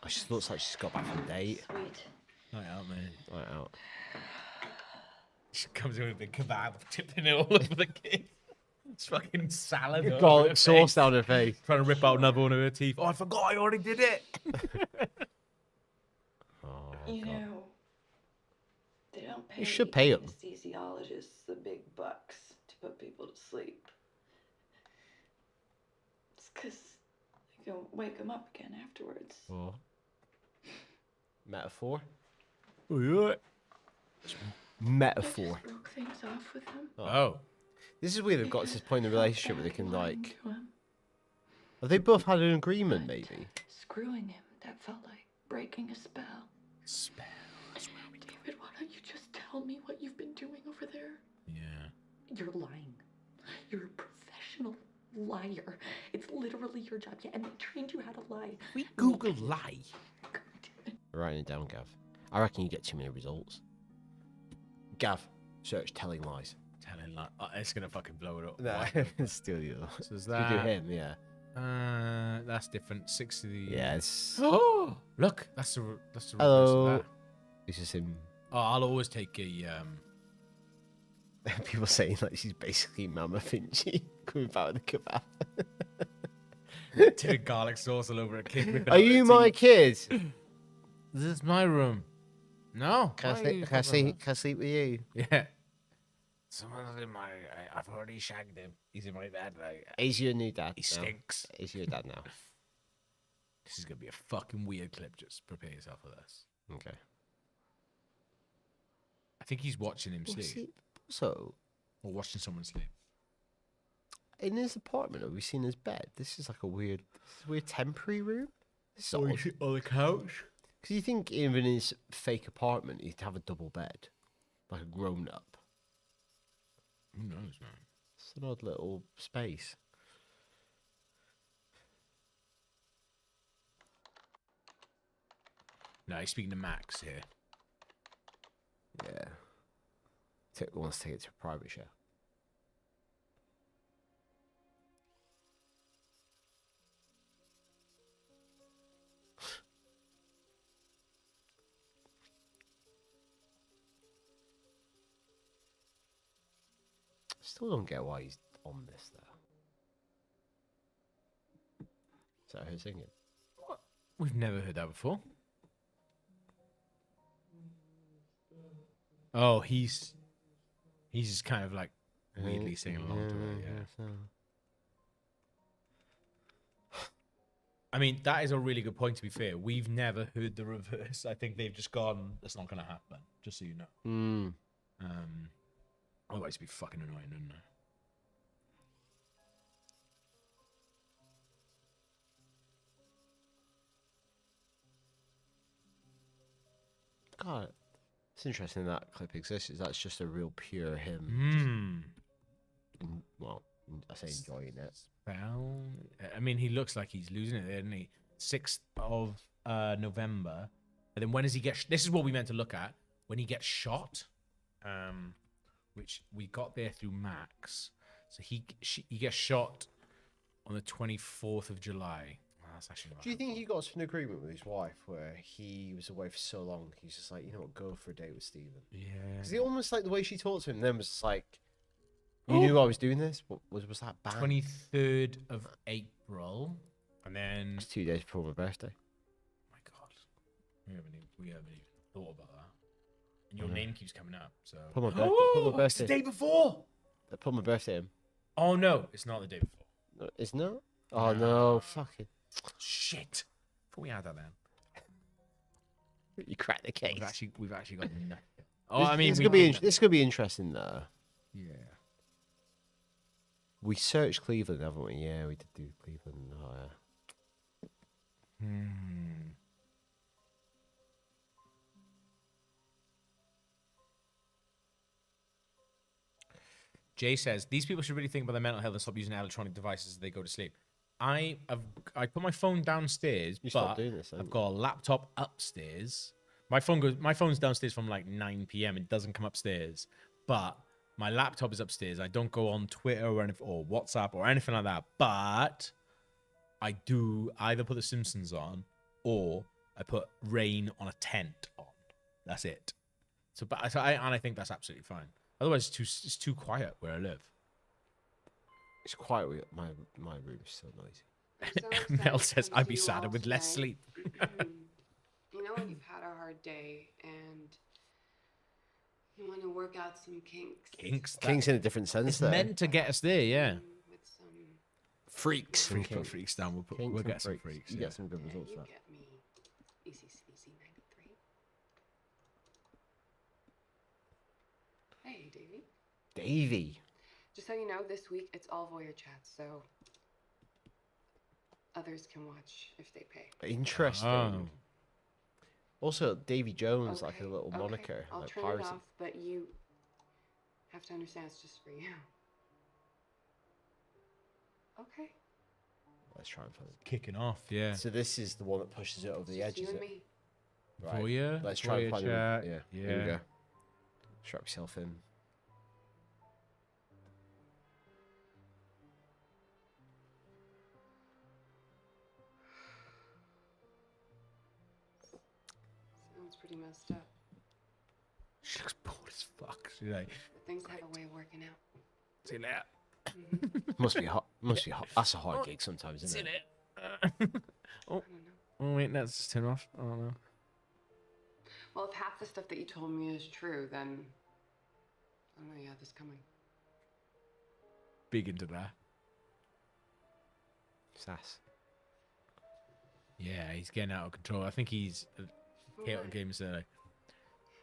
Oh, she looks like she's got back from a date. Sweet. Night out, man. Night out. She comes in with a big kebab, tipping it all over the kid. It's fucking salad. Garlic sauce down her face. Trying to rip out another one of her teeth. Oh, I forgot I already did it. Oh, You God. know, they don't pay You should pay 'em. anesthesiologists the big bucks to put people to sleep. It's because they can wake them up again afterwards. Oh. Metaphor? Oh, yeah. Metaphor. Just broke things off with him. Oh. This is where they've got to this point in the relationship where they can, Lying like... to him. Have they both had an agreement, maybe? Screwing him, that felt like breaking a spell. Spell. David, why don't you just tell me what you've been doing over there? Yeah. You're lying. You're a professional liar. It's literally your job. Yeah, and they trained you how to lie. We Google lie. Writing it down, Gav. I reckon you get too many results. Gav, search telling lies. Telling lie. Oh, it's gonna fucking blow it up. Nah, steal you. So is You that do him, yeah. That's different. 60. Yes. Oh, look, that's the reverse Hello. of that. It's just him. Oh, I'll always take a People saying like she's basically Mama Finchy coming back with the kebab. tin of garlic sauce all over a kid. Are you my kid? This is my room. No. Can I sleep with you? Yeah. Someone's in my. I've already shagged him. He's in my bed. He's your new dad. He stinks. He's your dad now. This is gonna be a fucking weird clip. Just prepare yourself for this. Okay. I think he's watching him sleep. So, or watching someone sleep. In his apartment, have we seen his bed? This is like a weird temporary room. On the couch. Because you think even in his fake apartment, he'd have a double bed, like a grown up. Who knows, man? It's an odd little space. No, he's speaking to Max here. Yeah. Wants to take it to a private show. Still don't get why he's on this though. Is that her singing? What? We've never heard that before. Oh, he's just kind of like weirdly singing along to it. Yeah. I mean, that is a really good point. To be fair, we've never heard the reverse. I think they've just gone. It's not going to happen. Just so you know. Otherwise, it'd be fucking annoying, wouldn't it? God, it's interesting that clip exists. That's just a real pure him. Well, I say enjoying it. Well, I mean, he looks like he's losing it, doesn't he? 6th of November. And then when does he get... This is what we meant to look at. When he gets shot, which we got there through Max. So he gets shot on the 24th of July. Oh, that's actually Do you think he got to an agreement with his wife where he was away for so long? He's just like, you know what, go for a date with Stephen. Yeah. Because he almost like the way she talked to him then was just like, you knew I was doing this? What was that bad? 23rd of April. And then... It's 2 days before my birthday. Oh my God. We haven't even thought about that. And your name keeps coming up, so... Put my birthday. It's the day before! I put my birthday in. Oh, no. It's not the day before. No, it's not? Oh, no. Fucking... Shit. Thought we had that then. You cracked the case. We've actually got nothing. Oh, I mean... This could be interesting, though. Yeah. We searched Cleveland, haven't we? Yeah, we did do Cleveland. Oh, yeah. Jay says, these people should really think about their mental health and stop using electronic devices as they go to sleep. I put my phone downstairs, but doing this, I've got a laptop upstairs. My phone's downstairs from like 9 p.m. It doesn't come upstairs, but my laptop is upstairs. I don't go on Twitter or WhatsApp or anything like that. But I do either put The Simpsons on or I put Rain on a tent on. That's it. I think that's absolutely fine. Otherwise, it's too quiet where I live. It's quiet. My room is so noisy. So Mel says, I'd be sadder with less sleep. You know when you've had a hard day and you want to work out some kinks. Kinks in a different sense, It's though. meant to get us there, yeah. With some Freaks. We'll put freaks down. We'll get some freaks. You Yeah. get some good results. you There. get me. Easy sneezy 93. Hey, Davey. Davey. Just so you know, this week it's all voyeur chats, so others can watch if they pay. Interesting. Oh. Also, Davy Jones, like a little moniker, I'll like turn piracy. it off, but you have to understand it's just for you. Okay. Let's try and find it. Kicking off, yeah. So this is the one that pushes it over the edge, You is and it? me. Right. Voyeur, Let's try and voyeur find chat. it. Yeah. Yeah. Here we go. Strap yourself in. It's pretty messed up. She looks bored as fuck. She's like, But things have a way of working out. see you later. Must be hot. Must be hot. That's a hard gig sometimes, isn't See it? you later. Oh, wait, that's turn off. I don't know. Well, if half the stuff that you told me is true, then I don't know. You have this coming. Big into that. Sass. Yeah, he's getting out of control. I think he's chaotic games.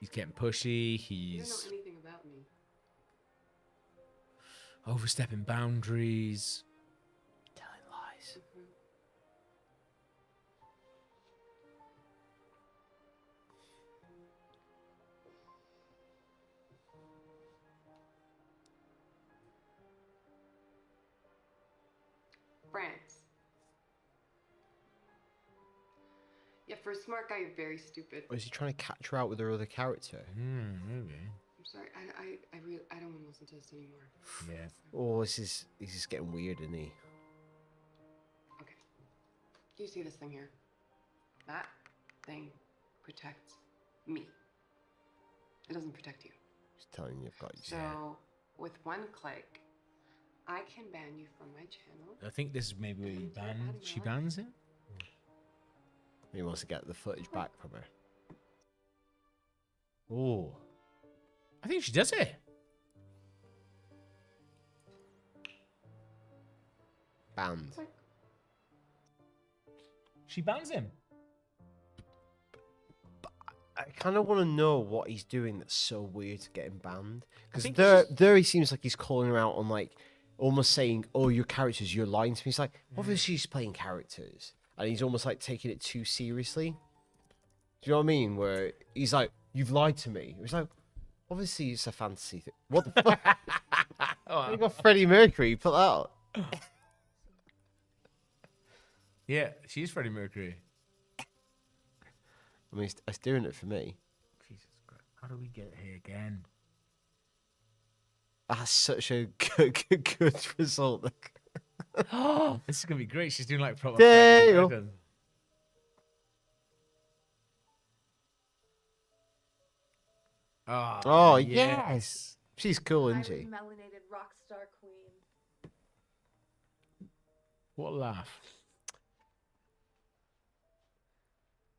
He's getting pushy. You He's don't know anything about me. overstepping boundaries. Telling lies. France. Yeah, for a smart guy, you're very stupid. Or is he trying to catch her out with her other character? Maybe. I'm sorry. I don't want to listen to this anymore. Yeah. Or he's just getting weird, isn't he? Do you see this thing here? That thing protects me. It doesn't protect you. He's telling you I've got you. So, with one click, I can ban you from my channel. I think this is maybe where you she bans him. He wants to get the footage back from her. Oh. I think she does it. Banned. She bans him. I kind of want to know what he's doing that's so weird to get him banned. Because think there he seems like he's calling her out on like almost saying, "Oh, your characters, you're lying to me." He's like, obviously he's playing characters, and he's almost like taking it too seriously. Do you know what I mean? Where he's like, "You've lied to me." He's like, obviously it's a fantasy thing. What the fuck? Oh, You got Freddie Mercury. Put that out. Yeah, she's Freddie Mercury. I mean, it's doing it for me. Jesus Christ. How do we get here again? That's such a good result. Oh, this is going to be great. She's doing like proper. Damn. Oh, yes. She's cool, isn't she? Melanated rock star queen. What a laugh.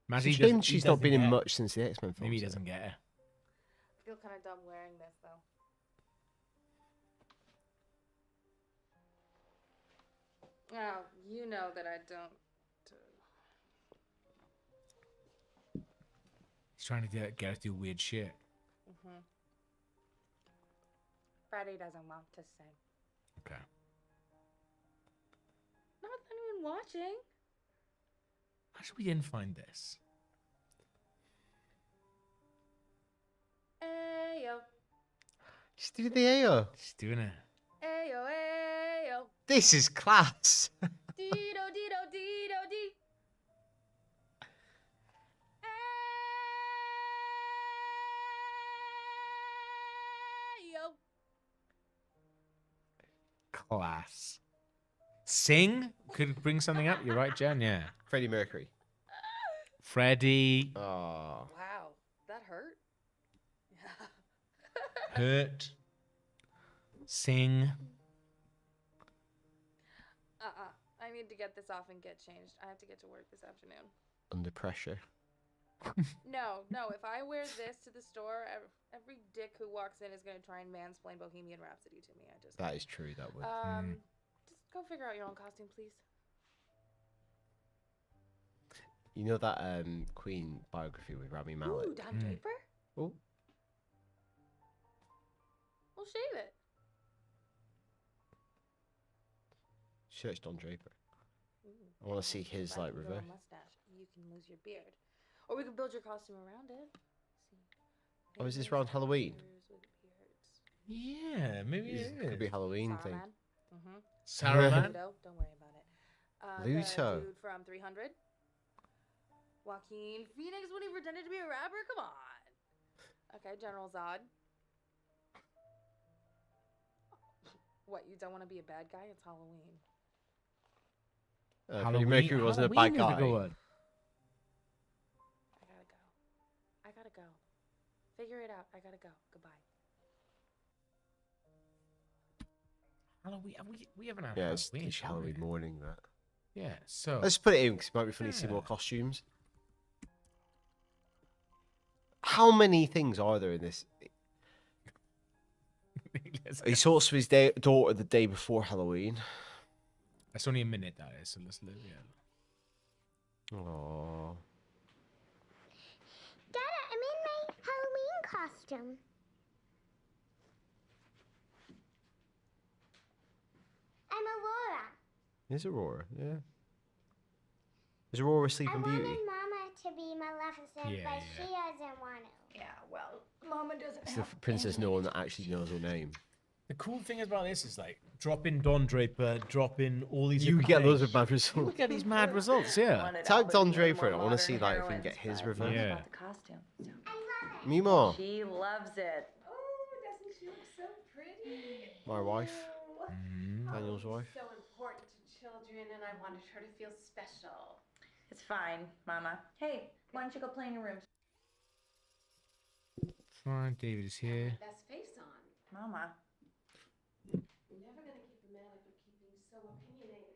It's a shame she's not been in much since the X-Men film. Maybe he doesn't get her. I feel kind of dumb wearing this though. Oh, you know that I don't. He's trying to get her to do weird shit. Freddie doesn't want to sing. Okay. Not with anyone watching. How should we didn't find this? Ayo. She's doing the AO. She's doing it. Ayo, ayo. This is class. Dido, dido, dido, di. Ayo. Class. Sing? Could bring something up. You're right, Jen. Yeah. Freddie Mercury. Freddie. Oh. Wow, that hurt. Hurt. Sing. I need to get this off and get changed. I have to get to work this afternoon. Under pressure. No. If I wear this to the store, every dick who walks in is going to try and mansplain Bohemian Rhapsody to me. That is true. That would. Just go figure out your own costume, please. You know that Queen biography with Rami Malek? Ooh, Don Draper? Oh. We'll shave it. Search Don Draper. Ooh. I want to see his If I like can grow a reverse. mustache, you can lose your beard, or we could build your costume around it. Oh, is this around Halloween? Yeah, maybe it Could be Halloween thing. Saruman? Don't worry about it. Luto. The dude from 300. Joaquin Phoenix when he pretended to be a rapper? Come on. Okay, General Zod. What, you don't want to be a bad guy? It's Halloween. Freddie Mercury wasn't a bad guy. I gotta go. go. Figure it out. I gotta go. Goodbye. Halloween. We haven't had Yeah, it's Halloween. literally Halloween morning. That. Yeah. So Let's put it in because it might be funny to see more costumes. How many things are there in this? He talks to his daughter the day before Halloween. It's only a minute, that is. So let's live. Yeah. Aww. Dada, I'm in my Halloween costume. I'm Aurora. Is Aurora? Yeah. Is Aurora Sleeping Beauty? I wanted Mama to be Maleficent, but she doesn't want to. Yeah, well, Mama doesn't It's the princess no one that actually knows her name. The cool thing about this is like drop in Don Draper, drop in all these. You get those mad results. You get these mad results, yeah. Type Don Draper and I want to see like if we can get his revenge. Yeah. The costume. Mimo, She loves it. Oh, doesn't she look so pretty? my wife, Mm-hmm. Daniel's wife. So important to children, and I wanted her to feel special. It's fine, Mama. Hey, why don't you go play in your room? Fine, David is here. Best face on. Mama. You're never gonna keep a man like you're keeping so opinionated.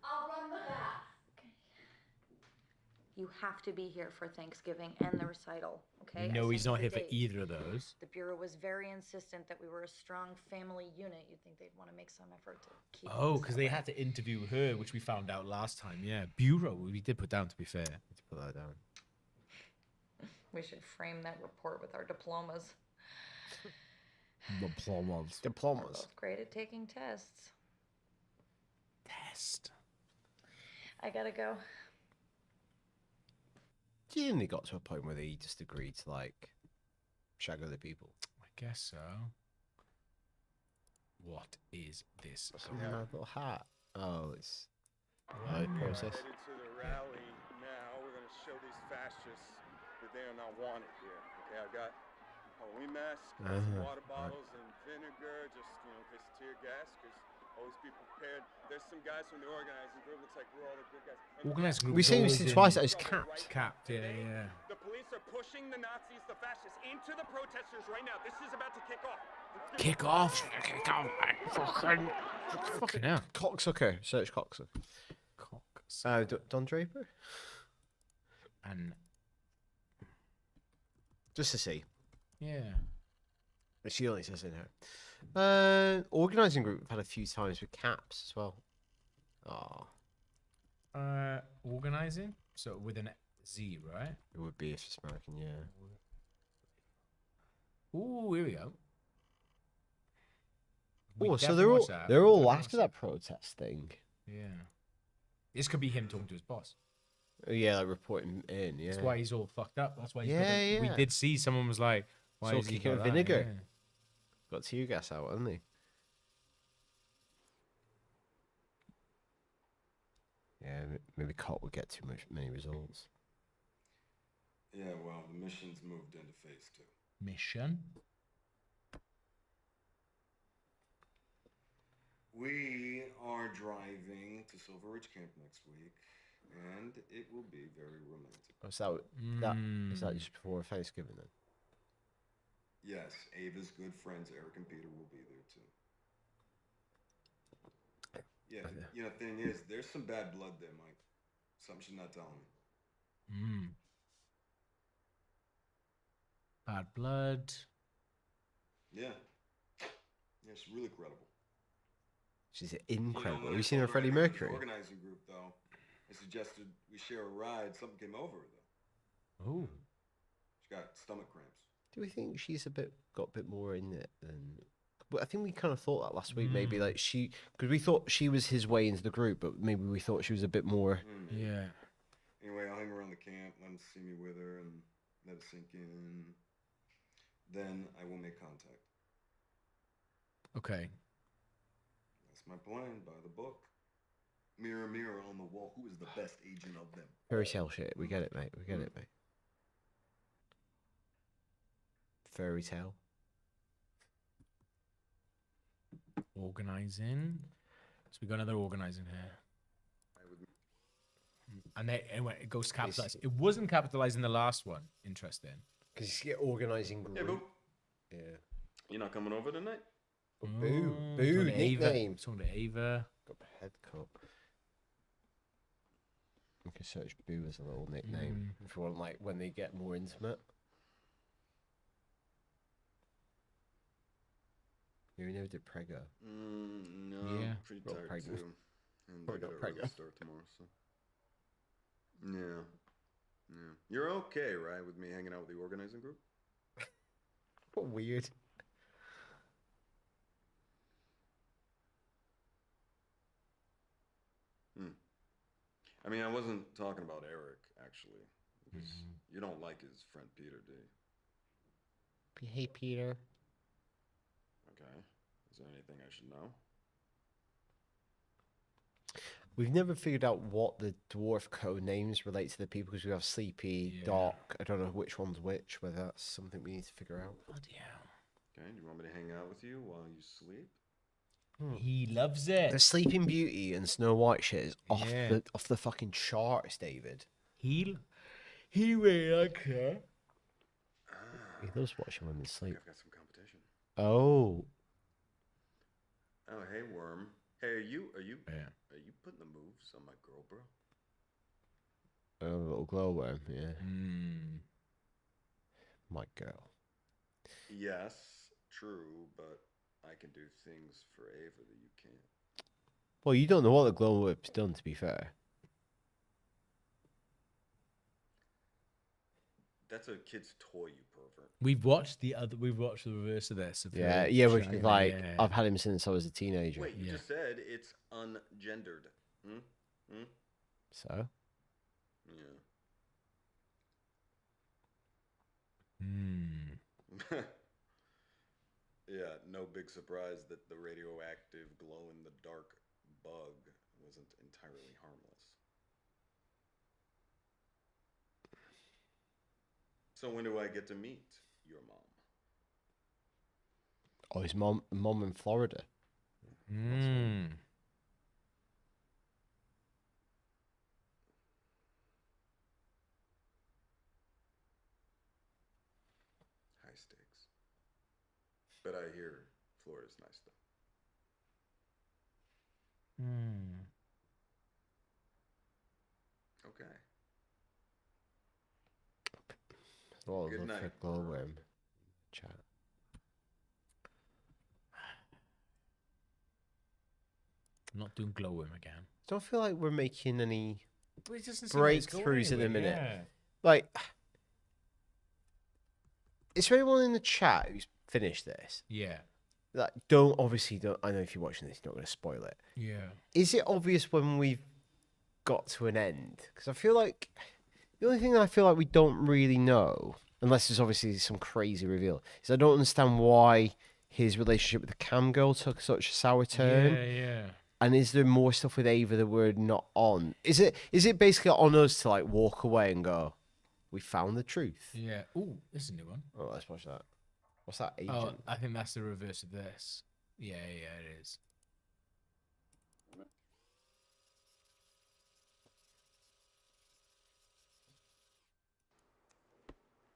I'll run the bath. You have to be here for Thanksgiving and the recital, okay? No, I he's sent not you here the for date. either of those. The Bureau was very insistent that we were a strong family unit. You'd think they'd want to make some effort to keep Oh, things because that they way. had to interview her, which we found out last time. Yeah, Bureau. We did put down, to be fair. Let's put that down. We should frame that report with our diplomas. Diplomas. We're both great at taking tests. Test. I gotta go. Do you think they got to a point where they just agreed to like shag other people? I guess so. What is this? My little hat. Oh, it's Wow. process. Headed to the rally now. We're gonna show these fascists that they are not wanted here. Okay, I've got Halloween masks, some water bottles, and vinegar, just in case of tear gas. Because always be prepared. There's some guys from the organizing group. Looks like we're all the good guys. And Organized group. We've seen always this in- twice. That was capped. Capped. Yeah, yeah. The police are pushing the Nazis, the fascists, into the protesters right now. This is about to kick off. Kick off. Kick off. Fucking hell. Cocksucker. Search cocksucker. Don Draper. And just to see. yeah. She only says in her. Organising group we've had a few times with caps as well. Oh. Organizing. So with an Z, right? It would be if it's American, yeah. Ooh, here we go. Oh, so they're all after that protest thing. Yeah. This could be him talking to his boss. Yeah, like reporting in. Yeah. That's why he's all fucked up. That's why. Yeah. We did see someone was like, "Why So is he kicking got with that?" vinegar. Yeah. Got tear gas out, hasn't he? Yeah, maybe Cot would get many results. Yeah, well, the mission's moved into phase 2. Mission. We are driving to Silver Ridge Camp next week, and it will be very romantic. Oh, so is that just before Thanksgiving then? Yes, Ava's good friends Eric and Peter will be there too. Yeah, you know, thing is, there's some bad blood there, Mike. Something she's not telling me. Bad blood. Yeah. Yeah, she's really credible. She's incredible. when Have I you seen her told Freddie I had this Mercury? Organizing group, though, I suggested we share a ride. Something came over her, though. Oh. She got stomach cramps. Do we think she's got a bit more in it than? But I think we kind of thought that last week. Maybe like because we thought she was his way into the group, but maybe we thought she was a bit more. Yeah. Anyway, I'll hang around the camp, let him see me with her, and let it sink in. Then I will make contact. Okay. That's my plan, by the book. Mirror, mirror on the wall, who is the best agent of them? Fairy tale shit. We get it, mate. We get it, mate. Fairy tale. Organizing. So we got another organizing here. And then it goes to capitalize. It wasn't capitalized in the last one. Interesting. Because you get organizing group. Hey, Boo. Yeah. You're not coming over tonight? Boo. Boo. Nickname. Talking to Ava. Got a head cup. You can search Boo as a little nickname if you want, like, when they get more intimate. You never did Prego. No. Yeah. Pretty Got tired pregnant. too. And Probably I got got a Prego. early start tomorrow, so. Yeah. Yeah. You're okay, right, with me hanging out with the organizing group? What weird. I mean, I wasn't talking about Eric, actually. Because you don't like his friend Peter, do you? Hey, Peter. Okay. Is there anything I should know? We've never figured out what the dwarf code names relate to the people because we have Sleepy, Doc. I don't know which one's which, whether that's something we need to figure out. Bloody hell. Okay, do you want me to hang out with you while you sleep? He loves it. The Sleeping Beauty and Snow White shit is off the fucking charts, David. He really likes her. He loves watching women sleep. I've got some competition. Oh. Oh, hey, Worm. Hey, are you putting the moves on my girl, bro? A little glowworm, yeah. My girl. Yes, true, but I can do things for Ava that you can't. Well, you don't know what the glowworm's done, to be fair. That's a kid's toy, you pervert. We've watched the reverse of this. Yeah, which is like, I've had him since I was a teenager. Wait, you just said it's ungendered. So? Yeah. Yeah, no big surprise that the radioactive glow-in-the-dark bug wasn't entirely harmless. So when do I get to meet your mom? Oh, his mom in Florida. High stakes. But I hear Florida's nice, though. Okay. Oh, Good look night. for glowworm. Chat. I'm not doing glowworm again. I don't feel like we're making any But it doesn't seem like it's going breakthroughs at the anywhere, minute. yeah. Like, is there anyone in the chat who's finished this? Yeah. Like, don't. I know if you're watching this, you're not going to spoil it. Yeah. Is it obvious when we've got to an end? Because I feel like the only thing I feel like we don't really know, unless there's obviously some crazy reveal, is I don't understand why his relationship with the cam girl took such a sour turn. Yeah. And is there more stuff with Ava that we're not on? Is it basically on us to like walk away and go, we found the truth? Yeah. Ooh, this is a new one. Oh, let's watch that. What's that, Agent? Oh, I think that's the reverse of this. Yeah, it is.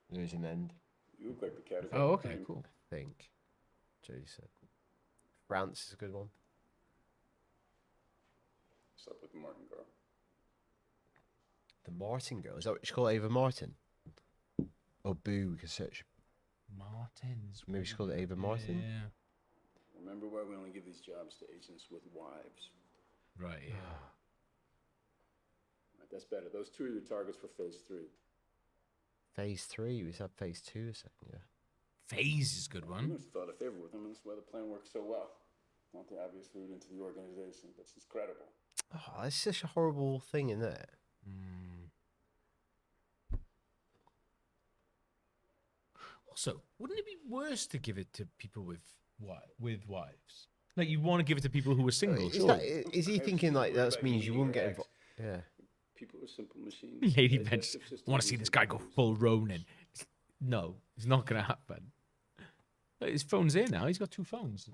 There's an end. You look like the cat. Oh, okay, cool. I think. Jason. France is a good one. Slept with the Martin girl. The Martin girl. Is that what you call Ava Martin? Oh, Boo. We can search. Martins. Maybe she called it Ava Martin? Yeah. Remember why we only give these jobs to agents with wives. Right, yeah. Right, that's better. Those two are your targets for phase 3. Phase 3? We said phase 2 a second ago. Phase is a good You one. must have thought a favor with him, and that's why the plan works so well. Not the obvious route into the organization, but she's credible. Oh, that's such a horrible thing, isn't it? Also, wouldn't it be worse to give it to people with wives? Like, you want to give it to people who are single. Is he thinking like that means you wouldn't get involved? Yeah. People are simple machines. Lady Their Bench, digestive system want to see is this guy go full Ronin. No, it's not going to happen. But his phone's here now. He's got 2 phones.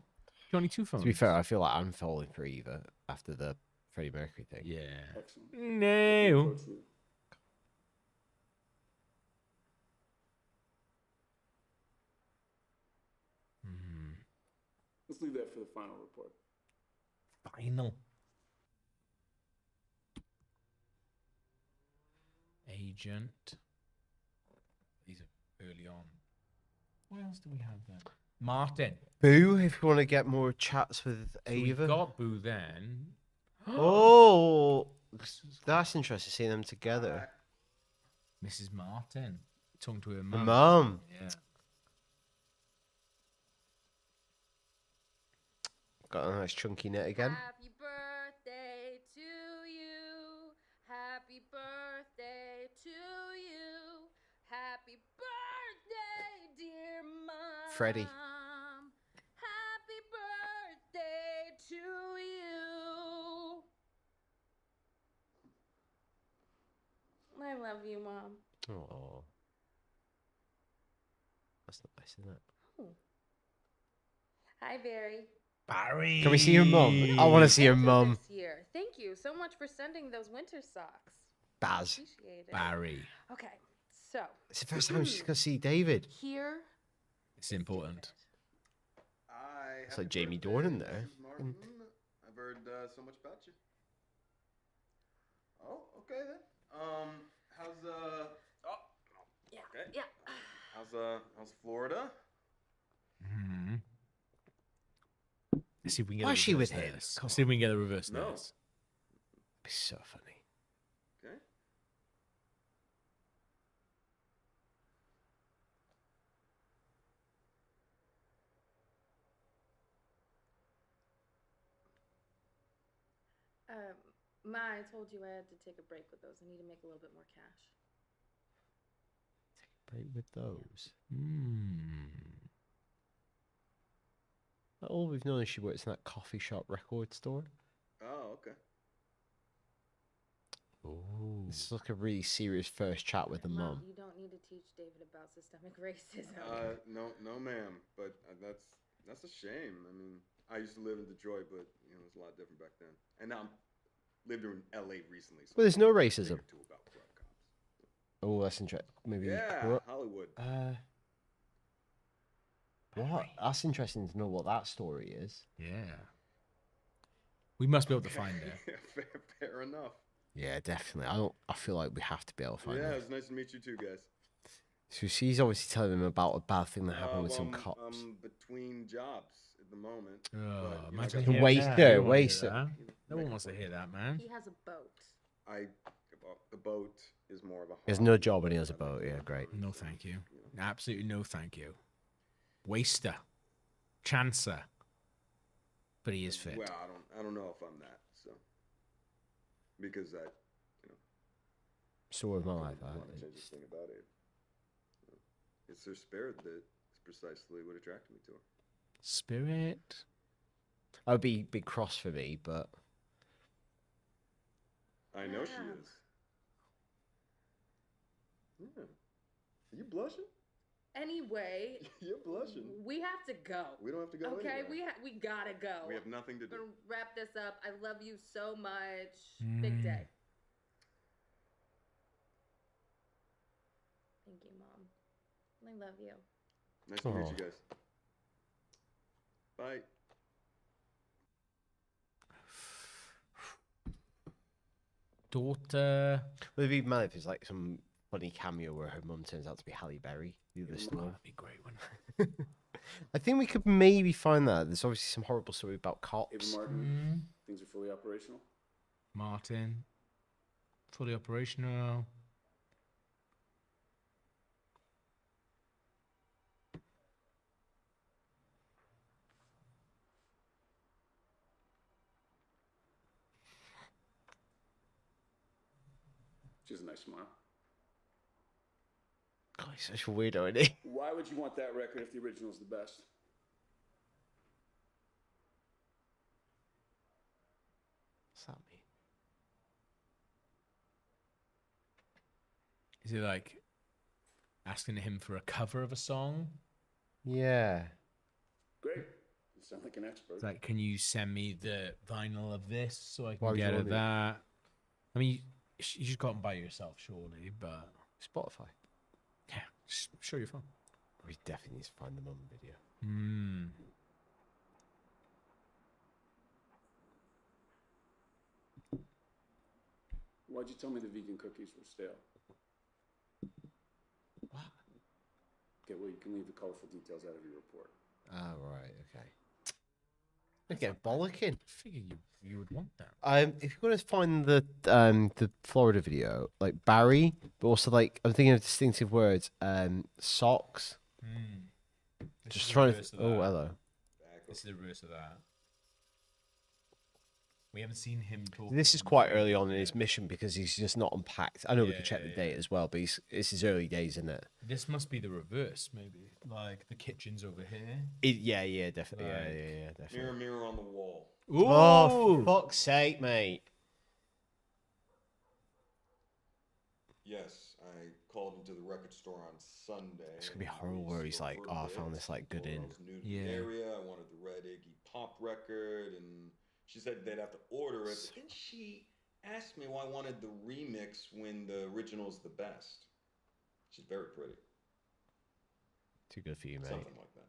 Only 2 phones. To be fair, I feel like I'm falling for Eva after the Freddie Mercury thing. Yeah. Excellent. No. Let's leave that for the final report. Final. Agent. These are early on. What else do we have then? Martin. Boo, if you want to get more chats with Ava. We got Boo then. Oh, that's interesting seeing them together. Mrs. Martin. Talking to her The mum. mum. Yeah. Got a nice chunky knit again. Happy birthday to you. Happy birthday to you. Happy birthday, dear mom. Freddie. Happy birthday to you. I love you, Mom. Oh, that's not nice, isn't it? Oh. Hi, Barry. Barry. Can we see your mum? I want to see your mum. This year. Thank you so much for sending those winter socks. Baz. Appreciate it. Barry. Okay, so It's the first time she's going to see David. here. It's important. It's like Jamie Dornan there. Martin, I've heard so much about you. Oh, okay then. How's Yeah. Okay. Yeah. How's Florida? Let's see if we can get Why a is she with reverse him? nurse. Let's see if we can get a reverse No. nurse. It'd be so funny. Okay. Ma, I told you I had to take a break with those. I need to make a little bit more cash. Break with those. Hmm. All we've known is she works in that coffee shop record store. Oh, okay. Oh. This is like a really serious first chat with the mum. You don't need to teach David about systemic racism. No, ma'am. But that's a shame. I mean, I used to live in Detroit, but it was a lot different back then. And now I'm lived in LA recently. So Well, there's no racism. a thing or two about corrupt cops. Oh, that's interesting. Maybe. Yeah, Hollywood. What? That's interesting to know what that story is. Yeah. We must be able to find it. Fair enough. Yeah, definitely. I feel like we have to be able to find Yeah, it. it's nice to meet you too, guys. So she's obviously telling them about a bad thing that happened with some cops. I'm between jobs at the moment. Oh, but, imagine I hearing Wait that. there, No one wait hear there. that. No one wants to hear that, man. He has a boat. the boat is more of a. He has no job and he has a boat. Yeah, great. No, thank you. Absolutely no, thank you. Waster, chancer, but he is fit. Well, I don't know if I'm that. So because that, Story of my life. want to change this thing about it. It's her spirit that is precisely what attracted me to her. Spirit. That would be big cross for me, but I know she is. Yeah. Are you blushing? Anyway, You're blushing. we have to go. We don't have to go Okay, anywhere. we gotta go. We have nothing to We're do. gonna wrap this up. I love you so much. Big day. Thank you, Mom. I love you. Nice to meet you guys. Bye. Daughter. would it be mad if it's like some funny cameo where her mum turns out to be Halle Berry? That'd be great, wouldn't it? I think we could maybe find that. There's obviously some horrible story about Ava cops. Martin, things are fully operational. Martin. Fully operational. She has a nice smile. God, he's such a weirdo, isn't he? Why would you want that record if the original's the best? What's that mean? Is it like asking him for a cover of a song? Yeah. Great. You sound like an expert. It's like, can you send me the vinyl of this so I Why can would you get her want it? that? I mean, you just got them by yourself, surely, but Spotify. yeah, just show your phone. We definitely need to find the mum video. Why'd you tell me the vegan cookies were stale? What? Okay, well, you can leave the colorful details out of your report. Ah, right, okay. Again, bollocking. I figure you would want that. If you're gonna find the Florida video, like Barry, but also like I'm thinking of distinctive words, socks. Just trying to. Oh, hello. This is the reverse of that. We haven't seen him talk. This is quite early on in his mission because he's just not unpacked. I know we can check the date as well, but it's his early days, isn't it? This must be the reverse, maybe. Like the kitchen's over here. Yeah, definitely. Like, Yeah, definitely. Mirror, mirror on the wall. Ooh. Oh, for fuck's sake, mate. Yes, I called into the record store on Sunday. It's gonna be horrible where he's like, "Oh, I found this like good in." I was new to the area. I wanted the Red Iggy Pop record, and she said they'd have to order it. But then she asked me why I wanted the remix when the original's the best. She's very pretty. Too good for you, mate. Something like that.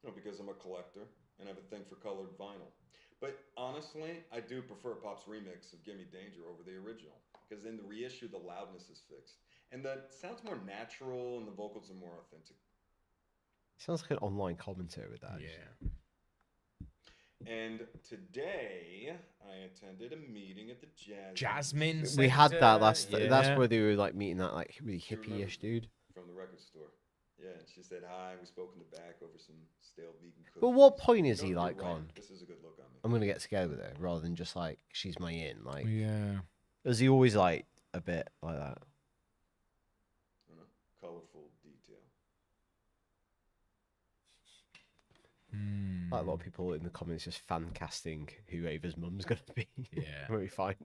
No, because I'm a collector and I have a thing for colored vinyl. But honestly, I do prefer Pop's remix of Gimme Danger over the original. Because in the reissue, the loudness is fixed. And the sounds more natural and the vocals are more authentic. Sounds like an online commentary with that. Yeah. And today, I attended a meeting at the Jasmine We had that. Sector, That's where they were like meeting that like really hippie-ish dude. From the record store. Yeah, and she said hi. We spoke in the back over some stale vegan cookies. But what point is he You're like right. on? This is a good look on me. I'm gonna get together with her rather than just like she's my in. Like, yeah. Is he always like a bit like that? I don't know. Colorful detail. Like a lot of people in the comments just fan casting who Ava's mum's gonna be. Yeah. When we find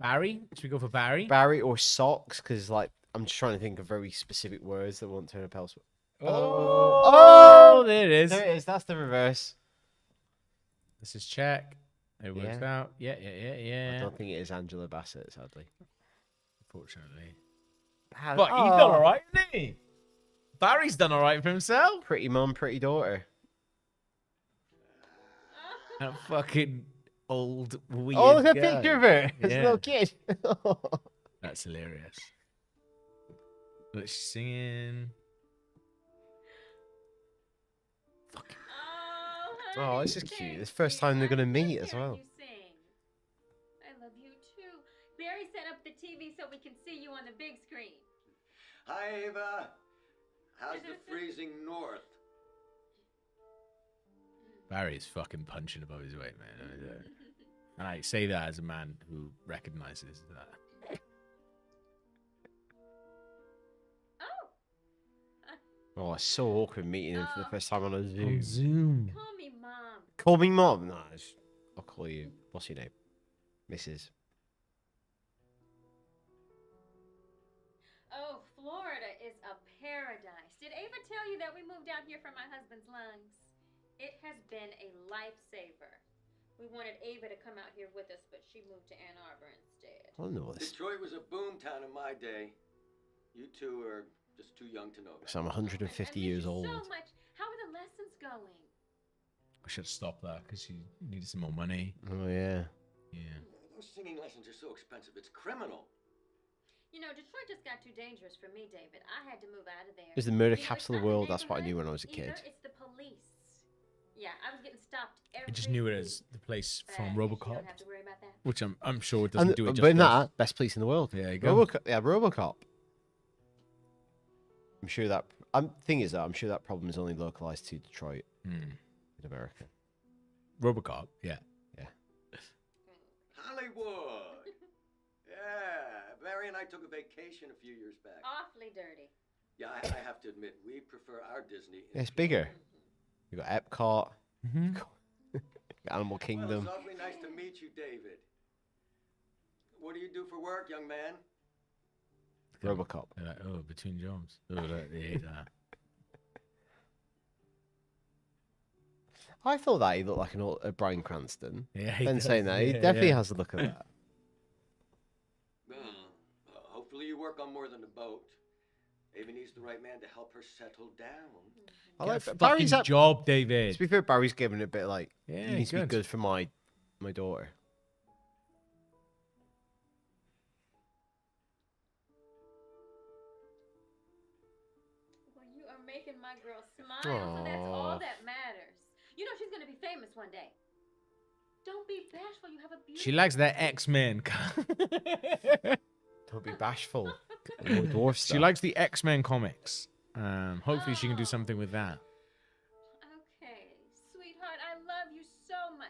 Barry? Should we go for Barry? Barry or socks? Because like I'm just trying to think of very specific words that won't turn up elsewhere. Oh, there it is. There it is. That's the reverse. This is check. It works out. Yeah. I don't think it is Angela Bassett, sadly. Unfortunately. But he's done all right, isn't he? Barry's done all right for himself. Pretty mum, pretty daughter. That fucking old weird Oh, look at guy. a picture of her. It's a Yeah. little kid. That's hilarious. Look, she's singing. Oh, this is cute. It's the first time they're gonna meet as well. I love you too. Barry set up the TV so we can see you on the big screen. Hi, Ava. How's the freezing north? Barry's fucking punching above his weight, man. And I say that as a man who recognizes that. Oh, it's so awkward meeting him for the first time on a Zoom. Zoom. Call me Mom. Call me mom. No, I'll call you. What's your name? Mrs. Oh, Florida is a paradise. Did Ava tell you that we moved out here for my husband's lungs? It has been a lifesaver. We wanted Ava to come out here with us, but she moved to Ann Arbor instead. I don't know this. Detroit was a boom town in my day. You two are just too young to know that. So I'm 150 years old. So much. How are the lessons going? I should have stopped that because she needed some more money. Oh yeah. Yeah. Those singing lessons are so expensive. It's criminal. You know, Detroit just got too dangerous for me, David. I had to move out of there. It's the murder Either capital of it's the not world. That's what I knew when I was a either kid. it's the police. Yeah, I was getting stopped every I just knew it as the place from You RoboCop, don't have to worry about that. which I'm sure it doesn't do it But in justice. that, best place in the world. There you go. RoboCop. I'm sure that. Thing is, though, I'm sure that problem is only localized to Detroit in America. RoboCop, yeah. Hollywood. Yeah, Barry and I took a vacation a few years back. Awfully dirty. Yeah, I have to admit, we prefer our Disney. Yeah, it's bigger. You got Epcot, Mm-hmm. Animal Well, Kingdom. it's awfully nice to meet you, David. What do you do for work, young man? RoboCop. They're like, oh, between jobs. Oh, they hate that. I thought that he looked like a Bryan Cranston. Yeah, he Then does. saying that, he Yeah, definitely yeah. has the look of that. Hopefully you work on more than a boat. Ava needs the right man to help her settle down. I Get like a Barry's fucking job, David. To be fair, Barry's giving it a bit like, Yeah, you need to be good. good for my daughter. Well, you are making my girl smile, so that's all Aww. that matters. You know she's gonna be famous one day. Don't be bashful. You have a beautiful. She likes that X-Men. Don't be bashful. More dwarf She stuff. likes the X-Men comics. Hopefully she can do something with that. Okay, sweetheart, I love you so much,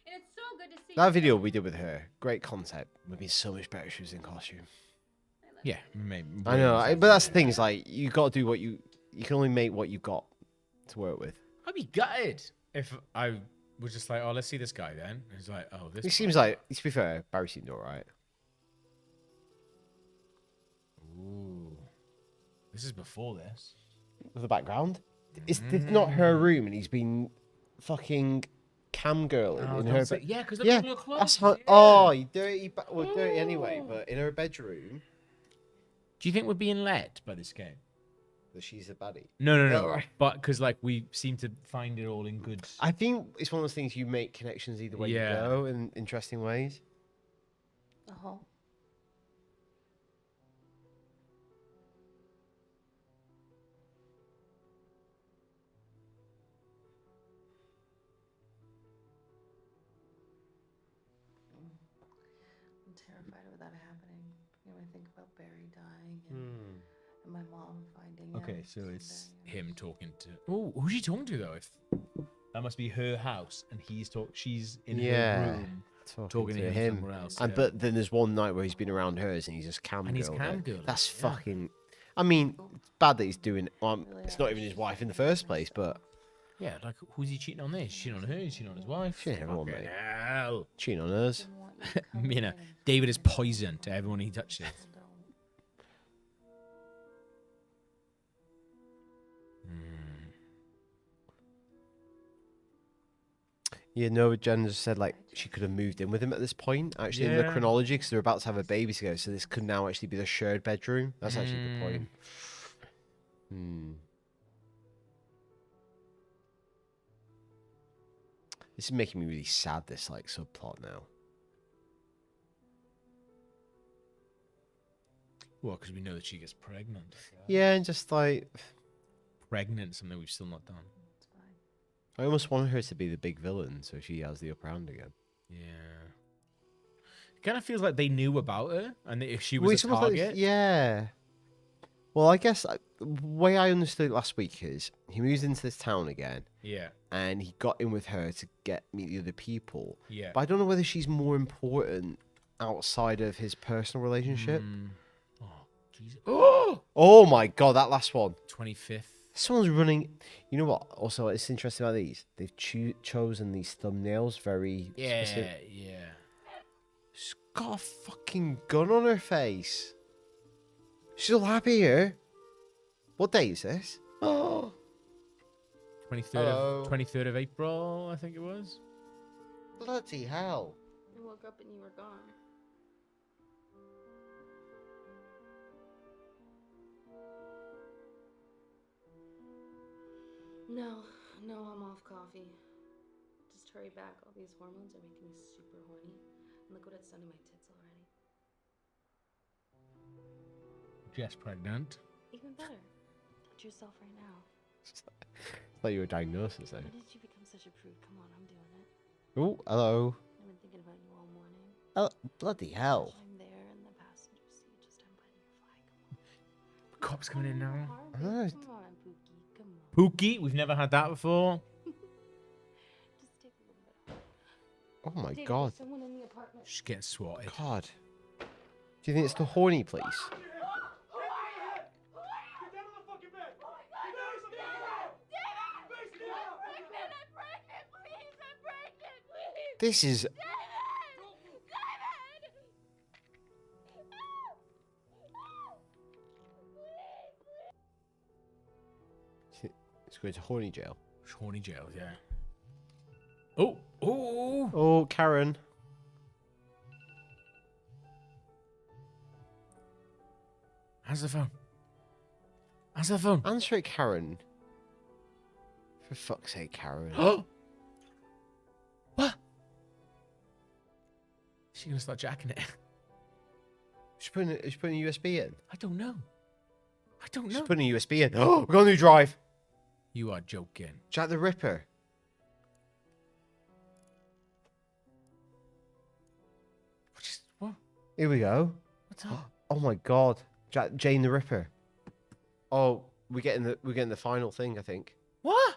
and it's so good to see That you. video we did with her, great concept. Would be so much better if she was in costume. Yeah, maybe. I know, but that's the thing. Is like you got to do what you can only make what you've got to work with. I'd be gutted if I was just like, oh, let's see this guy then. It's like, oh, this. It seems like, to be fair, Barry seemed alright. Ooh, this is before this. With the background, it's not her room, and he's been fucking cam girling Oh, in don't her say- bed. yeah, 'cause look yeah, at her clothes, that's how. yeah. Oh, you dirty. Well, dirty anyway, but in her bedroom. Do you think we're being led by this game? That she's a baddie. No. Right. But because like we seem to find it all in good. I think it's one of those things you make connections either way Yeah. you go in interesting ways. Oh. I'm terrified of that happening. You know, I think about Barry dying and my mom finding Okay, him. so it's him talking to. Oh, who's she talking to though? If that must be her house, and she's in her room talking to him somewhere else. And yeah. but then there's one night where he's been around hers and he's just And he's cam cam-girling, That's yeah. fucking. I mean, it's bad that he's doing. It's not even his wife in the first place, but Yeah, like who's he cheating on? This cheating on her? He's cheating on his wife. Cheating on everyone, Fucking mate. hell. cheating on us. You know, David is poison to everyone he touches. Yeah, no, Jen just said like she could have moved in with him at this point, actually, in the Yeah. chronology, because they're about to have a baby together. So this could now actually be the shared bedroom. That's actually a good point. This is making me really sad, this like subplot now. Well, because we know that she gets pregnant. Yeah, and just like Pregnant, something we've still not done. I almost want her to be the big villain, so she has the upper hand again. Yeah. It kind of feels like they knew about her, and if she Well, was it's a almost like- target. yeah. Well, I guess the way I understood it last week is he moves into this town again. Yeah. And he got in with her to meet the other people. Yeah. But I don't know whether she's more important outside of his personal relationship. Oh, Jesus. Oh! Oh my god, that last one. 25th. Someone's running. You know what? Also, it's interesting about these. They've chosen these thumbnails very Yeah, specific. yeah. She's got a fucking gun on her face. She's all happy here. What day is this? Oh. 23rd of April, I think it was. Bloody hell. I woke up and you were gone. No, I'm off coffee. Just hurry back. All these hormones are making me super horny. And look what it's done to my tits already. Jess pregnant. Even better. Touch yourself right now. It's like you were diagnosis there. When did you become such a prude? Come on, I'm doing it. Oh, hello. I've been thinking about you all morning. Oh, bloody hell. I'm there in the passenger seat, just unbuttoning your fly. Come on. Cops coming in now. Oh, Come on, Pookie. Come on. Pookie, we've never had that before. Just take a little bit. oh my David, god. there's someone in the apartment. She's getting swatted. God. Do you think it's the horny police? This is. It's going to horny jail. Horny jail, yeah. Oh, Karen. Answer the phone. Answer the phone. Answer it, Karen. For fuck's sake, Karen. What? Is she gonna start jacking it? She's putting a USB in. I don't know. She's putting a USB in. Oh, we're going to drive. You are joking. Jack the Ripper. What? Here we go. What's up? Oh my God, Jane the Ripper. Oh, we're getting the final thing. I think. What?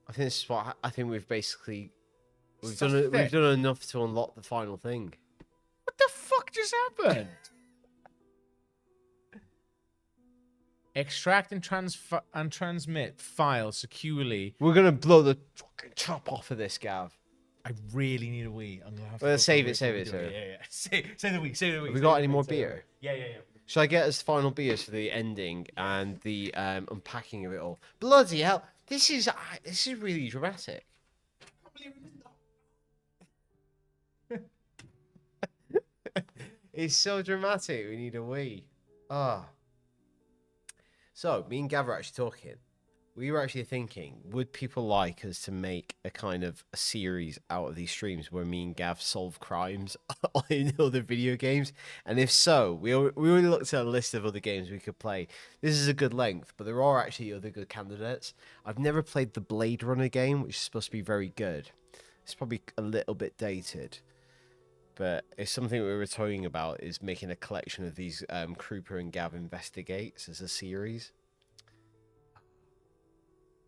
I think this is what I think we've basically we've Stuff done. thick. We've done enough to unlock the final thing. What the fuck just happened? Extract and transmit files securely. We're gonna blow the fucking top off of this, Gav. I really need a wee. I'm gonna have to Well, go save for it, save a it, wee. save it. Yeah. Save the wee. Have we got any more beer? Yeah. Should I get us final beers for the ending and the unpacking of it all? Bloody hell! This is really dramatic. It's so dramatic. We need a wee. So me and Gav were actually talking. We were actually thinking, would people like us to make a kind of a series out of these streams where me and Gav solve crimes in other video games? And if so, we already looked at a list of other games we could play. This is a good length, but there are actually other good candidates. I've never played the Blade Runner game, which is supposed to be very good. It's probably a little bit dated, but it's something we were talking about, is making a collection of these Krupa and Gav Investigates as a series.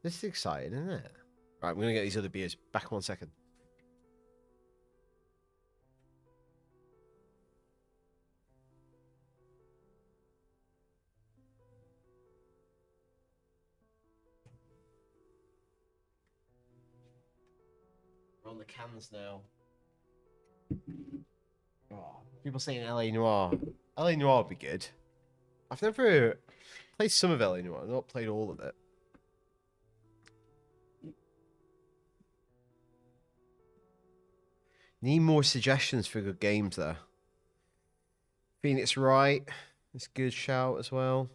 This is exciting, isn't it? Right, I'm going to get these other beers. Back in 1 second. We're on the cans now. Oh, people saying LA Noire. LA Noire would be good. I've never played some of LA Noire. I've not played all of it. Need more suggestions for good games there. Phoenix Wright, it's a good shout as well.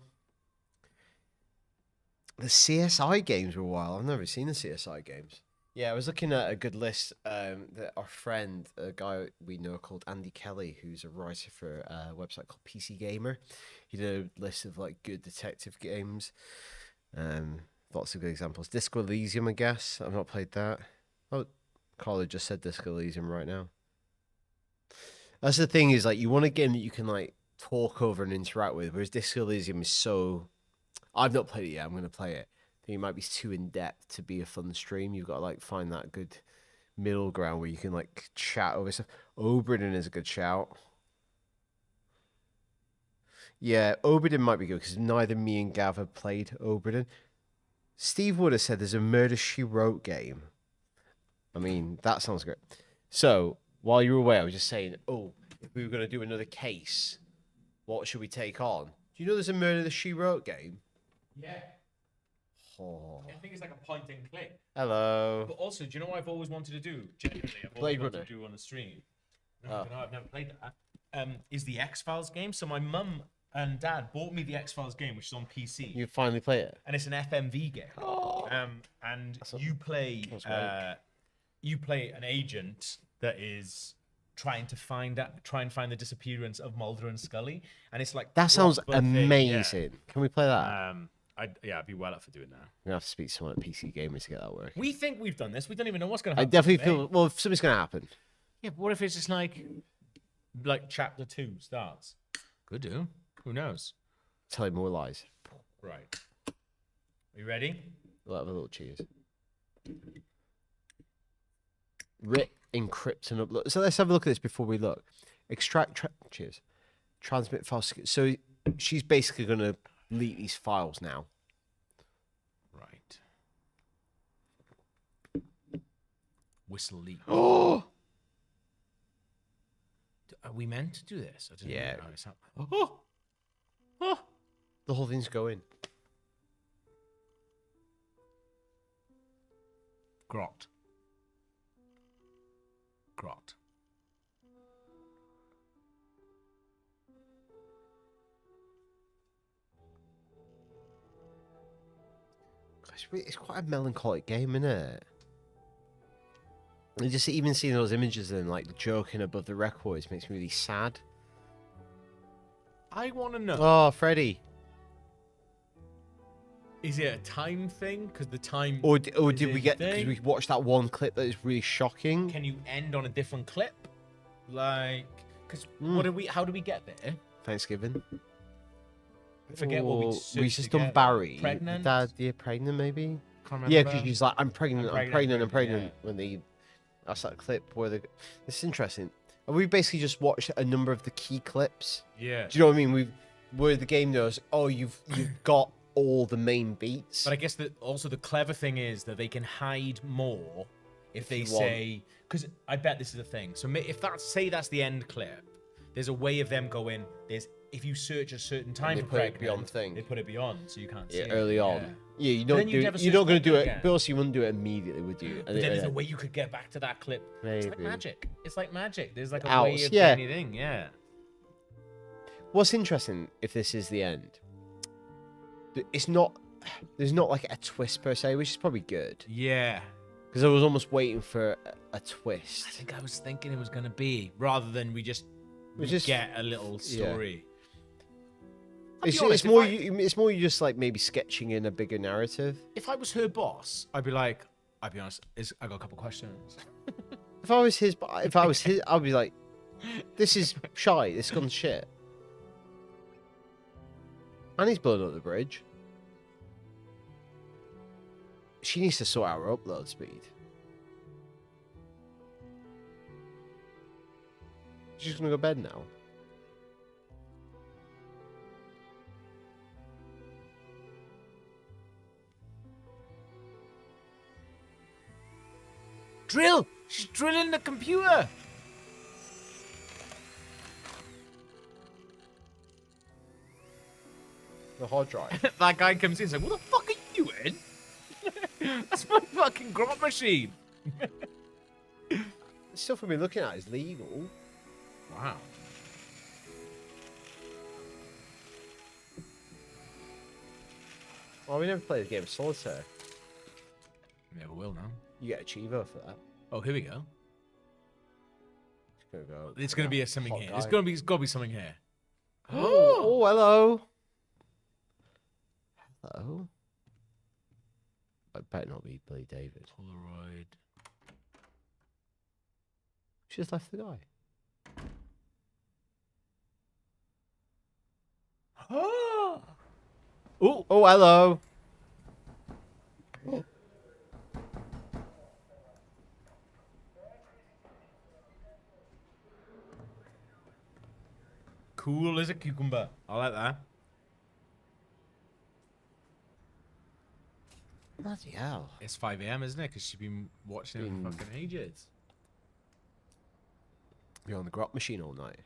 The CSI games were a while. I've never seen the CSI games. Yeah, I was looking at a good list that our friend, a guy we know called Andy Kelly, who's a writer for a website called PC Gamer. He did a list of like good detective games. Lots of good examples. Disco Elysium, I guess. I've not played that. Oh, Carla just said Disco Elysium right now. That's the thing, is like you want a game that you can like talk over and interact with, whereas Disco Elysium is so... I've not played it yet. I'm going to play it. I think it might be too in depth to be a fun stream. You've got to like find that good middle ground where you can like chat over stuff. Oberdin is a good shout. Yeah, Oberdin might be good because neither me and Gav have played Oberdin. Steve Wood has said there's a Murder She Wrote game. I mean, that sounds good. So, while you were away, I was just saying, if we were going to do another case, what should we take on? Do you know there's a Murder She Wrote game? Yeah. Oh. I think it's like a point and click. Hello. But also, do you know what I've always wanted to do? Genuinely, I've Blade always wanted Runner. to do on the stream. No, I've never played that. Is the X-Files game. So my mum and dad bought me the X-Files game, which is on PC. You finally play it? And it's an FMV game. And you play an agent that is trying to find the disappearance of Mulder and Scully, and it's like That sounds proper thing. amazing. Yeah. Can we play that? I'd be well up for doing that. I'm gonna have to speak to someone at PC Gamers to get that working. We think we've done this. We don't even know what's going to I happen. definitely today. feel. Well, if something's gonna happen. Yeah, but what if it's just like chapter 2 starts? Could do. Who knows? Tell him more lies. Right. Are you ready? We'll have a little cheers. Rip, encrypt, and upload. So let's have a look at this before we look. Extract. Cheers. Transmit files. So she's basically gonna leak these files now. Right. Whistle leak. Oh! Are we meant to do this? I don't Yeah. know how it's happening. Oh! Oh! The whole thing's going. Grot. grot. It's quite a melancholic game, isn't it? And just even seeing those images and like joking above the records makes me really sad. I want to know. Oh, Freddy. Is it a time thing? Because the time. Or did we get? Because we watched that one clip that is really shocking. Can you end on a different clip? Like, because How do we get there? Thanksgiving. I forget what we just done Barry. Pregnant. Dad, pregnant maybe. Can't Yeah, remember. because she's like, I'm pregnant. Yeah. When they, that's that clip where this is interesting. And we basically just watched a number of the key clips. Yeah. Do you know what I mean? Where the game knows, oh, you've got all the main beats. But I guess that also the clever thing is that they can hide more if they say, because I bet this is a thing. So if that's the end clip, there's a way of them going. If you search a certain time for pregnant, beyond thing. They put it beyond, so you can't see it early on. Yeah, you don't do. You're not going to do it. But also, you wouldn't do it immediately, would you? But then there's a way you could get back to that clip. Maybe. It's like magic. It's like magic. There's like a way of anything. Yeah. What's interesting, if this is the end, it's not. There's not like a twist per se, which is probably good. Yeah. Because I was almost waiting for a twist. I think I was thinking it was going to be, rather than we just get a little story. Yeah. It's more you just like maybe sketching in a bigger narrative. If I was her boss, I'd be honest, I got a couple questions. If I was his, I'd be like, this is shy. This gone shit. And he's blowing up the bridge. She needs to sort out her upload speed. She's just gonna go to bed now. Drill! She's drilling the computer! The hard drive. That guy comes in and says, what the fuck are you doing? That's my fucking grot machine. The stuff we've been looking at is legal. Wow. Oh, we never played a game of solitaire. Never will now. You get a Chivo for that. Oh, here we go. It's gonna be something here. It's gotta be something here. Oh, hello. Hello. I better not be Billy David. Polaroid. She just left the guy. Oh, hello. Oh. Cool as a cucumber. I like that. Bloody hell. It's 5 a.m., isn't it? Because she's been watching it for fucking ages. You're on the grot machine all night.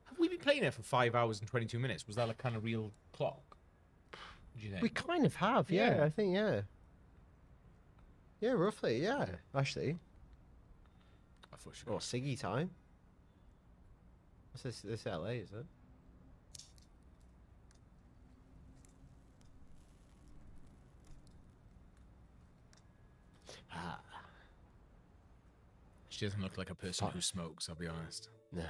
Have we been playing it for 5 hours and 22 minutes? Was that a kind of real clock? What do you think? We kind of have, yeah. I think, yeah. Yeah, roughly, yeah. Actually. I thought Oh, Siggy time. What's this LA, is it? Ah. She doesn't look like a person who smokes, I'll be honest. No.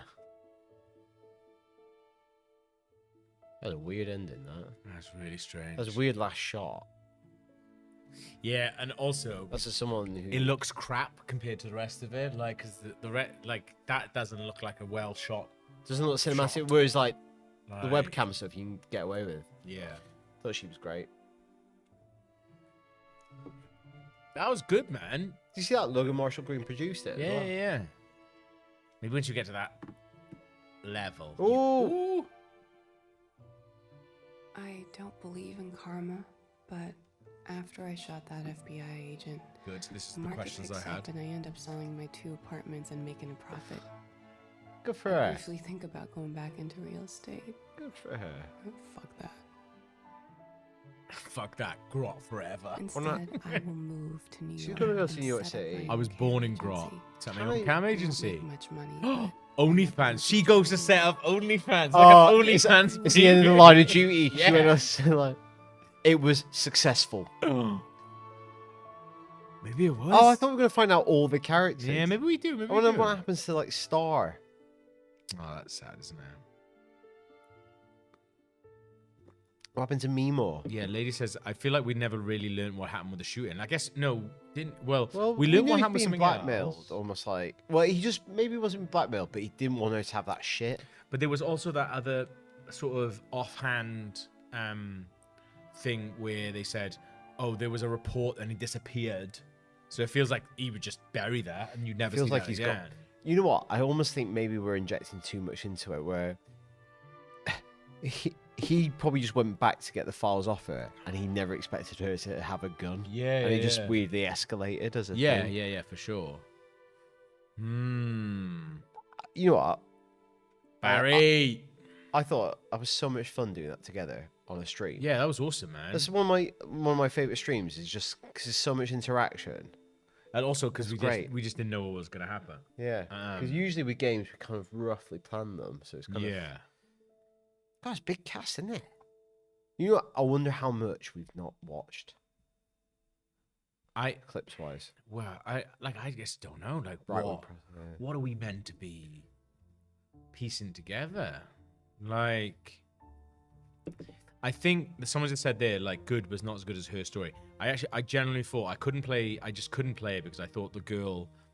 That's a weird ending, that. That's really strange. That's a weird last shot. Yeah, and also that's just someone who... It looks crap compared to the rest of it, like, because that doesn't look like a well shot. Doesn't look cinematic, shot. whereas like the webcam stuff you can get away with. Yeah. Thought she was great. That was good, man. Did you see that Logan Marshall Green produced it? Yeah, yeah. Maybe once you get to that level. Ooh. I don't believe in karma, but after I shot that FBI agent, good. This is the the market questions picks I had. up and I end up selling my 2 apartments and making a profit. Good for I her. briefly think about going back into real estate. Good for her. Oh, fuck that. Fuck that. Grot forever. Instead, I will move to New York. She's gonna go to and New York set up City. my I was own born in cam Grot. agency. Set my own cam agency. Much money, OnlyFans. She goes to set up OnlyFans. Oh, Like an OnlyFans. it's the end of the line of duty. Yeah. She went us like, it was successful. Maybe it was. Oh, I thought we were gonna find out all the characters. Yeah, maybe we do. Maybe I we wonder do. what happens to like Star. Oh, that's sad, isn't it? What happened to Mimo? Yeah, lady says, I feel like we never really learned what happened with the shooting. I guess, no, didn't. Well, Well, we learned knew what he was happened with being something blackmailed, else. almost like. Well, he just maybe wasn't blackmailed, but he didn't want her to have that shit. But there was also that other sort of offhand thing where they said, oh, there was a report and he disappeared. So it feels like he would just bury that and you'd never Feels see like that he's again. got. You know what? I almost think maybe we're injecting too much into it. Where he probably just went back to get the files off her, and he never expected her to have a gun. Yeah, and it just yeah. weirdly escalated as a Yeah, thing. yeah, for sure. You know what? Barry! I thought I was so much fun doing that together on a stream. Yeah, that was awesome, man. That's one of my favorite streams. Is just because there's so much interaction. And also because It's we just didn't know what was going to happen. Yeah, because usually with games we kind of roughly plan them, so it's kind of God, it's a big cast, isn't it? You know, what? I wonder how much we've not watched. Clips wise. Well, I just don't know. Like, Right, what are we meant to be piecing together? Like, I think someone just said there, like, good was not as good as her story. I genuinely thought I just couldn't play it because I thought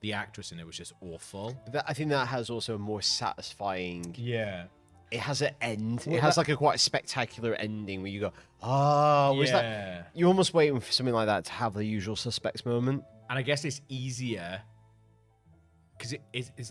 the actress in it was just awful. I think that has also a more satisfying. Yeah. It has an end. Well, it has like a quite spectacular ending where you go, oh, was that? You're almost waiting for something like that to have the usual suspects moment. And I guess it's easier because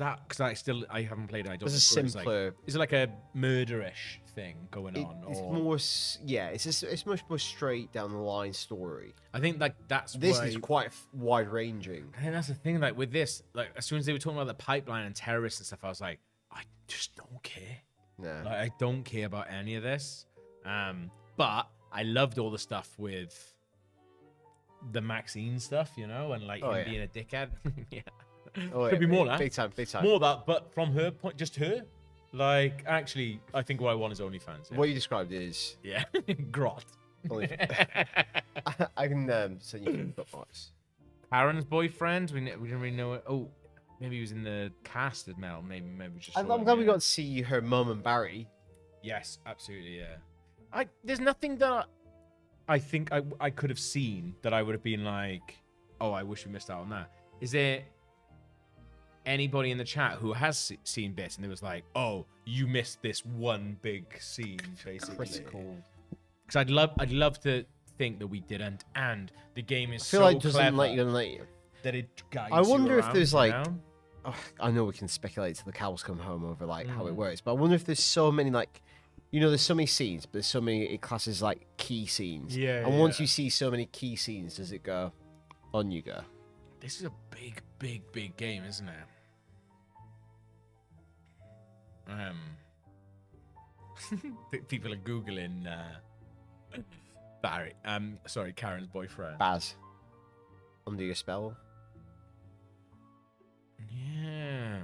I haven't played it. I don't. There's a simpler. Is it like a murderish thing going on? It's or... more, yeah. It's much more straight down the line story. I think like this is quite wide ranging. And that's the thing. Like with this, like as soon as they were talking about the pipeline and terrorists and stuff, I was like, I just don't care. No. Like, I don't care about any of this. But I loved all the stuff with the Maxine stuff, you know, and like him being a dickhead. Yeah. Oh, Could be more that. Big time. More that, but from her point, just her. Like, actually, I think what I want is OnlyFans. Yeah. What you described is grot. I can send you bookmarks. Karen's boyfriend. We didn't really know it. Oh, maybe he was in the cast as Mel. Maybe just. I'm glad we got to see her mum and Barry. Yes, absolutely. Yeah. There's nothing that I think I could have seen that I would have been like, oh, I wish we missed out on that. Is there anybody in the chat who has seen bits and it was like, oh, you missed this one big scene, basically? Critical. Because I'd love to think that we didn't, and the game is I feel so like it doesn't clever let you. that it guides I wonder you if around, there's you like. know? Oh, I know we can speculate till the cows come home over like how it works, but I wonder if there's so many like, you know, there's so many scenes, but there's so many it classes like key scenes. Yeah. And once you see so many key scenes, does it go on you go? This is a big game, isn't it? People are googling Barry. Sorry, Karen's boyfriend. Baz. Under your spell. Yeah.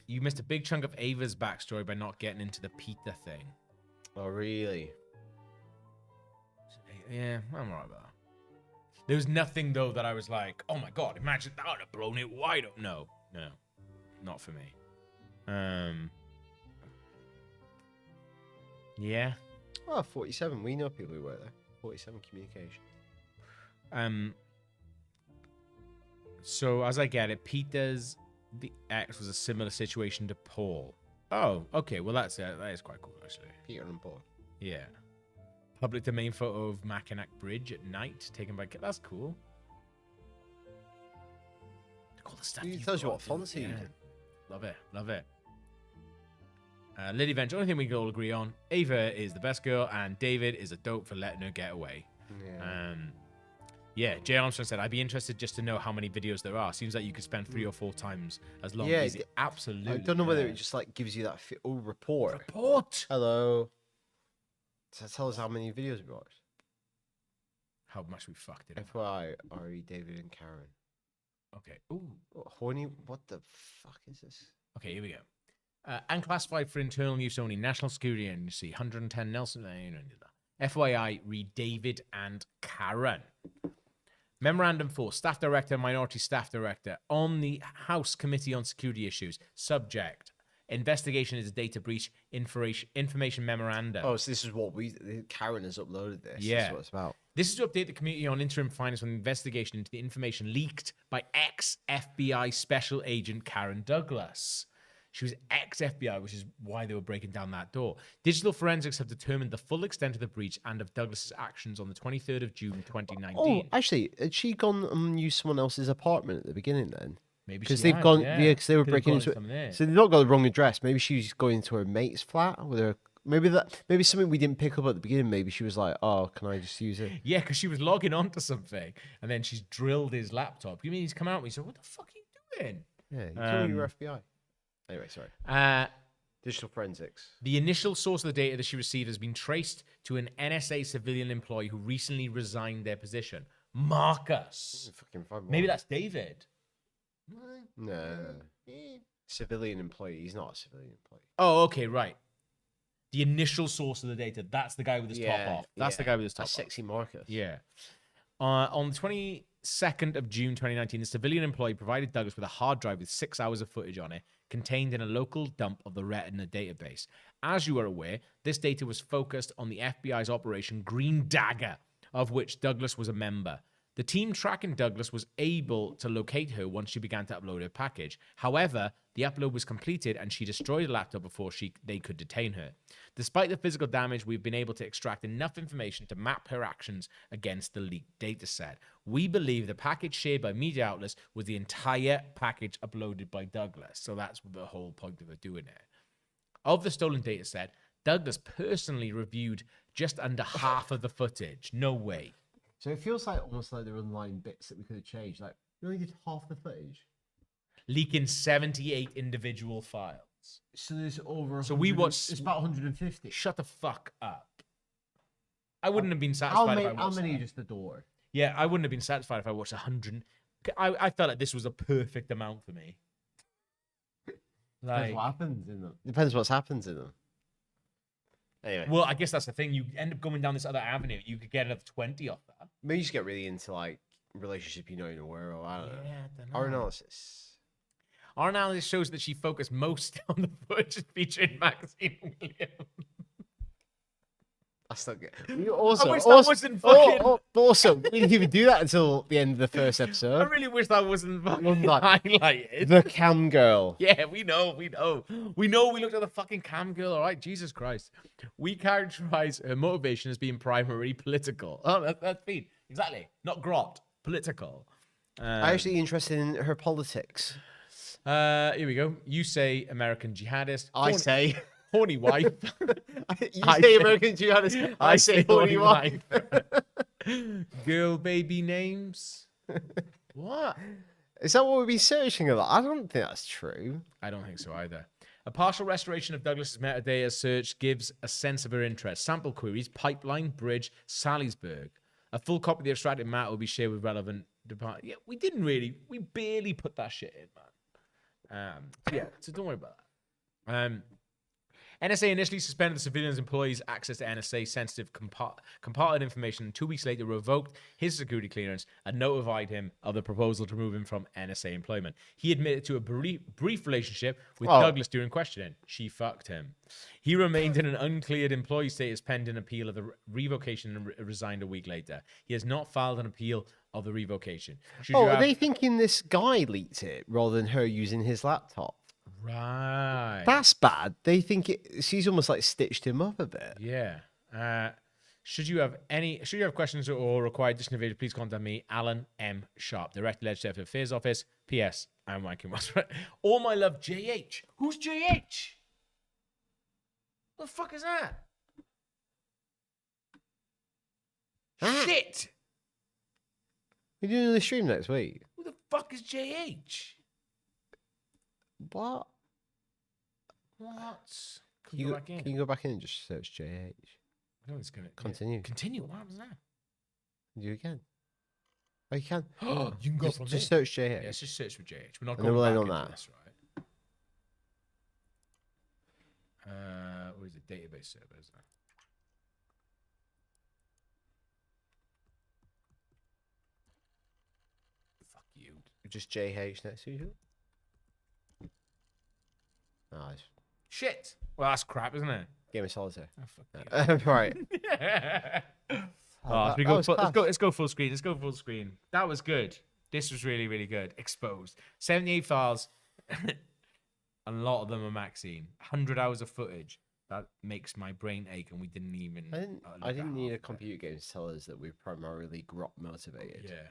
You missed a big chunk of Ava's backstory by not getting into the Peter thing. Oh, really? Yeah, I'm alright with that. There was nothing, though, that I was like, oh my god, imagine that would have blown it wide up. No, not for me. Yeah. Oh, 47. We know people who work there. 47 communication. So, as I get it, Peter's the ex was a similar situation to Paul. Oh, okay. Well, that is quite cool, actually. Peter and Paul. Yeah. Public domain photo of Mackinac Bridge at night, taken by... That's cool. Look all the stuff It tells you what fonts he's using. Love it. Lily Venge, only thing we can all agree on, Ava is the best girl, and David is a dope for letting her get away. Yeah. Jay Armstrong said, I'd be interested just to know how many videos there are. Seems like you could spend 3 or 4 times as long as it absolutely. I don't know whether it just like gives you that report. Report. Hello. So tell us how many videos we watched. How much we fucked it up. FYI, Ari, David, and Karen. Okay. Ooh. Horny. What the fuck is this? Okay, here we go. Unclassified for internal use only. National Security Agency. 110 Nelson. FYI, read David and Karen. Memorandum 4. Staff Director, Minority Staff Director. On the House Committee on Security Issues. Subject. Investigation is a data breach information memorandum. Oh, so this is what Karen has uploaded this. Yeah. This is what it's about. This is to update the community on interim findings from the investigation into the information leaked by ex-FBI Special Agent Karen Douglas. She was ex-FBI, which is why they were breaking down that door. Digital forensics have determined the full extent of the breach and of Douglas's actions on the 23rd of June, 2019. Oh, actually, had she gone and used someone else's apartment at the beginning then? Maybe because they've gone, because they were breaking into it. So they've not got the wrong address. Maybe she's going to her mate's flat with her. Maybe something we didn't pick up at the beginning. Maybe she was like, "Oh, can I just use it?" Yeah, because she was logging on to something, and then she's drilled his laptop. You mean he's come out and he said, "What the fuck are you doing?" Yeah, you told me you're FBI. Anyway, sorry. Digital forensics. The initial source of the data that she received has been traced to an NSA civilian employee who recently resigned their position. Marcus. Maybe that's David. No. Civilian employee. He's not a civilian employee. Oh, okay, right. The initial source of the data. That's the guy with his top off. That's the guy with his top off. Sexy Marcus. Yeah. On the 22nd of June 2019, the civilian employee provided Douglas with a hard drive with 6 hours of footage on it, contained in a local dump of the Retina database. As you are aware, this data was focused on the FBI's Operation Green Dagger, of which Douglas was a member. The team tracking Douglas was able to locate her once she began to upload her package. However, the upload was completed and she destroyed the laptop before they could detain her. Despite the physical damage, we've been able to extract enough information to map her actions against the leaked dataset. We believe the package shared by media outlets was the entire package uploaded by Douglas. So that's the whole point of her doing it. Of the stolen dataset, Douglas personally reviewed just under half of the footage. No way. So it feels like almost like they're underlying bits that we could have changed. Like, we only did half the footage. Leaking 78 individual files. So there's over. So we watched. It's about 150. Shut the fuck up. I wouldn't have been satisfied if I watched. How many just the door? Yeah, I wouldn't have been satisfied if I watched 100. I felt like this was a perfect amount for me. Depends what happens in them. Depends what happens in them. Anyway. Well, I guess that's the thing. You end up going down this other avenue. You could get another 20 off that. Maybe you just get really into like relationship you know in a world. I don't know. I don't know. Our analysis. Our analysis shows that she focused most on the footage featuring Maxine Williams. That's not good. Also, I wish that wasn't fucking... Also, we didn't even do that until the end of the first episode. I really wish that wasn't fucking highlighted. The cam girl. Yeah, we know. We looked at the fucking cam girl, all right? Jesus Christ. We characterize her motivation as being primarily political. Oh, that's been. Exactly. Not grot. Political. I'm actually interested in her politics. Here we go. You say American jihadist. I say... Horny wife. You say American jihadist. I say horny wife. Girl baby names. What? Is that what we've been searching about? I don't think that's true. I don't think so either. A partial restoration of Douglas's metadata search gives a sense of her interest. Sample queries, pipeline, bridge, Salisbury. A full copy of the extracted matter will be shared with relevant departments. Yeah, we barely put that shit in, man. Yeah, so don't worry about that. NSA initially suspended the civilian's employees' access to NSA sensitive compartmented information, and 2 weeks later revoked his security clearance and notified him of the proposal to remove him from NSA employment. He admitted to a brief relationship with Douglas during questioning. She fucked him. He remained in an uncleared employee status pending appeal of the revocation and resigned a week later. He has not filed an appeal of the revocation. Are they thinking this guy leaked it rather than her using his laptop? Right. That's bad. They think she's almost like stitched him up a bit. Yeah. Should you have questions or require additional video, please contact me, Alan M. Sharp, Director Legislative Affairs Office. P.S. I'm Wanking Westford. All my love, JH. Who's JH? What the fuck is that? Shit. We're doing the stream next week. Who the fuck is JH? What? Can you go back in? Can you go back in and just search JH? I know it's gonna continue. Continue. What happens now? Do again. Oh, you can. You can go from just there. search JH. Yeah, let's just search for JH. We're not And going then we'll back end into on that. this, right? What is it? Database server, is that? Fuck you. Just JH next to you. Nice. Shit. Well, that's crap, isn't it? Game of Solitaire. Oh, fuck you. Right. Let's go full screen. Let's go full screen. That was good. This was really, really good. Exposed. 78 files. A lot of them are Maxine. 100 hours of footage. That makes my brain ache, and we didn't even. I didn't need a computer game to tell us that we're primarily grot motivated. Yeah.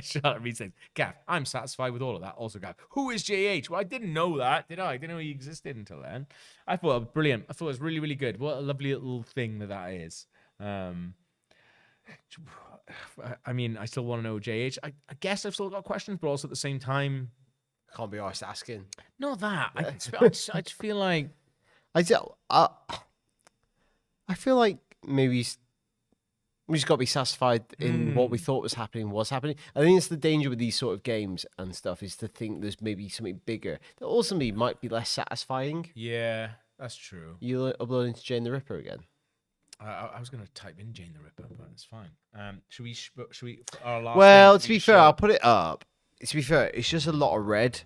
Charlotte Reed says, Gav, I'm satisfied with all of that. Also, Gav, who is JH? Well, I didn't know that, did I? I didn't know he existed until then. I thought it was brilliant. I thought it was really, really good. What a lovely little thing that is. I mean, I still want to know JH. I guess I've still got questions, but also at the same time, can't be arsed asking. Not that. I just feel like I feel like maybe we just got to be satisfied in what we thought was happening. I think it's the danger with these sort of games and stuff is to think there's maybe something bigger that ultimately might be less satisfying. Yeah, that's true. You uploading to Jane the Ripper again? I was going to type in Jane the Ripper, but it's fine. Should we? Well, to be fair, I'll put it up. To be fair, it's just a lot of red.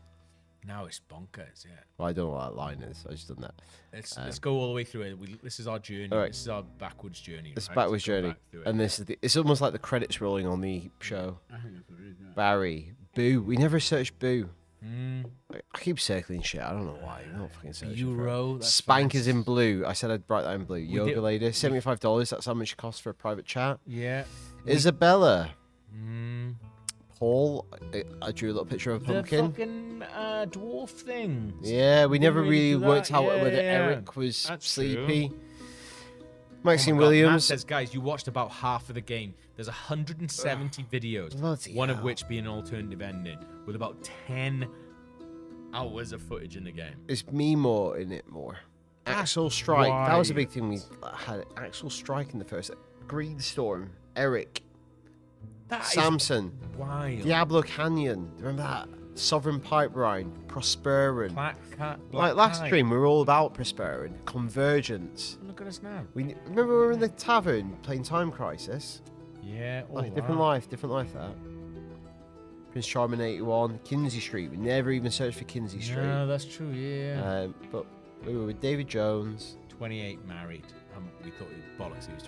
Now it's bonkers, yeah. Well, I don't know what that line is. I just done that. Let's go all the way through it. This is our journey. Right. This is our backwards journey. It's right? backwards journey, and this is it's almost like the credits rolling on the show. I think that's what it is, yeah. Barry, Boo. We never searched Boo. I keep circling shit. I don't know why. I'm not fucking searching. Euro. Spankers in blue. I said I'd write that in blue. Yoga lady. $75. That's how much it costs for a private chat. Yeah. Isabella. Paul. I drew a little picture of a pumpkin. The fucking dwarf thing. Yeah, we never really worked out whether Eric was sleepy. True. Maxine Williams Matt says, guys, you watched about half of the game. There's 170 videos, one of which being an alternative ending, with about 10 hours of footage in the game. It's me more in it more. Axel Strike. That was a big thing we had. Axel Strike in the first. Greenstorm. Eric. Samson. Wild. Diablo Canyon. Remember that? Sovereign Pipeline. Prosperin. Like last stream, we were all about Prosperin. Convergence. Look at us now. Remember we were in the tavern playing Time Crisis? Yeah. Like different life that. Prince Charming 81. Kinsey Street. We never even searched for Kinsey Street. No, that's true, yeah. But we were with David Jones. 28 married. We thought bollocks, he was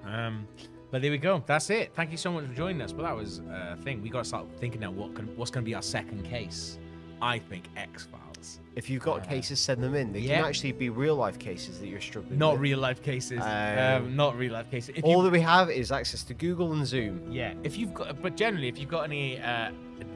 28. But there we go. That's it. Thank you so much for joining us. But that was a thing. We got to start thinking now what's going to be our second case. I think X-Files. If you've got cases, send them in. They can actually be real life cases that you're struggling with. Not real life cases. Not real life cases. All that we have is access to Google and Zoom. Yeah. But generally, if you've got any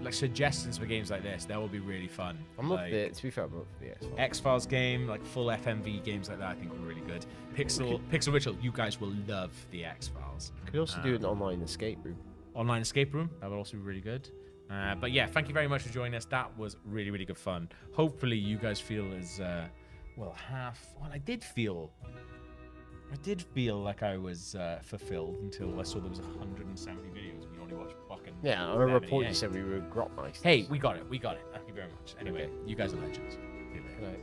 like suggestions for games like this, that will be really fun. I'm up for it. To be fair, I'm up for the X-Files game, like full FMV games like that, I think were really good. Pixel Ritual, you guys will love the X-Files. Could also do an online escape room. Online escape room, that would also be really good. But yeah, thank you very much for joining us. That was really, really good fun. Hopefully you guys feel as, I did feel like I was fulfilled until I saw there was 170 videos and we only watched fucking... Yeah, on a report you said we were grot nice. Hey, we got it. Thank you very much. Anyway, you guys are legends. See you later. Good night.